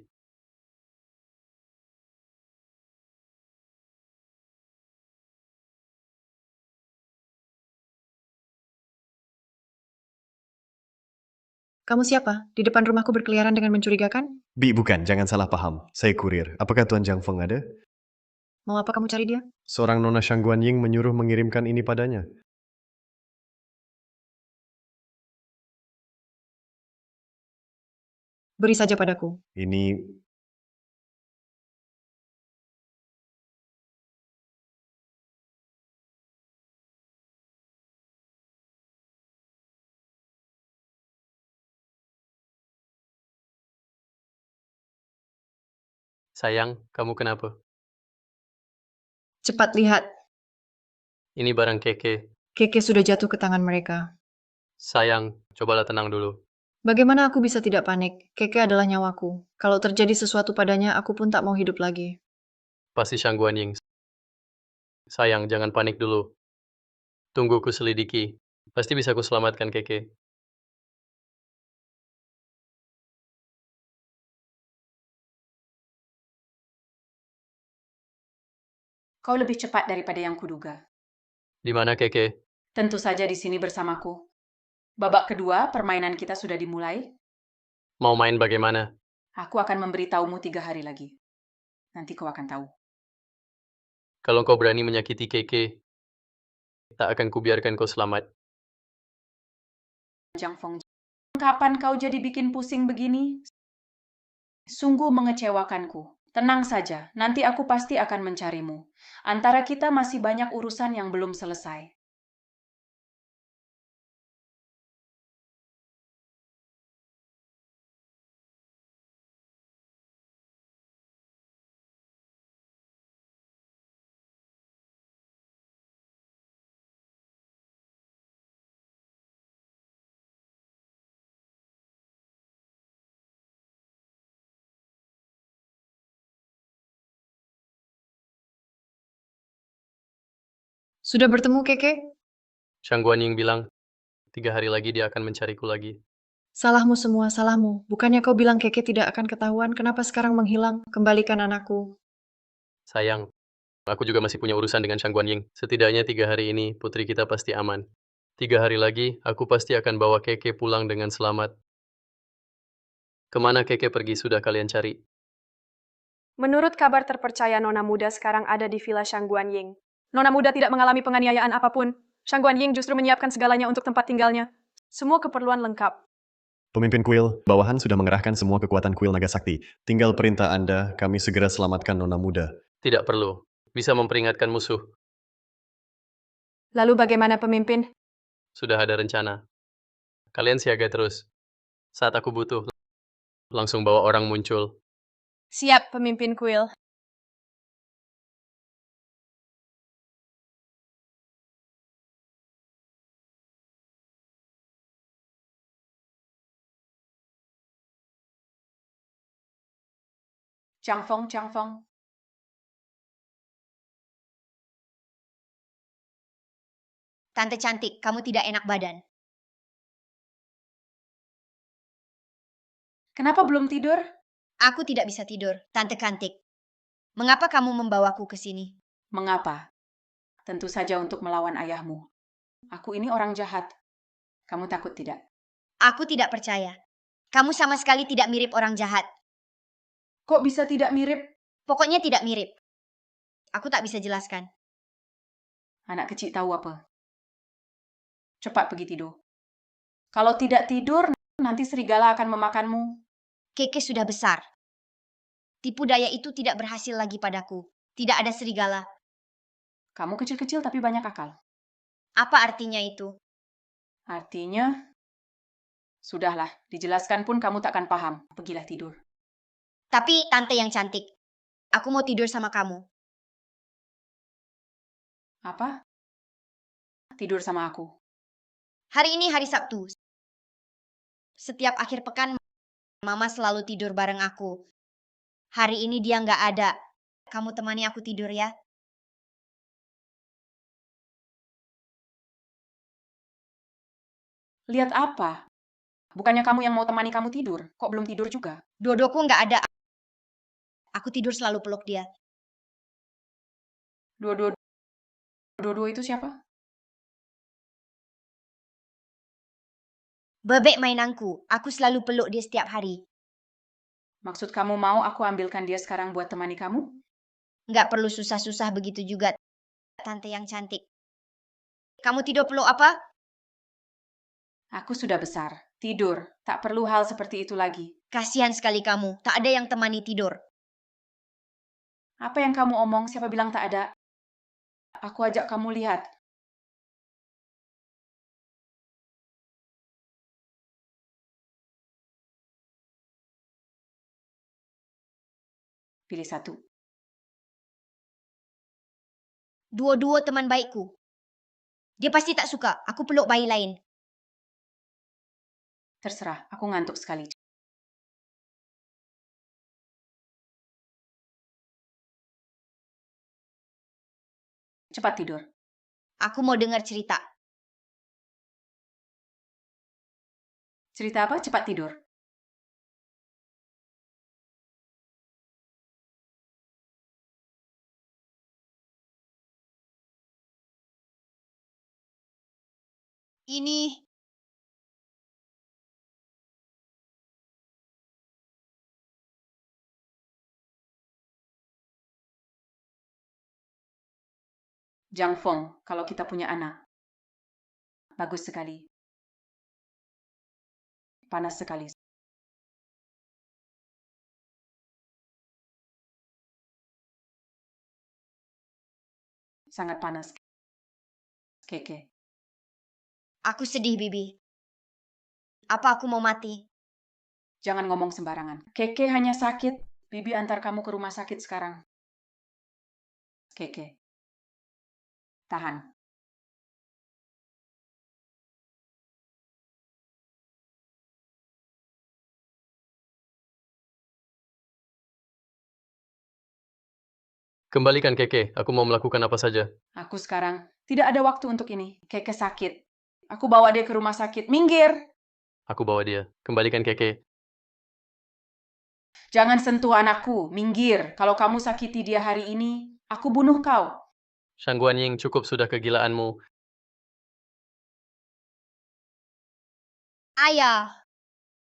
Kamu siapa? Di depan rumahku berkeliaran dengan mencurigakan? Bi, bukan, jangan salah paham. Saya kurir. Apakah Tuan Jiang Feng ada? Mau apa kamu cari dia? Seorang Nona Shang Guanying menyuruh mengirimkan ini padanya. Beri saja padaku. Ini Sayang, kamu kenapa? Cepat lihat, Ini barang Keke. Keke sudah jatuh ke tangan mereka. Sayang, cobalah tenang dulu. Bagaimana aku bisa tidak panik? Keke adalah nyawaku. Kalau terjadi sesuatu padanya, aku pun tak mau hidup lagi. Pasti Shang Guanying. Sayang, jangan panik dulu. Tunggu ku selidiki. Pasti bisa ku selamatkan Keke. Kau lebih cepat daripada yang kuduga. Di mana Keke? Tentu saja di sini bersamaku. Babak kedua, permainan kita sudah dimulai. Mau main bagaimana? Aku akan memberitahumu 3 hari lagi. Nanti kau akan tahu. Kalau kau berani menyakiti Keke, tak akan kubiarkan kau selamat. Jang Fong, kapan kau jadi bikin pusing begini? Sungguh mengecewakanku. Tenang saja, nanti aku pasti akan mencarimu. Antara kita masih banyak urusan yang belum selesai. Sudah bertemu, Keke? Shang Guanying bilang, 3 hari lagi dia akan mencariku lagi. Salahmu semua, salahmu. Bukannya kau bilang Keke tidak akan ketahuan, kenapa sekarang menghilang? Kembalikan anakku. Sayang, aku juga masih punya urusan dengan Shang Guanying. Setidaknya 3 hari ini, putri kita pasti aman. 3 hari lagi, aku pasti akan bawa Keke pulang dengan selamat. Kemana Keke pergi sudah kalian cari? Menurut kabar terpercaya, Nona Muda sekarang ada di Villa Shang Guanying. Nona Muda tidak mengalami penganiayaan apapun. Shang Guanying justru menyiapkan segalanya untuk tempat tinggalnya. Semua keperluan lengkap. Pemimpin kuil, bawahan sudah mengerahkan semua kekuatan kuil naga sakti. Tinggal perintah Anda, kami segera selamatkan Nona Muda. Tidak perlu. Bisa memperingatkan musuh. Lalu bagaimana pemimpin? Sudah ada rencana. Kalian siaga terus. Saat aku butuh, langsung bawa orang muncul. Siap, pemimpin kuil. Chang Fong, Chang Fong. Tante cantik, kamu tidak enak badan. Kenapa belum tidur? Aku tidak bisa tidur, Tante cantik. Mengapa kamu membawaku ke sini? Mengapa? Tentu saja untuk melawan ayahmu. Aku ini orang jahat. Kamu takut tidak? Aku tidak percaya. Kamu sama sekali tidak mirip orang jahat. Kok bisa tidak mirip? Pokoknya tidak mirip. Aku tak bisa jelaskan. Anak kecil tahu apa? Cepat pergi tidur. Kalau tidak tidur, nanti serigala akan memakanmu. Keke sudah besar. Tipu daya itu tidak berhasil lagi padaku. Tidak ada serigala. Kamu kecil-kecil tapi banyak akal. Apa artinya itu? Artinya, sudahlah, dijelaskan pun kamu tak akan paham. Pergilah tidur. Tapi tante yang cantik, aku mau tidur sama kamu. Apa? Tidur sama aku. Hari ini hari Sabtu. Setiap akhir pekan, Mama selalu tidur bareng aku. Hari ini dia nggak ada. Kamu temani aku tidur ya. Lihat apa? Bukannya kamu yang mau temani kamu tidur? Kok belum tidur juga? Dodoku nggak ada. Aku tidur selalu peluk dia. Dodo itu siapa? Bebek mainanku. Aku selalu peluk dia setiap hari. Maksud kamu mau aku ambilkan dia sekarang buat temani kamu? Nggak perlu susah-susah begitu juga, tante yang cantik. Kamu tidur peluk apa? Aku sudah besar. Tidur. Tak perlu hal seperti itu lagi. Kasihan sekali kamu. Tak ada yang temani tidur. Apa yang kamu omong? Siapa bilang tak ada? Aku ajak kamu lihat. Pilih satu. Dua-dua teman baikku. Dia pasti tak suka aku peluk bayi lain. Terserah, aku ngantuk sekali. Cepat tidur. Aku mau dengar cerita. Cerita apa? Cepat tidur. Ini Jang Fong, kalau kita punya anak. Bagus sekali. Panas sekali. Sangat panas. Keke. aku sedih, Bibi. Apa aku mau mati? Jangan ngomong sembarangan. Keke hanya sakit. Bibi antar kamu ke rumah sakit sekarang. Keke. Tahan. Kembalikan Keke, aku mau melakukan apa saja. Aku sekarang tidak ada waktu untuk ini. Keke sakit. Aku bawa dia ke rumah sakit. Minggir! Aku bawa dia. Kembalikan Keke. Jangan sentuh anakku. Minggir. Kalau kamu sakiti dia hari ini, aku bunuh kau. Shang Guanying, cukup sudah kegilaanmu. Ayah,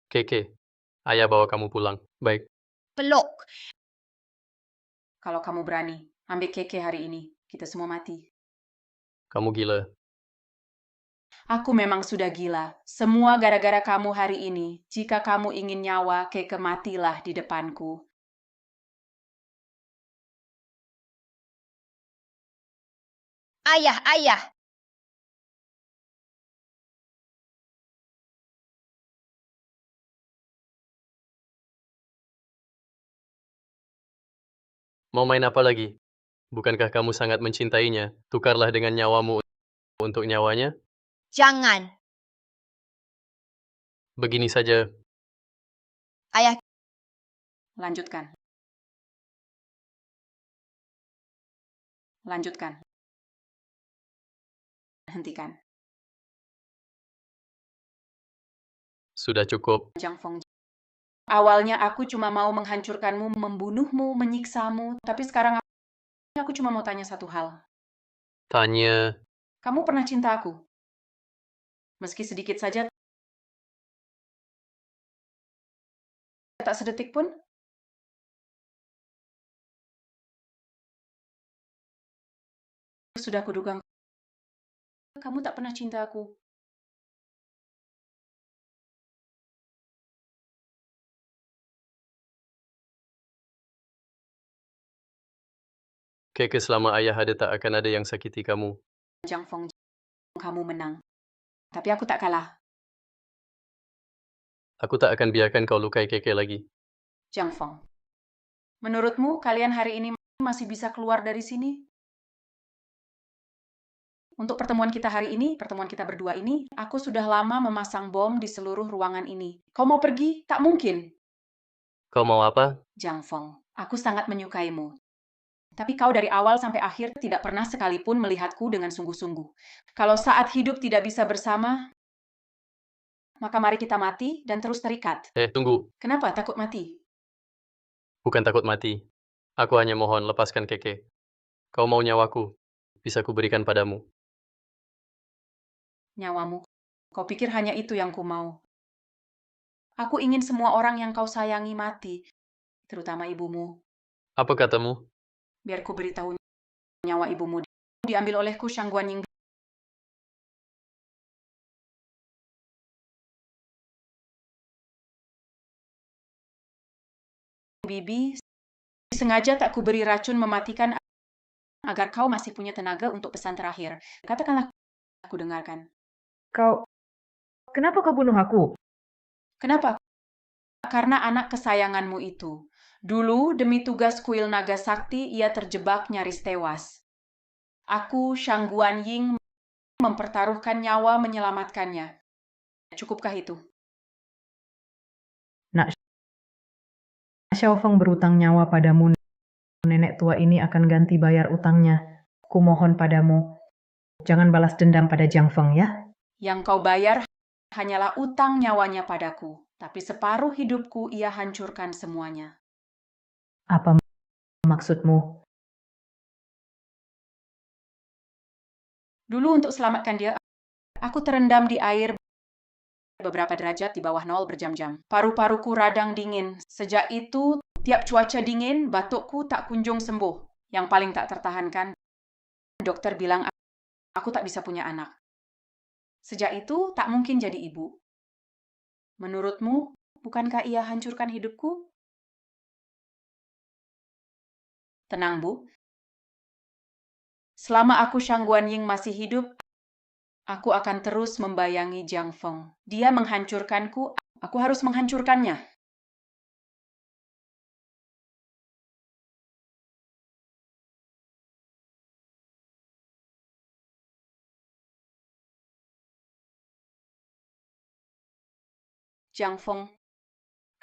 Keke, ayah bawa kamu pulang. Baik. peluk. Kalau kamu berani, ambil Keke hari ini. Kita semua mati. Kamu gila. Aku memang sudah gila. Semua gara-gara kamu hari ini. Jika kamu ingin nyawa, Keke matilah di depanku. Ayah, ayah. Mau main apa lagi? Bukankah kamu sangat mencintainya? Tukarlah dengan nyawamu untuk nyawanya. Jangan. Begini saja. Ayah, Lanjutkan. Lanjutkan. Hentikan. Sudah cukup. Jang Fong. Awalnya aku cuma mau menghancurkanmu, membunuhmu, menyiksamu. Tapi sekarang aku cuma mau tanya satu hal. Tanya. Kamu pernah cinta aku? Meski sedikit saja, tak sedetik pun? Sudah kuduga, kamu tak pernah cinta aku. Keke, selama ayah ada tak akan ada yang sakiti kamu. Jang Fong, kamu menang. Tapi aku tak kalah. Aku tak akan biarkan kau lukai Keke lagi. Jang Fong. Menurutmu, kalian hari ini masih bisa keluar dari sini? Untuk pertemuan kita hari ini, pertemuan kita berdua ini, aku sudah lama memasang bom di seluruh ruangan ini. Kau mau pergi? Tak mungkin. Kau mau apa? Jang Fong, aku sangat menyukaimu. Tapi kau dari awal sampai akhir tidak pernah sekalipun melihatku dengan sungguh-sungguh. Kalau saat hidup tidak bisa bersama, maka mari kita mati dan terus terikat. Tunggu. Kenapa takut mati? Bukan takut mati. Aku hanya mohon lepaskan Keke. Kau mau nyawaku? Bisa kuberikan padamu. Nyawamu. Kau pikir hanya itu yang ku mau. Aku ingin semua orang yang kau sayangi mati, terutama ibumu. Apa katamu? Biar ku beritahu nyawa ibumu diambil olehku Shang Guanying. Bibi, sengaja tak kuberi racun mematikan agar kau masih punya tenaga untuk pesan terakhir. Katakanlah, aku dengarkan. Kenapa kau bunuh aku? Kenapa? Karena anak kesayanganmu itu. Dulu, demi tugas kuil naga sakti, ia terjebak nyaris tewas. Aku, Shangguan Ying, mempertaruhkan nyawa menyelamatkannya. Cukupkah itu? Nak Xiaofeng berutang nyawa padamu. Nenek tua ini akan ganti bayar utangnya. Kumohon padamu, jangan balas dendam pada Jiang Feng ya. Yang kau bayar hanyalah utang nyawanya padaku, tapi separuh hidupku ia hancurkan semuanya. Apa maksudmu? Dulu untuk selamatkan dia, aku terendam di air beberapa derajat di bawah nol berjam-jam. Paru-paruku radang dingin. Sejak itu, tiap cuaca dingin, batukku tak kunjung sembuh. Yang paling tak tertahankan, dokter bilang aku tak bisa punya anak. Sejak itu, tak mungkin jadi ibu. Menurutmu, bukankah ia hancurkan hidupku? Tenang, Bu. Selama aku Shangguan Ying masih hidup, aku akan terus membayangi Jiang Feng. Dia menghancurkanku, aku harus menghancurkannya. Jiang Feng,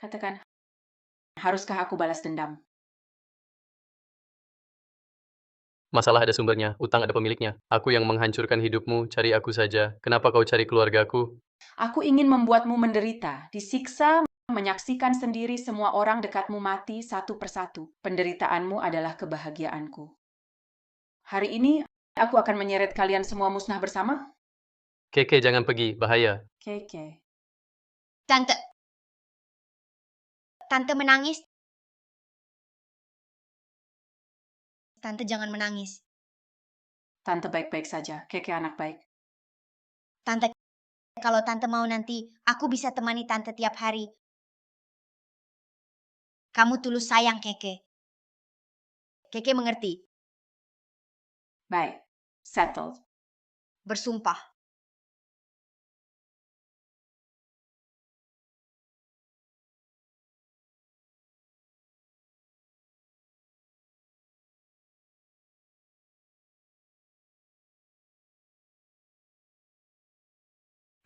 katakan, haruskah aku balas dendam? Masalah ada sumbernya, utang ada pemiliknya. Aku yang menghancurkan hidupmu, cari aku saja. Kenapa kau cari keluargaku? Aku ingin membuatmu menderita, disiksa, menyaksikan sendiri semua orang dekatmu mati satu persatu. Penderitaanmu adalah kebahagiaanku. Hari ini, aku akan menyeret kalian semua musnah bersama. Keke, jangan pergi, bahaya. Keke. Tante menangis. Tante jangan menangis. Tante baik-baik saja, Keke anak baik. Tante, kalau tante mau nanti, aku bisa temani tante tiap hari. Kamu tulus sayang Keke. Keke mengerti. Baik, settled. Bersumpah.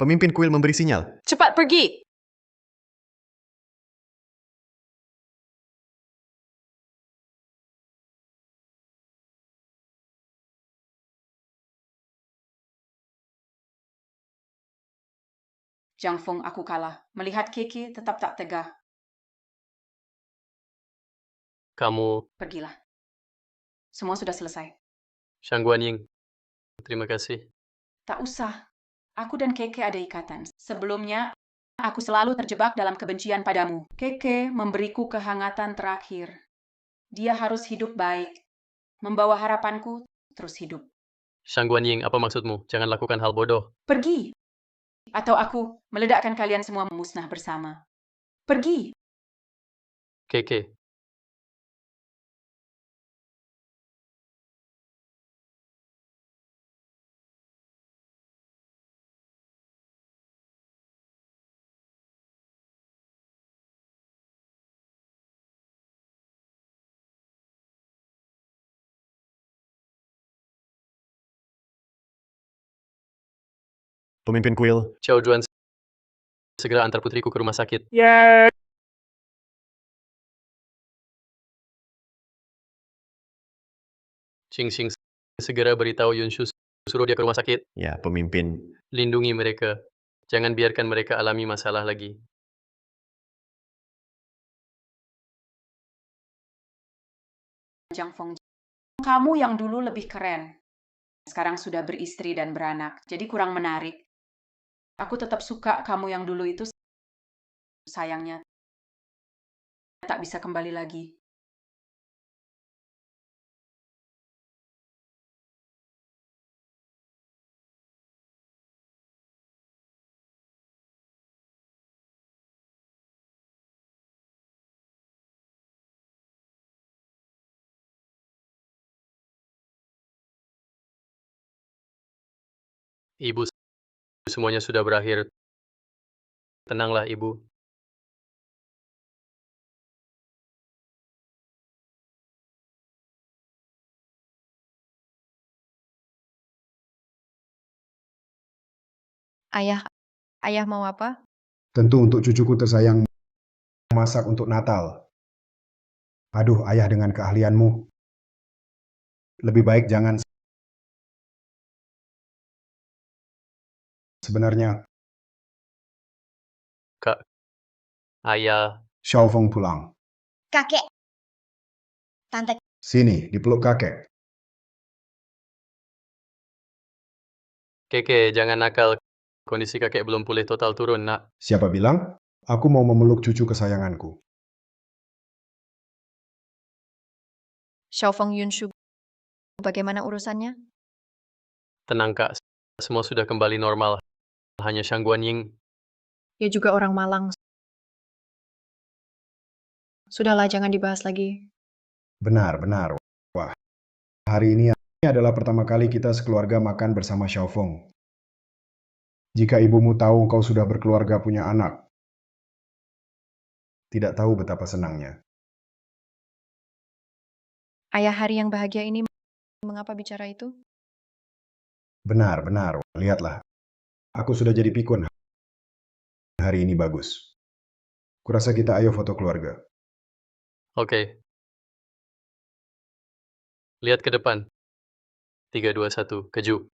Pemimpin kuil memberi sinyal. Cepat pergi! Jiang Feng, aku kalah. Melihat Keke tetap tak tegah. Kamu, Pergilah. Semua sudah selesai. Shangguan Ying, terima kasih. Tak usah. Aku dan Keke ada ikatan. Sebelumnya, aku selalu terjebak dalam kebencian padamu. Keke memberiku kehangatan terakhir. Dia harus hidup baik. Membawa harapanku terus hidup. Shangguan Ying, apa maksudmu? Jangan lakukan hal bodoh. Pergi. Atau aku meledakkan kalian semua musnah bersama. Pergi. Keke, Pemimpin kuil, Xiao Juan, segera antar putriku ke rumah sakit. Ya. Xing Xing, segera beritahu Yunshu, suruh dia ke rumah sakit. ya pemimpin. Lindungi mereka. Jangan biarkan mereka alami masalah lagi. Jiang Feng, kamu yang dulu lebih keren. Sekarang sudah beristri dan beranak, jadi kurang menarik. Aku tetap suka kamu yang dulu itu, sayangnya tak bisa kembali lagi. Ibu, semuanya sudah berakhir. Tenanglah, Ibu. Ayah, ayah mau apa? Tentu untuk cucuku tersayang masak untuk Natal. Aduh, ayah dengan keahlianmu. Lebih baik jangan. Sebenarnya, Kak, ayah, Xiaofeng pulang. Kakek, tante, Sini, dipeluk kakek. Keke, jangan nakal. Kondisi kakek belum pulih total turun, nak. Siapa bilang? Aku mau memeluk cucu kesayanganku. Xiaofeng Yunshu, bagaimana urusannya? Tenang, Kak. Semua sudah kembali normal. Hanya Shang Guanying. Dia juga orang Malang. Sudahlah, jangan dibahas lagi. Benar, benar. Wah, hari ini adalah pertama kali kita sekeluarga makan bersama Xiaofeng. Jika ibumu tahu kau sudah berkeluarga punya anak, tidak tahu betapa senangnya. Ayah hari yang bahagia ini, mengapa bicara itu? Benar, benar. Lihatlah. Aku sudah jadi pikun. Hari ini bagus. Kurasa kita ayo foto keluarga. Oke. Lihat ke depan. 3, 2, 1, keju.